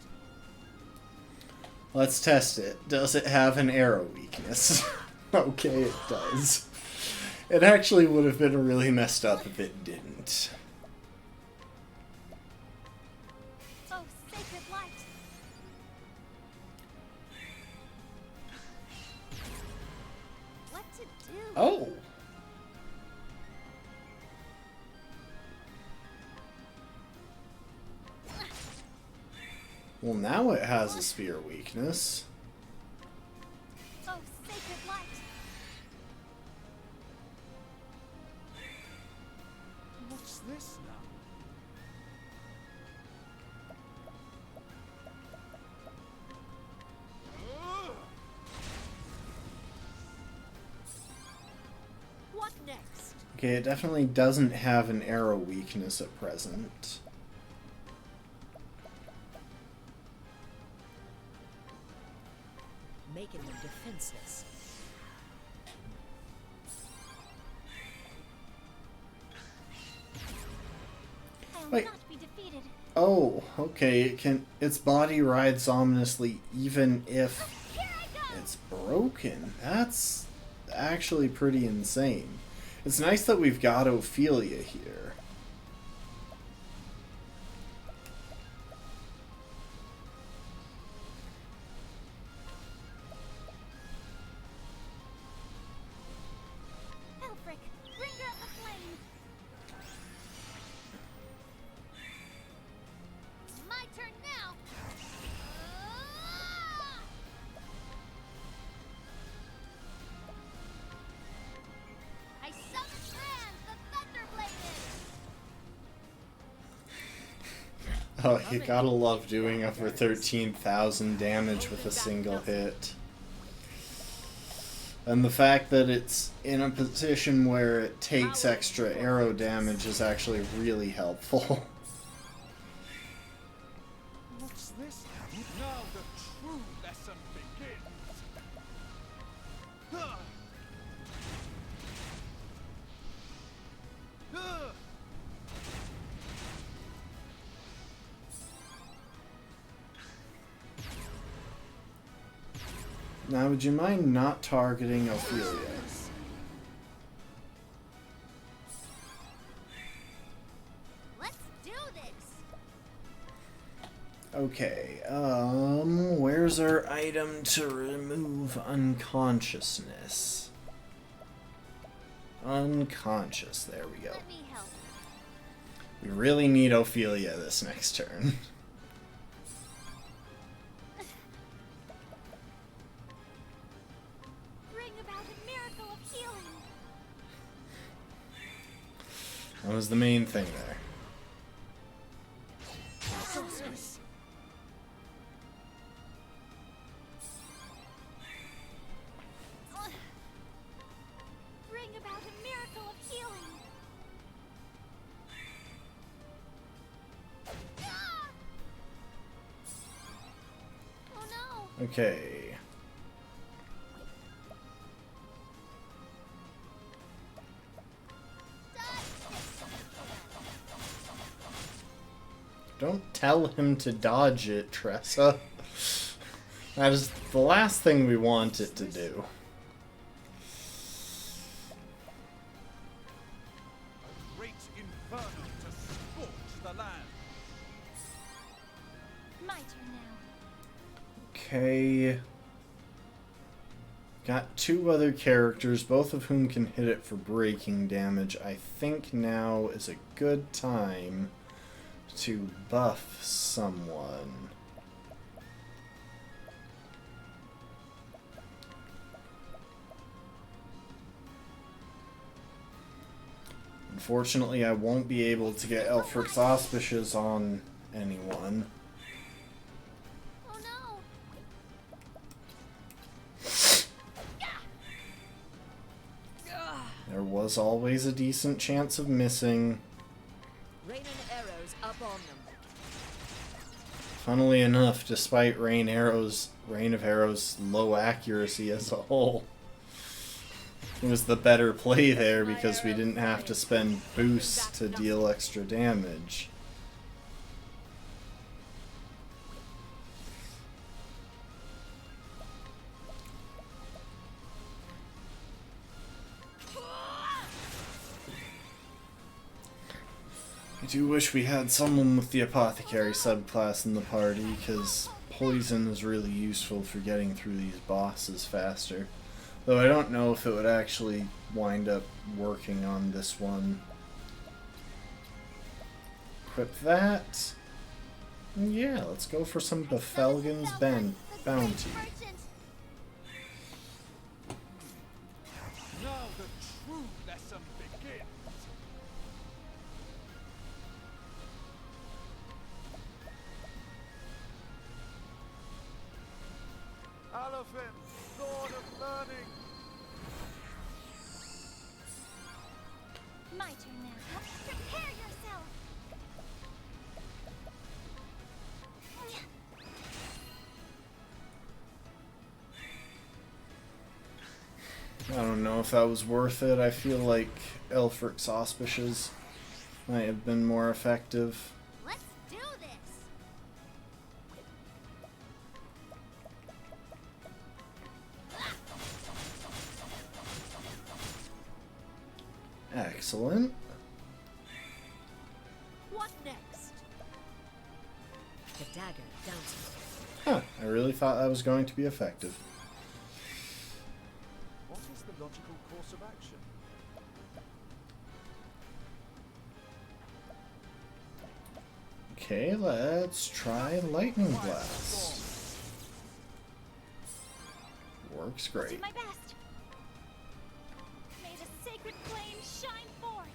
Let's test it. Does it have an arrow weakness? Okay, it does. It actually would have been really messed up if it didn't. Oh, sacred light. What to do? Oh! Well, now it has a spear weakness. Oh, sacred light. What's this now? What next? Okay, it definitely doesn't have an arrow weakness at present. Making them defenseless. I will Wait. not be defeated. Oh, okay, its body rides ominously even if Here I go. it's broken. That's actually pretty insane. It's nice that we've got Ophelia here. Elfric, bringer of the flame. It's my turn now. I summon Brand, the Thunderbladed. Oh, you gotta love doing over 13,000 damage with a single hit. And the fact that it's in a position where it takes extra arrow damage is actually really helpful. What's this? Now the true lesson begins. Now, would you mind not targeting Ophelia? Let's do this. Okay, where's our item to remove unconsciousness? Unconscious, there we go. Let me help. We really need Ophelia this next turn. Bring about a miracle of healing. That was the main thing there. Sorceress. Bring about a miracle of healing. Ah! Oh no. Okay. Don't tell him to dodge it, Tressa. That is the last thing we want it to do. A great inferno to scorch the land. My turn now. Okay. Got two other characters, both of whom can hit it for breaking damage. I think now is a good time to buff someone. Unfortunately, I won't be able to get Elfric's Auspicious on anyone. Oh no! There was always a decent chance of missing. Rain and arrows up on them. Funnily enough, despite Rain of Arrows' low accuracy as a whole, it was the better play there because we didn't have to spend boosts to deal extra damage. I do wish we had someone with the Apothecary subclass in the party, because poison is really useful for getting through these bosses faster. Though I don't know if it would actually wind up working on this one. Equip that. And yeah, let's go for some Befelgen's bounty. Now the true lesson begins. Elephant, sword of learning. My turn now. Prepare yourself. I don't know if that was worth it. I feel like Elfric's Auspicious might have been more effective. Let's do this. Excellent. What next? The dagger dancing. Huh, I really thought that was going to be effective. What is the logical course of action? Okay, let's try Lightning Blast. Works I'll great. do my best. May the sacred flame shine forth.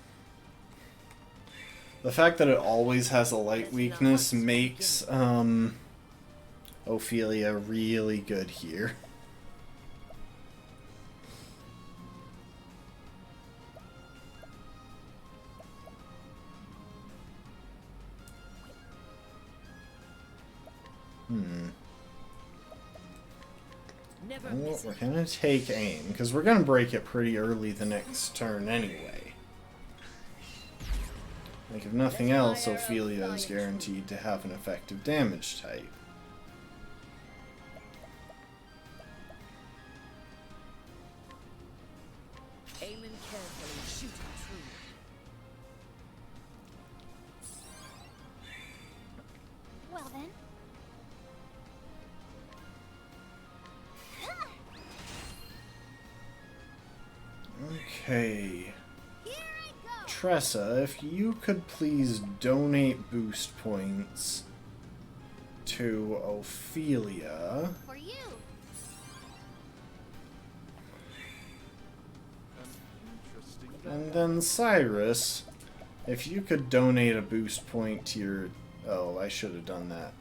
The fact that it always has a light weakness makes Ophelia really good here. Well, we're gonna take aim, because we're gonna break it pretty early the next turn anyway. Like, if nothing else, Ophelia is guaranteed to have an effective damage type. Aiming carefully, shooting true. Well then. Okay. Tressa, if you could please donate boost points to Ophelia. For you. And then Cyrus, if you could donate a boost point to your... Oh, I should have done that.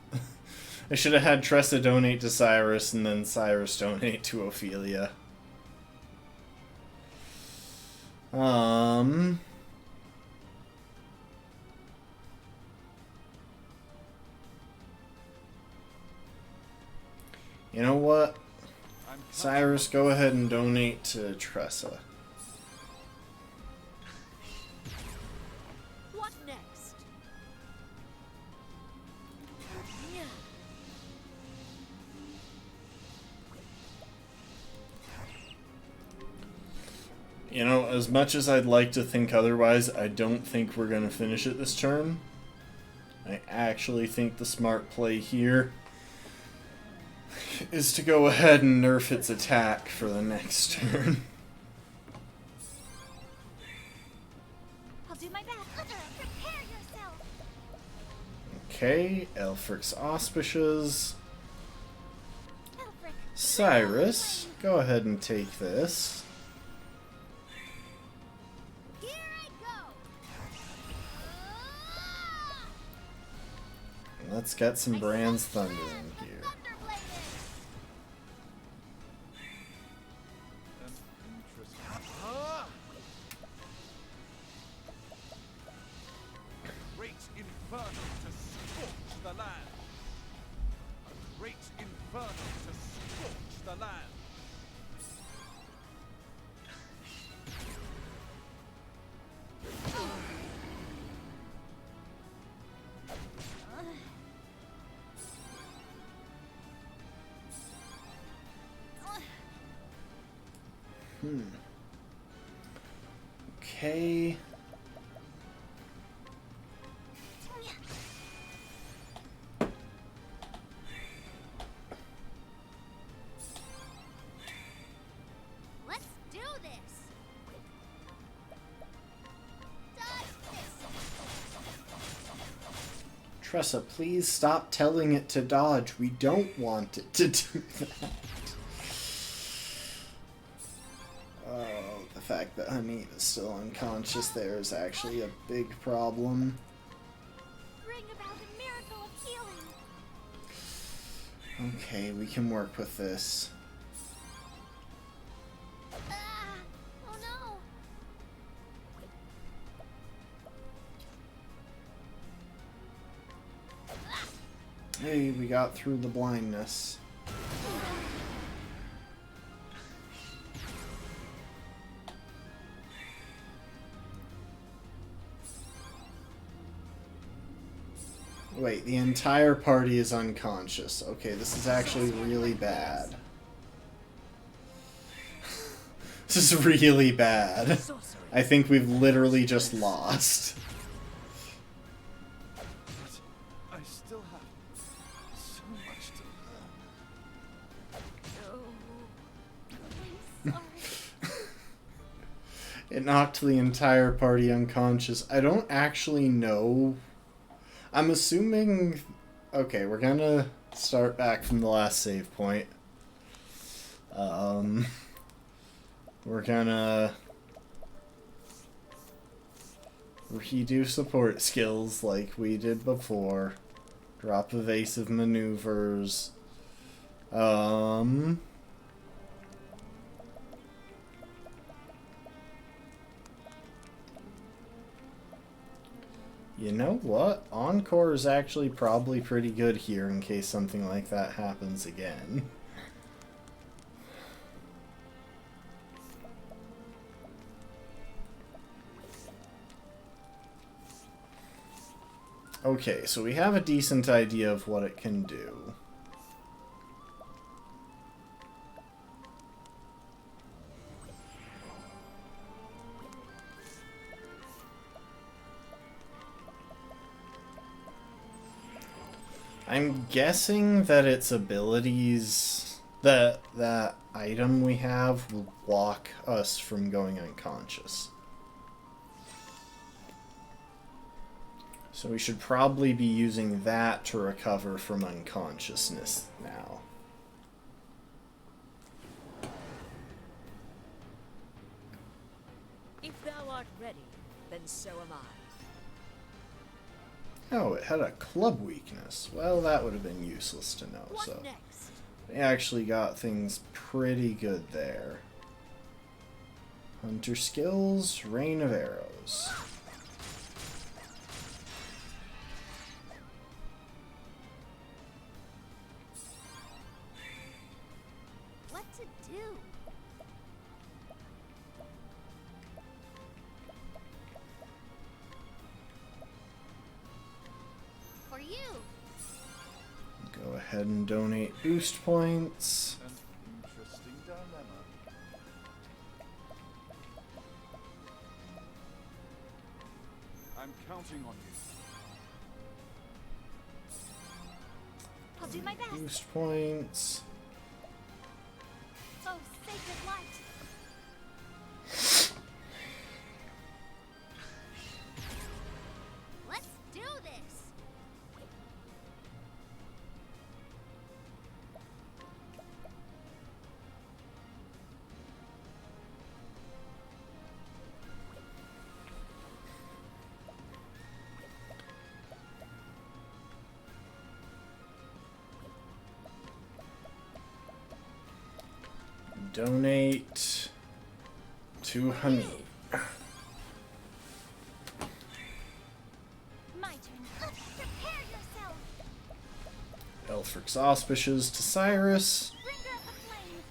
I should have had Tressa donate to Cyrus and then Cyrus donate to Ophelia. You know what? Cyrus, go ahead and donate to Tressa. What next? You know, as much as I'd like to think otherwise, I don't think we're going to finish it this turn. I actually think the smart play here is to go ahead and nerf its attack for the next turn. I'll do my best. Prepare yourself. Okay, Elfric's Auspicious. Elfric. Cyrus, go ahead and take this. Here I go. Let's get some Brand's Thunder in here. Great inferno to scorch the land. A great inferno to scorch the land. Okay. Let's do this. Dodge this. Tressa, please stop telling it to dodge. We don't want it to do that. Oh, the fact that Honey is still unconscious there is actually a big problem. Bring about a miracle of healing. Okay, we can work with this. Ah! Oh no! Hey, we got through the blindness. Wait, the entire party is unconscious. Okay, this is actually really bad. This is really bad. I think we've literally just lost. I still have so much to learn. I'm sorry. It knocked the entire party unconscious. I don't actually know. I'm assuming... Okay, we're gonna start back from the last save point. We're gonna redo support skills like we did before. Drop evasive maneuvers. You know what? Encore is actually probably pretty good here in case something like that happens again. Okay, so we have a decent idea of what it can do. I'm guessing that its abilities, that item we have, will block us from going unconscious. So we should probably be using that to recover from unconsciousness now. If thou art ready, then so am I. Oh, it had a club weakness. Well, that would have been useless to know, What so... next? They actually got things pretty good there. Hunter skills, rain of arrows. What to do? For you. Go ahead and donate boost points. An interesting dilemma. I'm counting on you. I'll do my best. Boost points. Oh, sacred light. Let's do this. donate to Honey. My turn. Prepare yourself. Elfric's Auspicious to Cyrus. Bringer of the flame.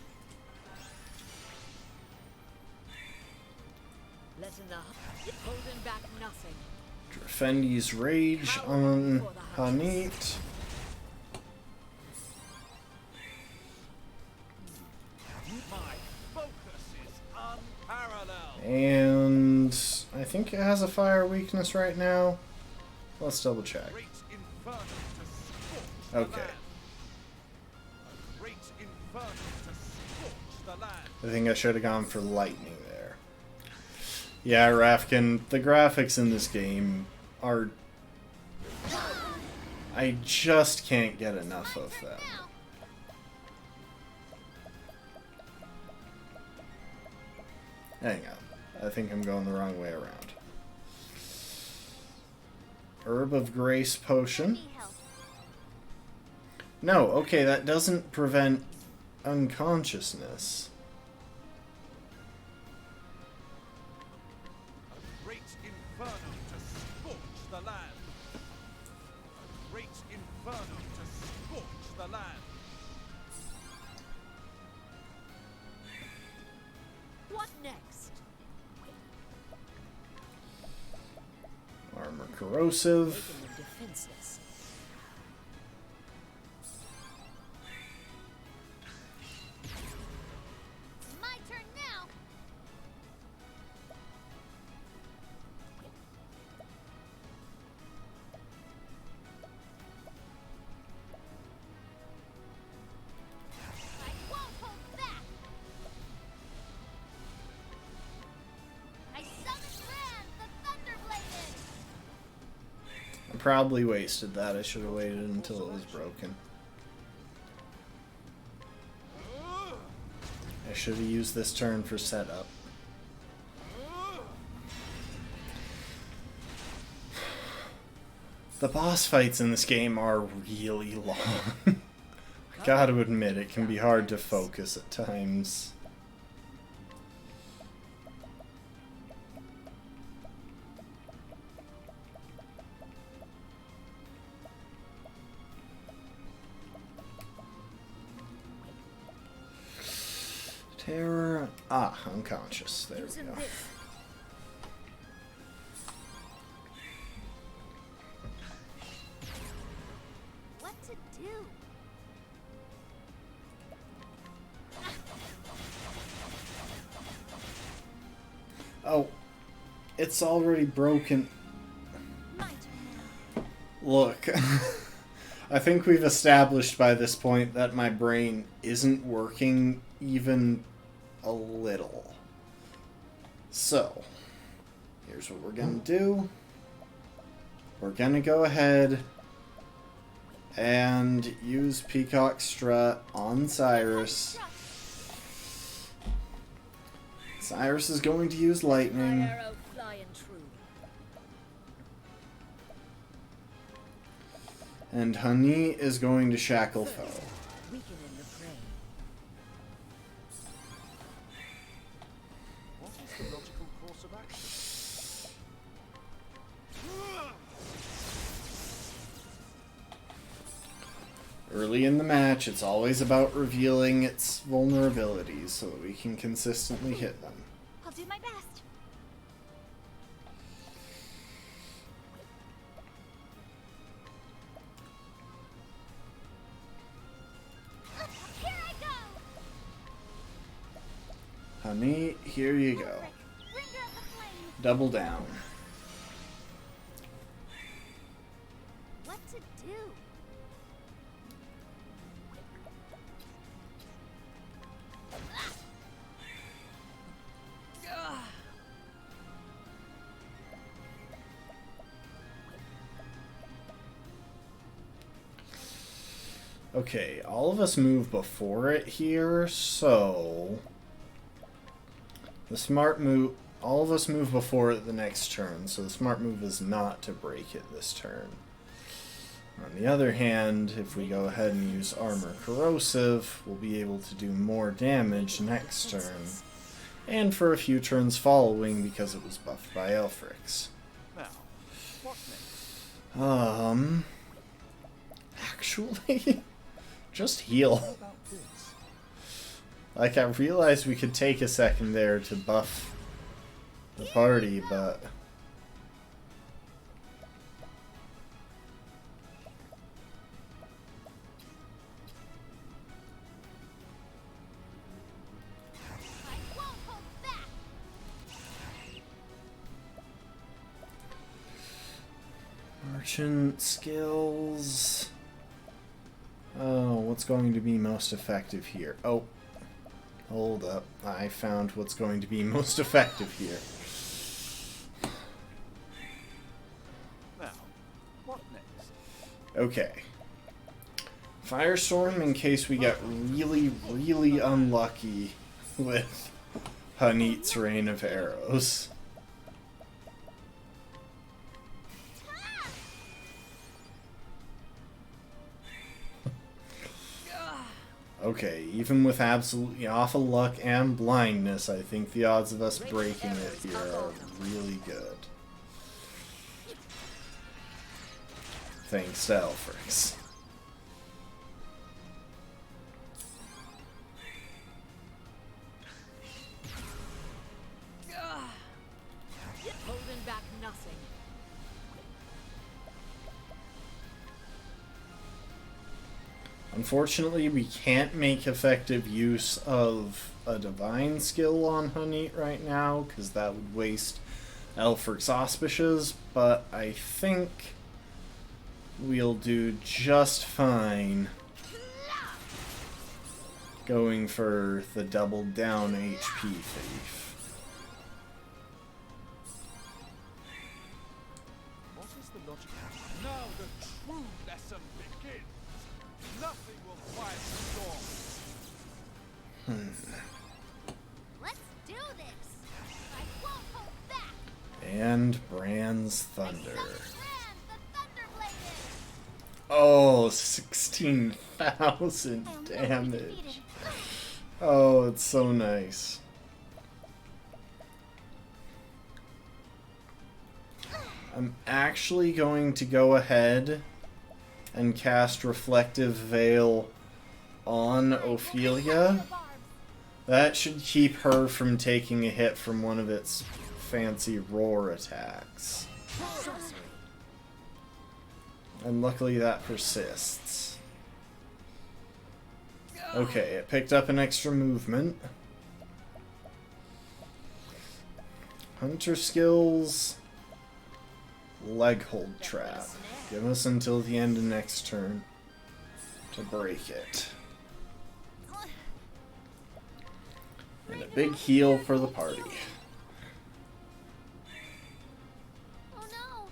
Letting the holding back nothing. Drafendi's Rage on Hanit. My focus is unparalleled. And I think it has a fire weakness right now. Let's double check. Great inferno to scorch the Okay. land. A great inferno to scorch the land. I think I should have gone for lightning there. Yeah, Rafkin, the graphics in this game are... I just can't get enough of them. Hang on. I think I'm going the wrong way around. Herb of Grace Potion. No, okay, that doesn't prevent unconsciousness. A great inferno to scorch the land. A great inferno to scorch the land. What next? Armor Corrosive. Making them defenseless. My turn now. I won't hold back. I summon Brand, the Thunderbladed. I probably wasted that. I should have waited until it was broken. I should have used this turn for setup. The boss fights in this game are really long. I gotta admit, it can be hard to focus at times. Terror. Ah, unconscious. There we Using go. this. What to do? Oh, it's already broken. My turn now. Look, I think we've established by this point that my brain isn't working even a little. So, here's what we're gonna do. We're gonna go ahead and use Peacock Strut on Cyrus. Cyrus is going to use My lightning. arrow flying true. And Honey is going to shackle foe. Weakening the prey. What is the logical course of action? Early in the match, it's always about revealing its vulnerabilities so that we can consistently hit them. I'll do my best. Here I go. Honey, here you go. Bringer of the flame. Double down. What to do? Okay, all of us move before it here, so... The smart move... All of us move before it the next turn, so the smart move is not to break it this turn. On the other hand, if we go ahead and use Armor Corrosive, we'll be able to do more damage next turn. And for a few turns following because it was buffed by Elfrix. Now, what next? Actually, just heal. Like, I realized we could take a second there to buff the party, but... Merchant skills... Oh, what's going to be most effective here? Oh, hold up. I found what's going to be most effective here. Now, what next? Okay. Firestorm in case we get really, really unlucky with Hanit's Rain of Arrows. Okay, even with absolutely awful luck and blindness, I think the odds of us breaking it here are really good. Thanks to Elfrix. Holding back nothing. Unfortunately, we can't make effective use of a divine skill on Hanit right now, because that would waste Elfric's auspices, but I think we'll do just fine going for the doubled down HP thief. What is the logic? Now the true lesson begins. Nothing will quiet the storm. Let's do this. I won't hold back. And Bran's Thunder. Brand, the Thunderbladed. Oh, 16,000 damage. Oh, it's so nice. I'm actually going to go ahead and cast Reflective Veil on Ophelia. That should keep her from taking a hit from one of its fancy roar attacks. And luckily that persists. Okay, it picked up an extra movement. Hunter skills. Leg hold trap. Give us until the end of next turn to break it. And a big heal for the party. Oh no.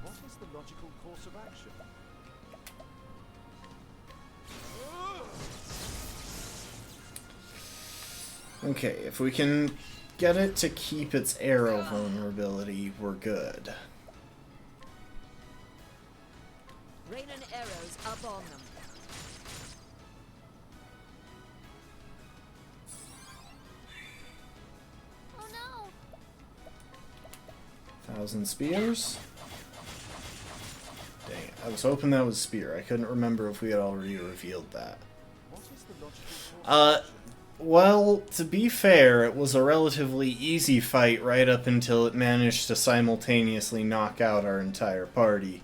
What is the logical course of action? Okay, if we can get it to keep its arrow vulnerability, we're good. Rain and arrows up on them. Oh no. 1,000 spears? Dang it. I was hoping that was spear. I couldn't remember if we had already revealed that. What is the logical course? Well, to be fair, it was a relatively easy fight right up until it managed to simultaneously knock out our entire party.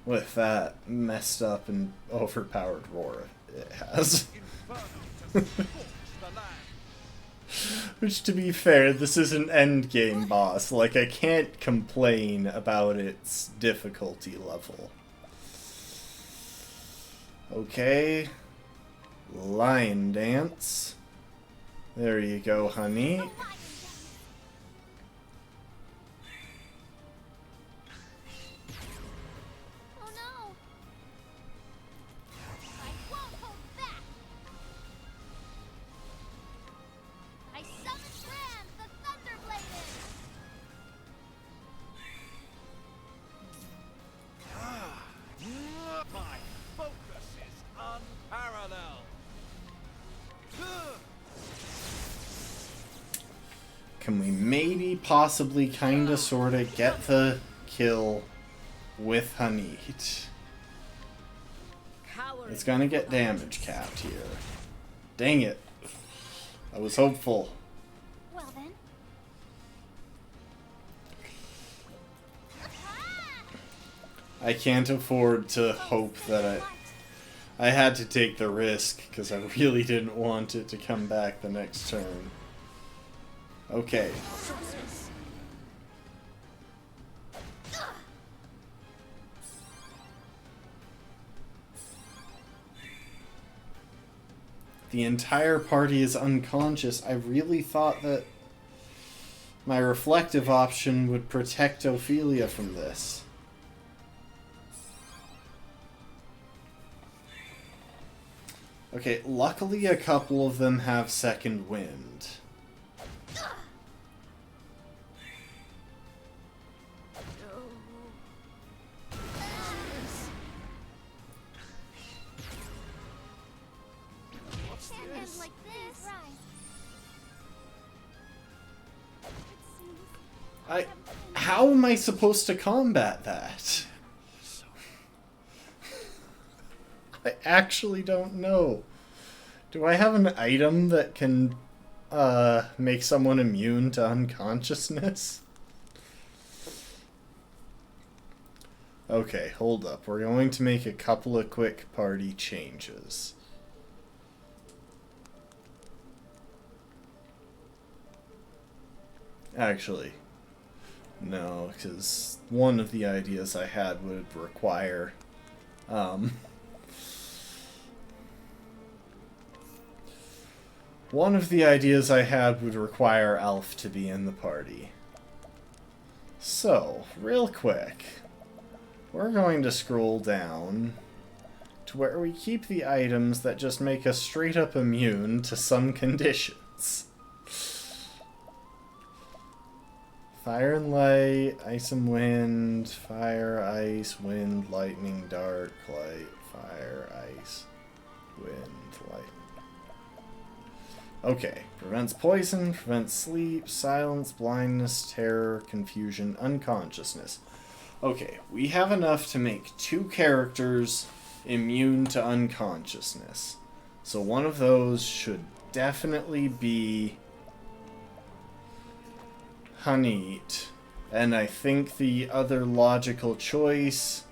With that messed up and overpowered roar it has. Which, to be fair, this is an endgame boss. Like, I can't complain about its difficulty level. Okay. Lion dance. There you go, honey. Oh no. I won't hold back. I Can we maybe, possibly, kinda, sorta get the kill with Hanit? It's gonna get damage capped here. Dang it. I was hopeful. Well then. I can't afford to hope that I had to take the risk because I really didn't want it to come back the next turn. Okay. The entire party is unconscious. I really thought that my reflective option would protect Ophelia from this. Okay, luckily a couple of them have second wind. How am I supposed to combat that? I actually don't know. Do I have an item that can make someone immune to unconsciousness? Okay, hold up. We're going to make a couple of quick party changes. Actually, no, because one of the ideas I had would require one of the ideas I had would require Alf to be in the party. So, real quick, we're going to scroll down to where we keep the items that just make us straight up immune to some conditions. Fire and light, ice and wind, fire, ice, wind, lightning, dark, light, fire, ice, wind, light. Okay, prevents poison, prevents sleep, silence, blindness, terror, confusion, unconsciousness. Okay, we have enough to make 2 characters immune to unconsciousness. So one of those should definitely be Hanit. And I think the other logical choice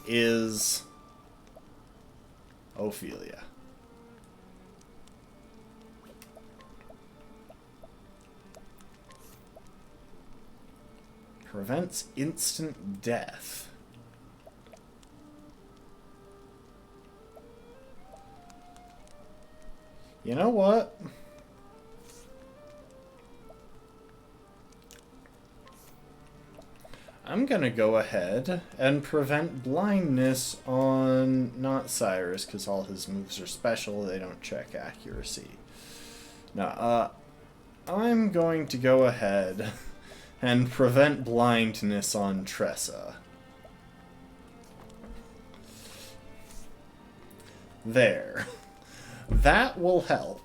is Ophelia. Prevents instant death. You know what? I'm gonna go ahead and prevent blindness on not Cyrus, because all his moves are special, they don't check accuracy. Now, I'm going to go ahead and prevent blindness on Tressa. There. That will help.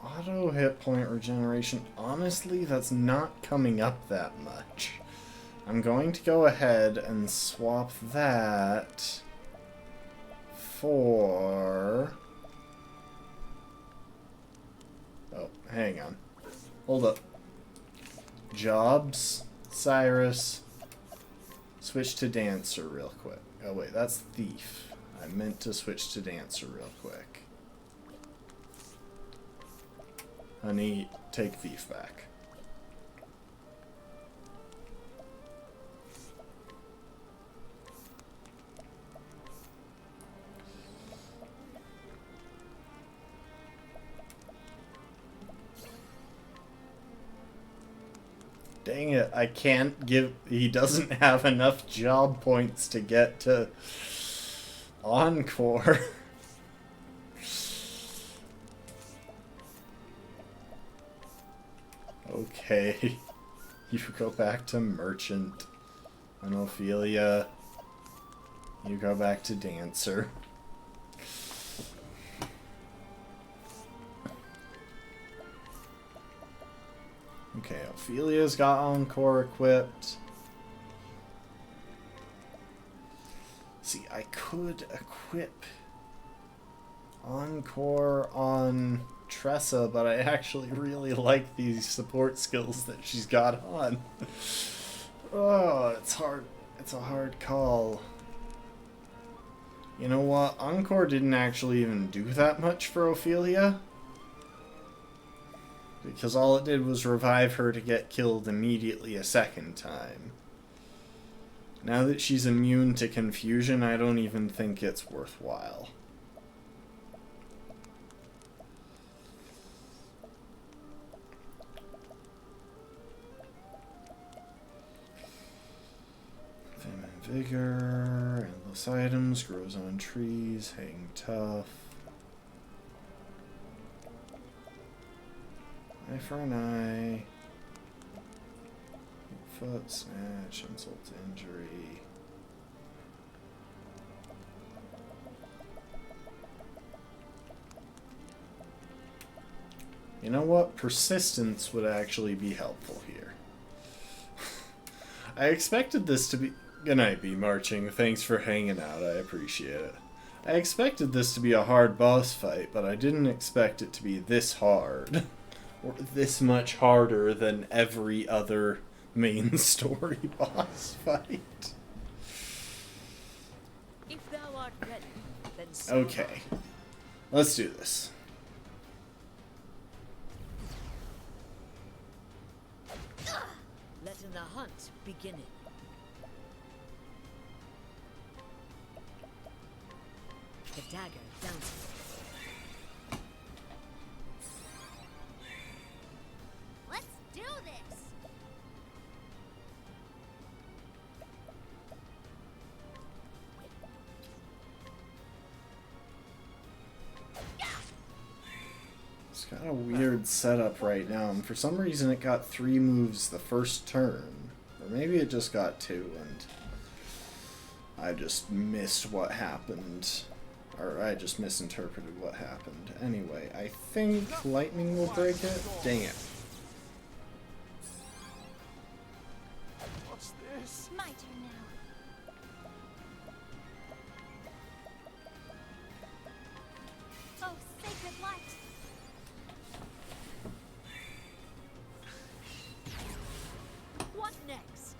Auto hit point regeneration. Honestly, that's not coming up that much. I'm going to go ahead and swap that for... Oh, hang on. Hold up. Jobs, Cyrus. Switch to Dancer real quick. Oh wait, that's Thief. I meant to switch to Dancer real quick. Honey, take Thief back. Dang it, I can't give... He doesn't have enough job points to get to Encore. Okay. You go back to Merchant. And Ophelia, you go back to Dancer. Okay, Ophelia's got Encore equipped. See, I could equip Encore on Tressa, but I actually really like these support skills that she's got on. Oh, it's hard. It's a hard call. You know what? Encore didn't actually even do that much for Ophelia. Because all it did was revive her to get killed immediately a second time. Now that she's immune to confusion, I don't even think it's worthwhile. Fame and Vigor, endless items, grows on trees, hang tough. Eye for an eye. Foot snatch, insult to injury. You know what? Persistence would actually be helpful here. I expected this to be... Good night, Be Marching. Thanks for hanging out. I appreciate it. I expected this to be a hard boss fight, but I didn't expect it to be this hard. Or this much harder than every other main story boss fight. If thou art ready, then so Okay. Let's do this. Letting the hunt begin. The dagger dancing. Let's do this! It's got a weird setup right now, and for some reason it got 3 moves the first turn. Or maybe it just got 2, and I just missed what happened. Or I just misinterpreted what happened. Anyway, I think lightning will break it. Dang it. What's this? My turn now. Oh, sacred light! What next?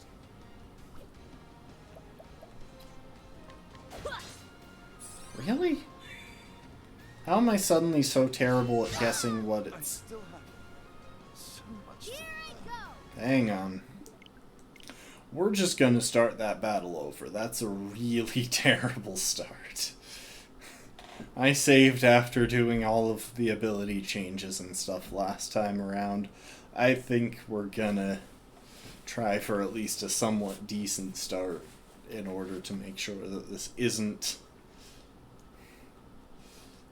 Really? How am I suddenly so terrible at guessing what I it's... still have so much Here I go! Hang on. We're just gonna start that battle over. That's a really terrible start. I saved after doing all of the ability changes and stuff last time around. I think we're gonna try for at least a somewhat decent start in order to make sure that this isn't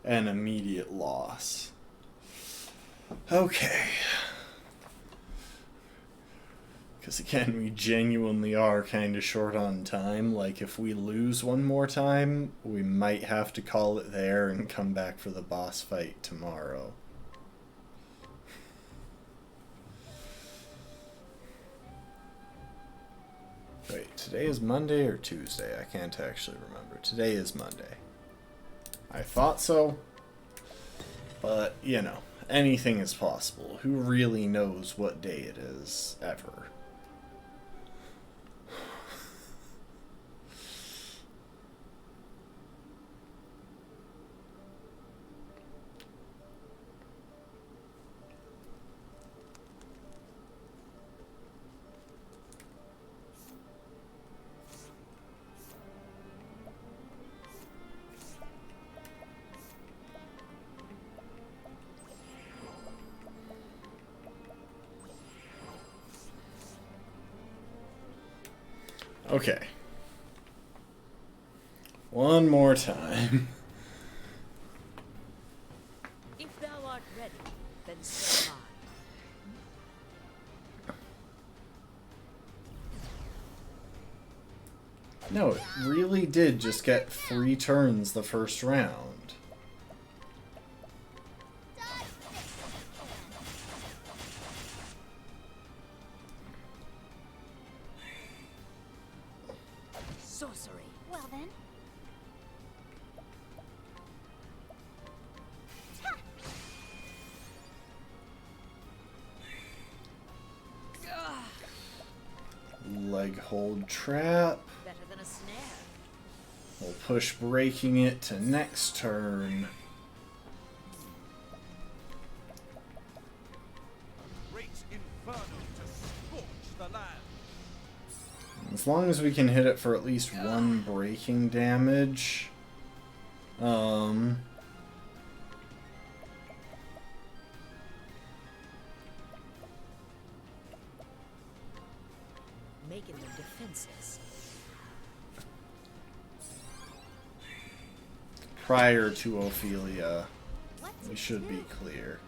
an immediate loss. Okay. Because again, we genuinely are kind of short on time. Like, if we lose one more time, we might have to call it there and come back for the boss fight tomorrow. Wait, today is Monday or Tuesday? I can't actually remember. Today is Monday. I thought so, but, you know, anything is possible. Who really knows what day it is, ever? Okay. One more time. If thou art ready, then so am I. No, it really did just get 3 turns the first round. Sorcery. Well then. Leg hold trap. Better than a snare. We'll push breaking it to next turn. Great inferno to scorch the land. As long as we can hit it for at least 1 breaking damage. Making them defenseless. Prior to Ophelia, we should be clear.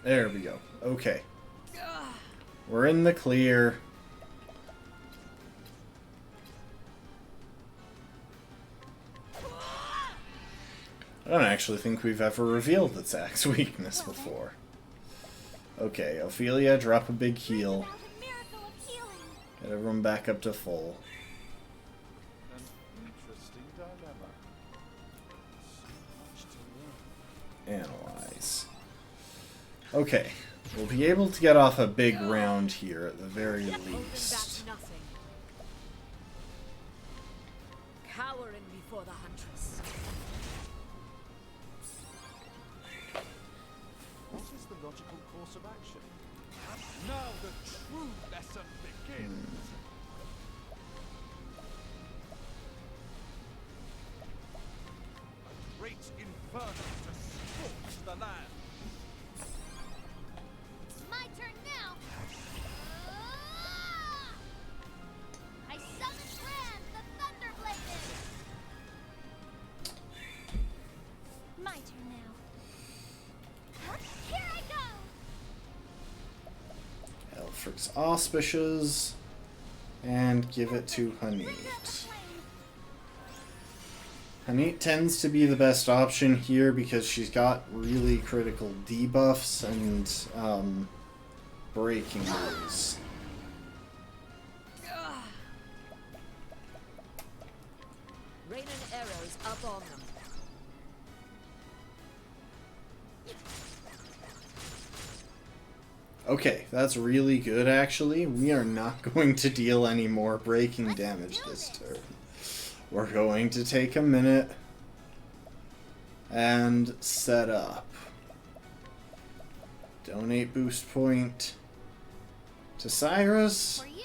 There we go. Okay. We're in the clear. I don't actually think we've ever revealed its axe weakness before. Okay, Ophelia, drop a big heal. Get everyone back up to full. An interesting dilemma. So much to learn. Analyze. Okay, we'll be able to get off a big round here at the very least. Nothing. Cowering before the huntress. What is the logical course of action? Now the true lesson begins. A great inferno to scorch the land. My turn now. I summon Brand, the Thunderbladed. My turn now. Huh? Here I go. Elfric's Auspicious. And give it to Hanit. Hanit tends to be the best option here because she's got really critical debuffs and breaking moves. Raining arrows up on them. Okay, that's really good actually. We are not going to deal any more breaking damage this turn. We're going to take a minute and set up. Donate boost point to Cyrus. For you.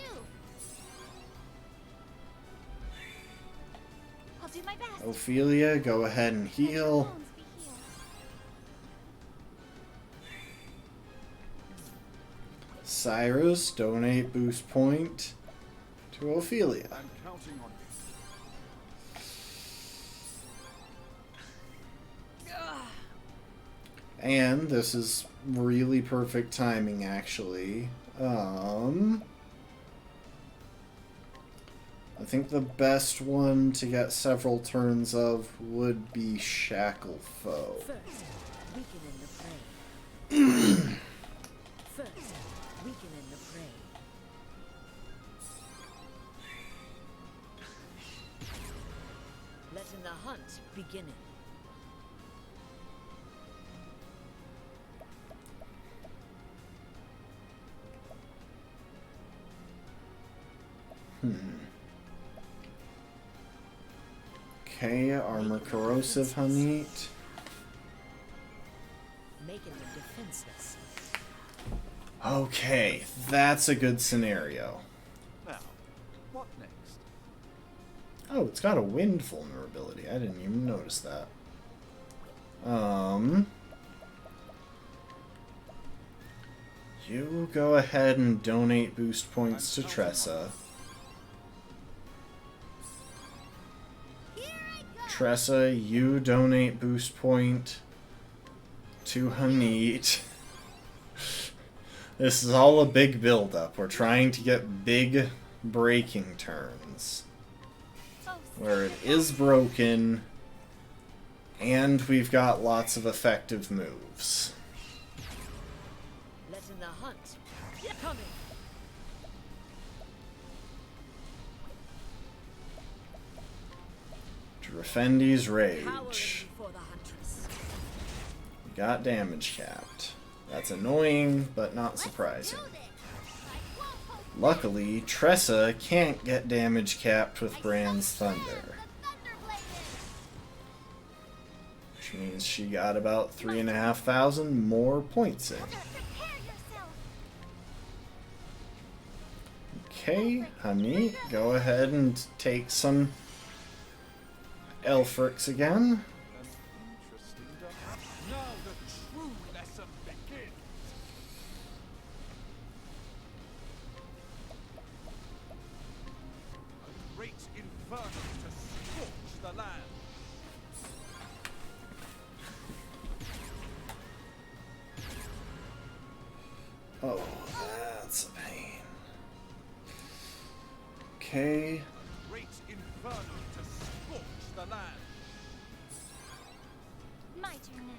I'll do my best. Ophelia, go ahead and heal. Bones be healed. Cyrus, donate boost point to Ophelia. I'm counting on you. And this is really perfect timing, actually. I think the best one to get several turns of would be Shackle Foe. First, weakening the prey. First, weakening the prey. Letting the hunt beginning. Okay, armor corrosive Hanit. Making them defenseless. Okay, that's a good scenario. Now, what next? Oh, it's got a wind vulnerability. I didn't even notice that. You go ahead and donate boost points to Tressa. Tressa, you donate boost point to Hanit. This is all a big build-up. We're trying to get big breaking turns. Where it is broken, and we've got lots of effective moves. Let in the hunt. Coming. Drefendi's Rage. Got damage capped. That's annoying, but not surprising. Luckily, Tressa can't get damage capped with Brand's Thunder. Which means she got about 3,500 more points in. Okay, honey, go ahead and take some Elfricks again. Now the true lesson begins. A great inferno to scorch the land. Oh, that's a pain. Okay. Great inferno to scorch the land. My turn now.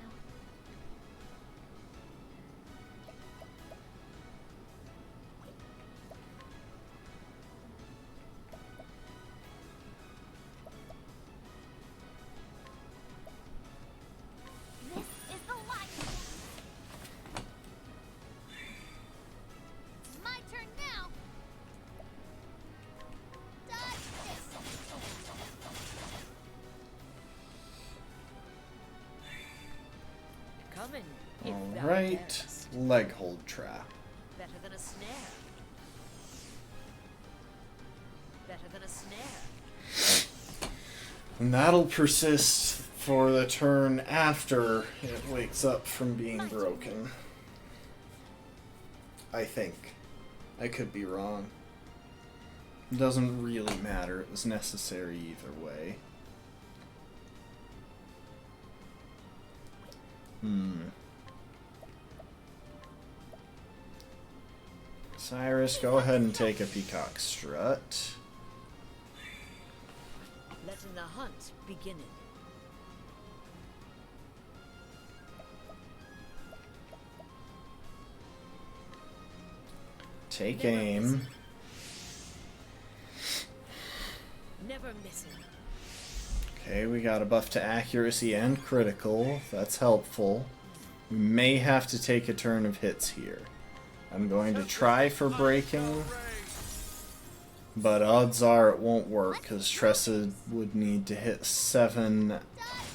This is the light. My turn now. Dodge this. Coming. if thou Alright. darest. Leg hold trap. Better than a snare. Better than a snare. And that'll persist for the turn after it wakes up from being broken. I think. I could be wrong. It doesn't really matter. It was necessary either way. Cyrus, go ahead and take a peacock strut. Letting the hunt begin. Take aim. Never missing. Okay, we got a buff to accuracy and critical. That's helpful. We may have to take a turn of hits here. I'm going to try for breaking, but odds are it won't work because Tressa would need to hit 7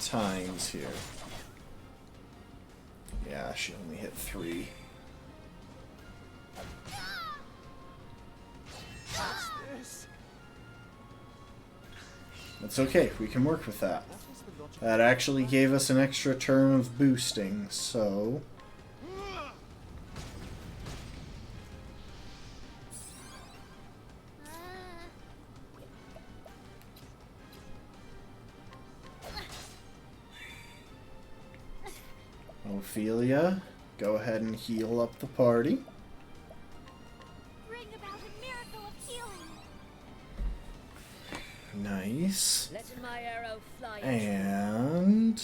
times here. Yeah, she only hit 3. That's okay, we can work with that. That actually gave us an extra turn of boosting, so... Ophelia, go ahead and heal up the party. Bring about a miracle of healing. Nice. Letting my arrow fly. And...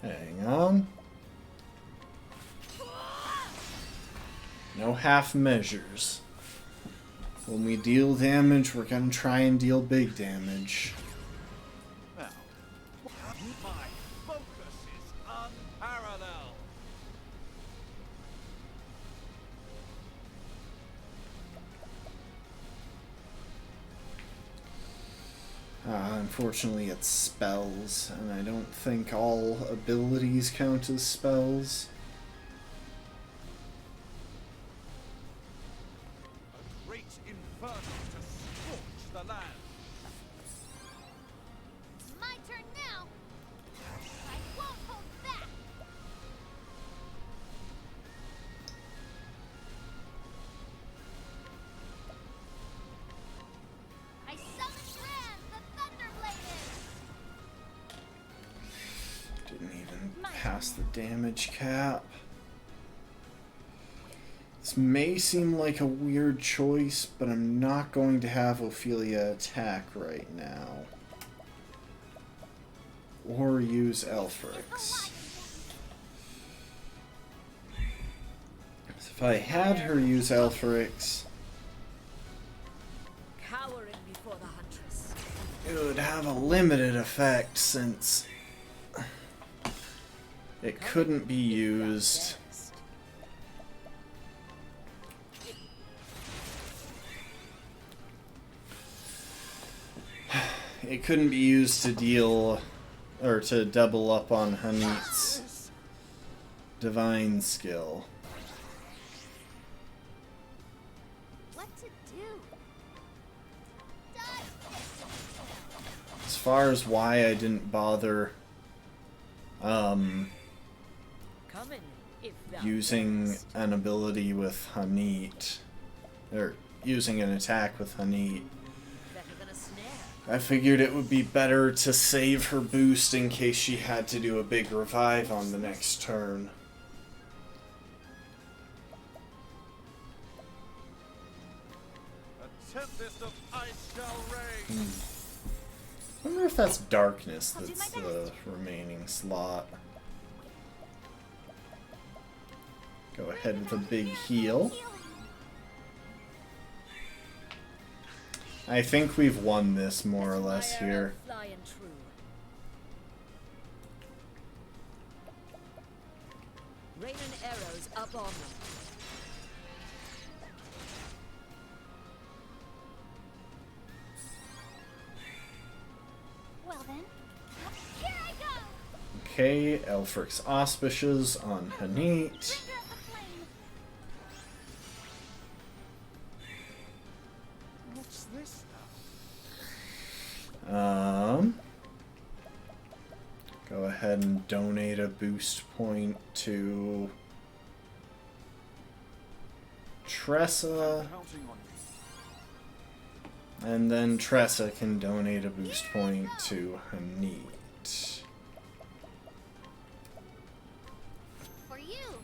hang on. No half measures. When we deal damage, we're gonna try and deal big damage. Now, my focus is unparalleled. Unfortunately, it's spells, and I don't think all abilities count as spells. A great inferno to scorch the land. My turn now. I won't hold back. past the damage cap. This may seem like a weird choice, but I'm not going to have Ophelia attack right now. Or use Elfrix. So if I had her use Elfrix, Cowering before the huntress. it would have a limited effect since it couldn't be used. It couldn't be used to deal or to double up on Hanit's divine skill. What to do? As far as why I didn't bother using an ability with Hanit, or using an attack with Hanit, I figured it would be better to save her boost in case she had to do a big revive on the next turn. A tempest of ice shall rage. I wonder if that's darkness that's the remaining slot. Go ahead with a big heal. I think we've won this more or less here. Rain and arrows up on them. Well then, here I go. Okay, Elfric's Auspicious on Hanit. What's this Go ahead and donate a boost point to Tressa. And then Tressa can donate a boost point to Hanit. For you.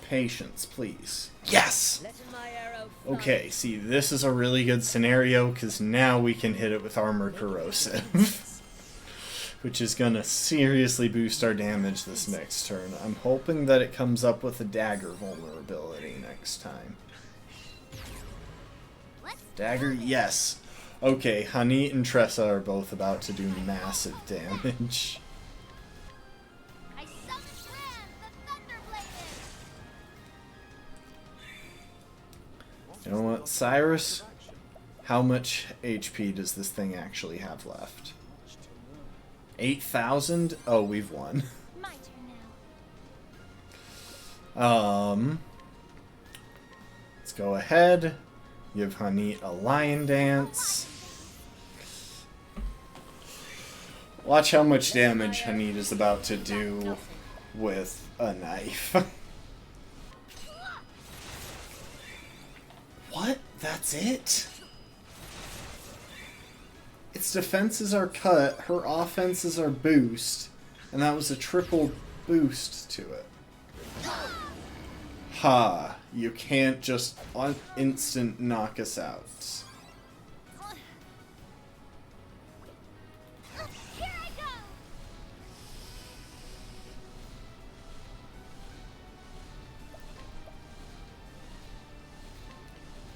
Patience, please. Yes! Okay, see, this is a really good scenario, because now we can hit it with Armor Corrosive. Which is going to seriously boost our damage this next turn. I'm hoping that it comes up with a dagger vulnerability next time. Dagger, yes. Okay, Hanit and Tressa are both about to do massive damage. I summoned Ram, the Thunderbladed. You know what, Cyrus? How much HP does this thing actually have left? 8,000? Oh, we've won. My turn now. Let's go ahead. Give Hanit a lion dance. Watch how much damage Hanit is about to do with a knife. What? That's it? Its defenses are cut, her offenses are boost, and that was a triple boost to it. Ha! You can't just on instant knock us out. Here I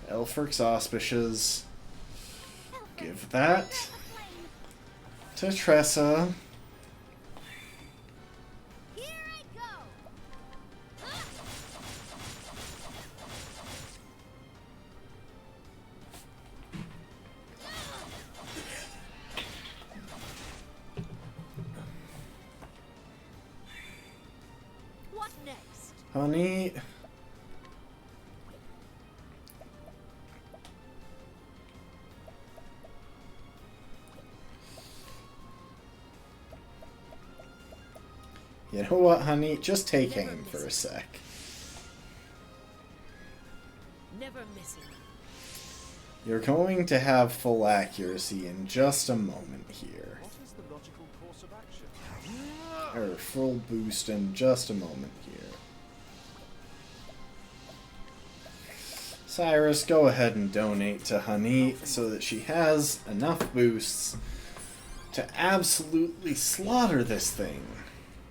go. Elfric's Auspicious. Give that to Tressa. Here I go. What next? Honey. You know what, honey? Just take aim for a sec. Never missing. You're going to have full accuracy in just a moment here. What is the logical course of action. Or full boost in just a moment here. Cyrus, go ahead and donate to Honey so that she has enough boosts to absolutely slaughter this thing.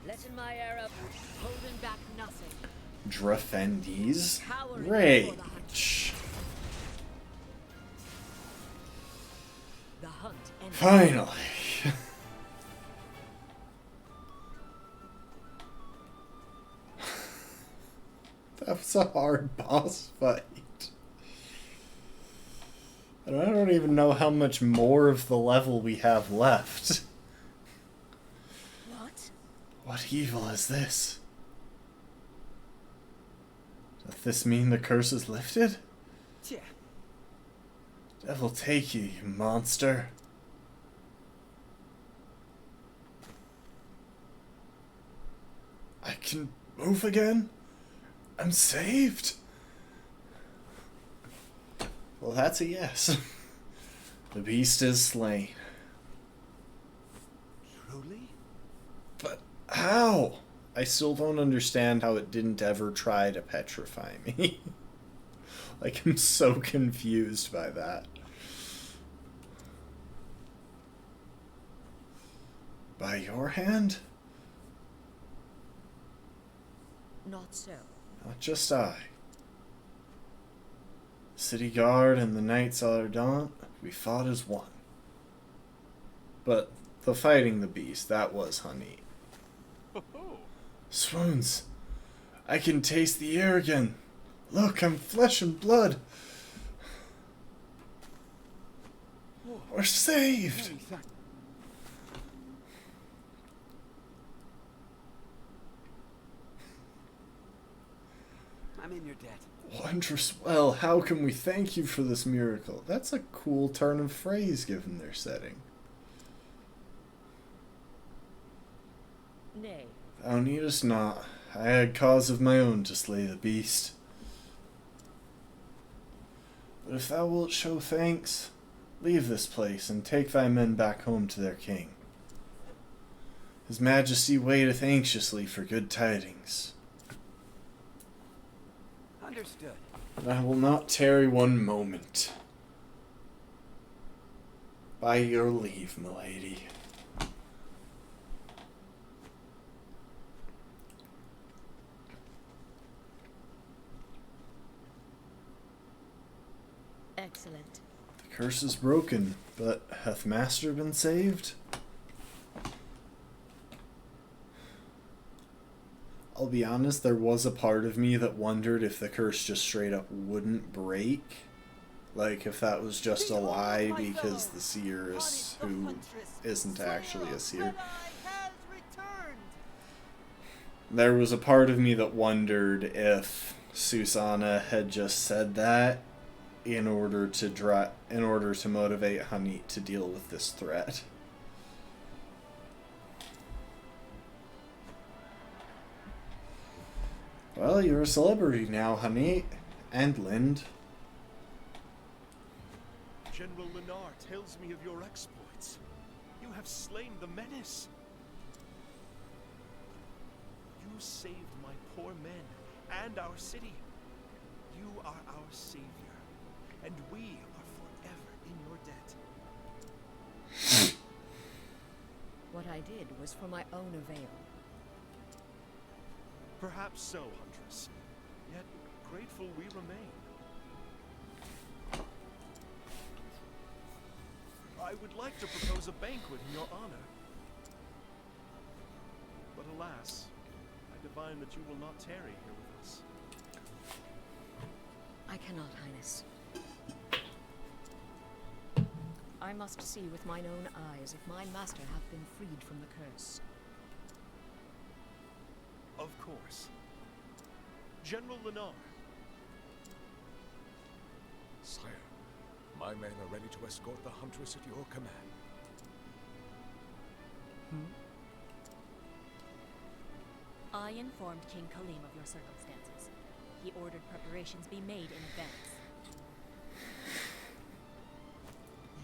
Letting my arrow, holding back nothing. Drafendi's Cowering Rage. The hunt ends. Finally. That was a hard boss fight. And I don't even know how much more of the level we have left. What? What evil is this? Does this mean the curse is lifted? Yeah. Devil take you, you monster. I can move again? I'm saved? Well, that's a yes. The beast is slain. Truly? But how? I still don't understand how it didn't ever try to petrify me. Like, I'm so confused by that. By your hand? Not so. Not just I. City Guard and the Knights Ardent, we fought as one. But the fighting the beast, that was Honey. Swoons, I can taste the air again. Look, I'm flesh and blood. We're saved. I'm in your debt. Wondrous well, how can we thank you for this miracle? That's a cool turn of phrase given their setting. Nay. Thou needest not. I had cause of my own to slay the beast. But if thou wilt show thanks, leave this place and take thy men back home to their king. His Majesty waiteth anxiously for good tidings. Understood. And I will not tarry one moment. By your leave, milady. Excellent. The curse is broken, but hath Master been saved? I'll be honest, there was a part of me that wondered if the curse just straight up wouldn't break. Like, if that was just a lie because the seeress, who isn't actually a seer. There was a part of me that wondered if Susanna had just said that in order to motivate Honey to deal with this threat. Well, you're a celebrity now, Honey. And Lind. General Lenar tells me of your exploits. You have slain the menace. You saved my poor men and our city. You are our savior, and we are forever in your debt. What I did was for my own avail. Perhaps so, Huntress. Yet grateful we remain. I would like to propose a banquet in your honor. But alas, I divine that you will not tarry here with us. I cannot, Highness. I must see with mine own eyes if my master hath been freed from the curse. Of course. General Lenar. Sire, my men are ready to escort the Huntress at your command. I informed King Khalim of your circumstances. He ordered preparations be made in advance.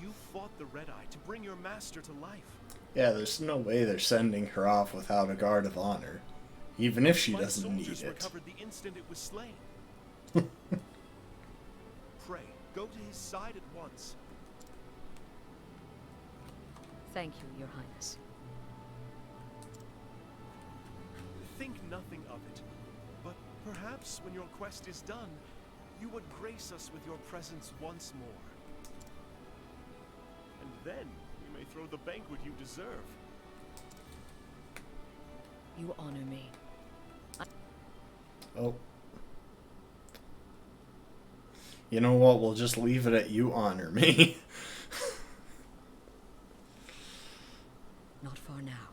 You fought the Red Eye to bring your master to life. Yeah, there's no way they're sending her off without a guard of honor. Even if she My doesn't need soldiers it. recovered the instant it was slain. Pray, go to his side at once. Thank you, Your Highness. Think nothing of it. But perhaps when your quest is done, you would grace us with your presence once more. And then we may throw the banquet you deserve. You honor me. Oh. You know what? We'll just leave it at you honor me. Not for now.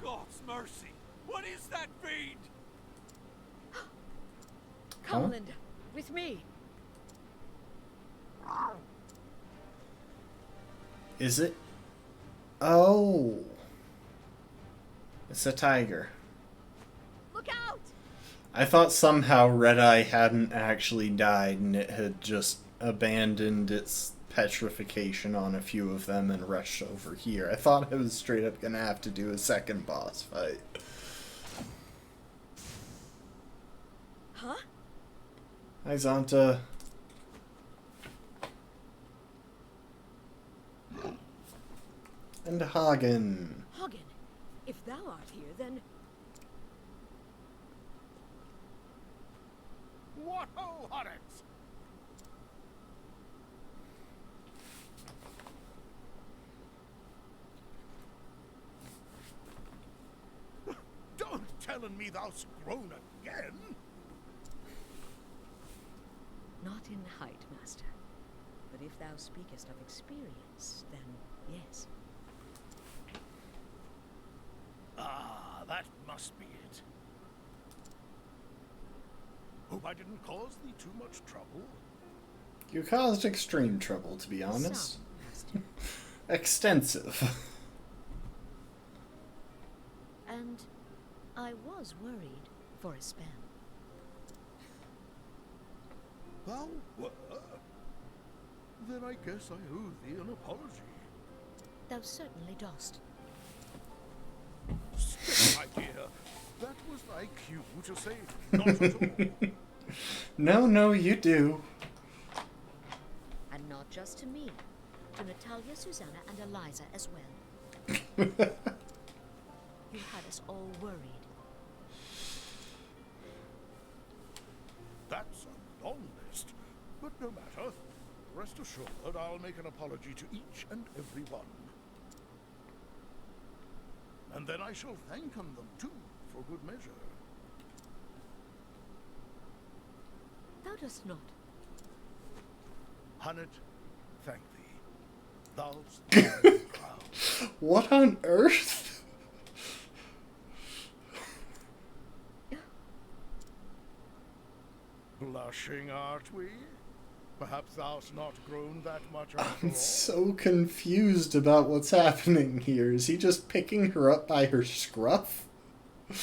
God's mercy! What is that fiend? Come, Huh? Linda, with me. Is it? Oh. It's a tiger. Look out! I thought somehow Red Eye hadn't actually died and it had just abandoned its petrification on a few of them and rushed over here. I thought I was straight up gonna have to do a second boss fight. Huh? Hi, Zonta. And Hagen. Hagen, if thou art here, then... What ho, Hobbits! Don't tellin' me thou'st grown again. Not in height, master. But if thou speakest of experience, then yes. Ah, that must be it. Hope I didn't cause thee too much trouble. You caused extreme trouble, to be honest. Some, master. Extensive. And I was worried for a spell. Thou were? Then I guess I owe thee an apology. Thou certainly dost. Stay, my dear. That was thy cue to say not at all. No, you do. And not just to me. To Natalia, Susanna, and Eliza as well. You had us all worried. That's a long list, but no matter. Rest assured, I'll make an apology to each and every one. And then I shall thank them too, for good measure. Thou dost not. Hunnet, thank thee. Thou'st proud. What on earth? Blushing, art we? Perhaps thou'st not grown that much after I'm all? so confused about what's happening here. Is he just picking her up by her scruff? And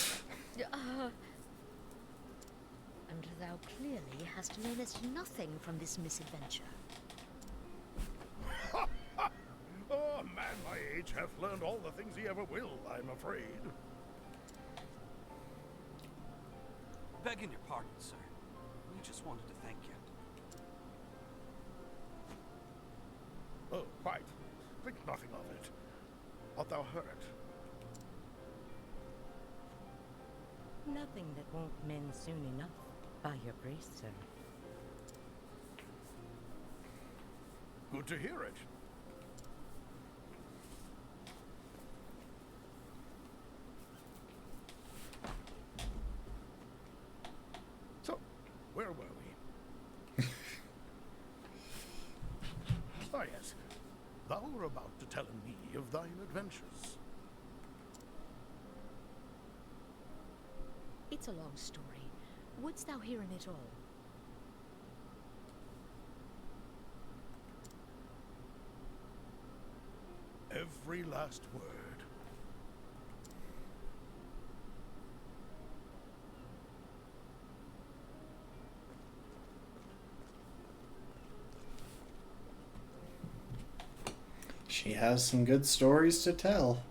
thou clearly hast learned nothing from this misadventure. Oh, a man my age hath learned all the things he ever will, I'm afraid. Begging your pardon, sir. We just wanted to thank you. Oh, quite. Think nothing of it. Art thou hurt? Nothing that won't mend soon enough, by your grace, sir. Good to hear it. So, where were we? Ah, yes. Thou were about to tell me of thine adventures. It's a long story. Wouldst thou hear in it all? Every last word. She has some good stories to tell.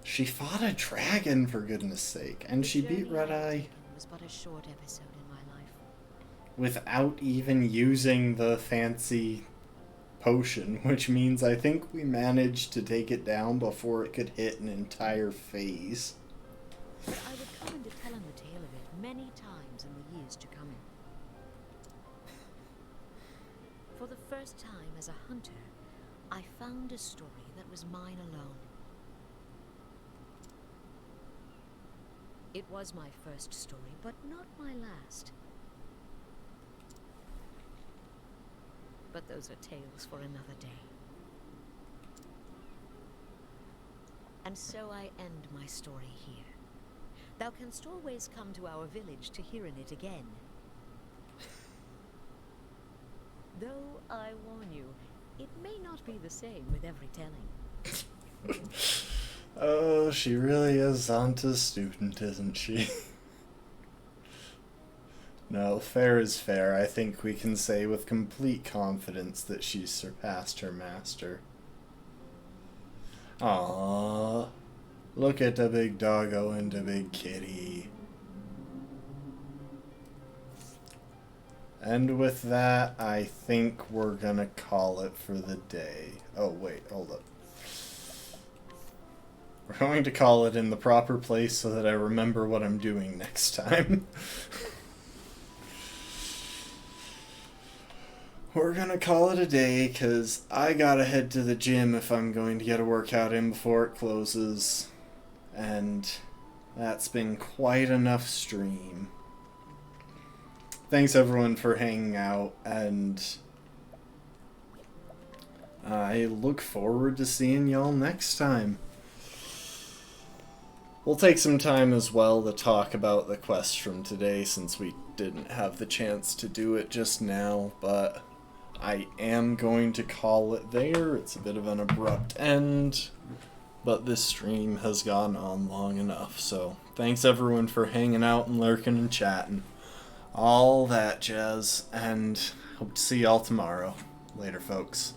She fought a dragon, for goodness sake, and she beat Red Eye was but a short episode in my life. without even using the fancy potion, which means I think we managed to take it down before it could hit an entire phase. But I would come into telling the tale of it many times in the years to come. For the first time as a hunter, I found a story that was mine alone. It was my first story, but not my last. But those are tales for another day. And so I end my story here. Thou canst always come to our village to hear in it again. Though I warn you, it may not be the same with every telling. Oh, she really is Zanta's student, isn't she? No, fair is fair. I think we can say with complete confidence that she's surpassed her master. Aww. Look at the big doggo and the big kitty. And with that, I think we're gonna call it for the day. Oh, wait, hold up. We're going to call it in the proper place so that I remember what I'm doing next time. We're gonna call it a day, because I gotta head to the gym if I'm going to get a workout in before it closes. And that's been quite enough stream. Thanks everyone for hanging out, and I look forward to seeing y'all next time. We'll take some time as well to talk about the quest from today, since we didn't have the chance to do it just now, but I am going to call it there. It's a bit of an abrupt end, but this stream has gone on long enough, so thanks everyone for hanging out and lurking and chatting. All that jazz, and hope to see y'all tomorrow. Later, folks.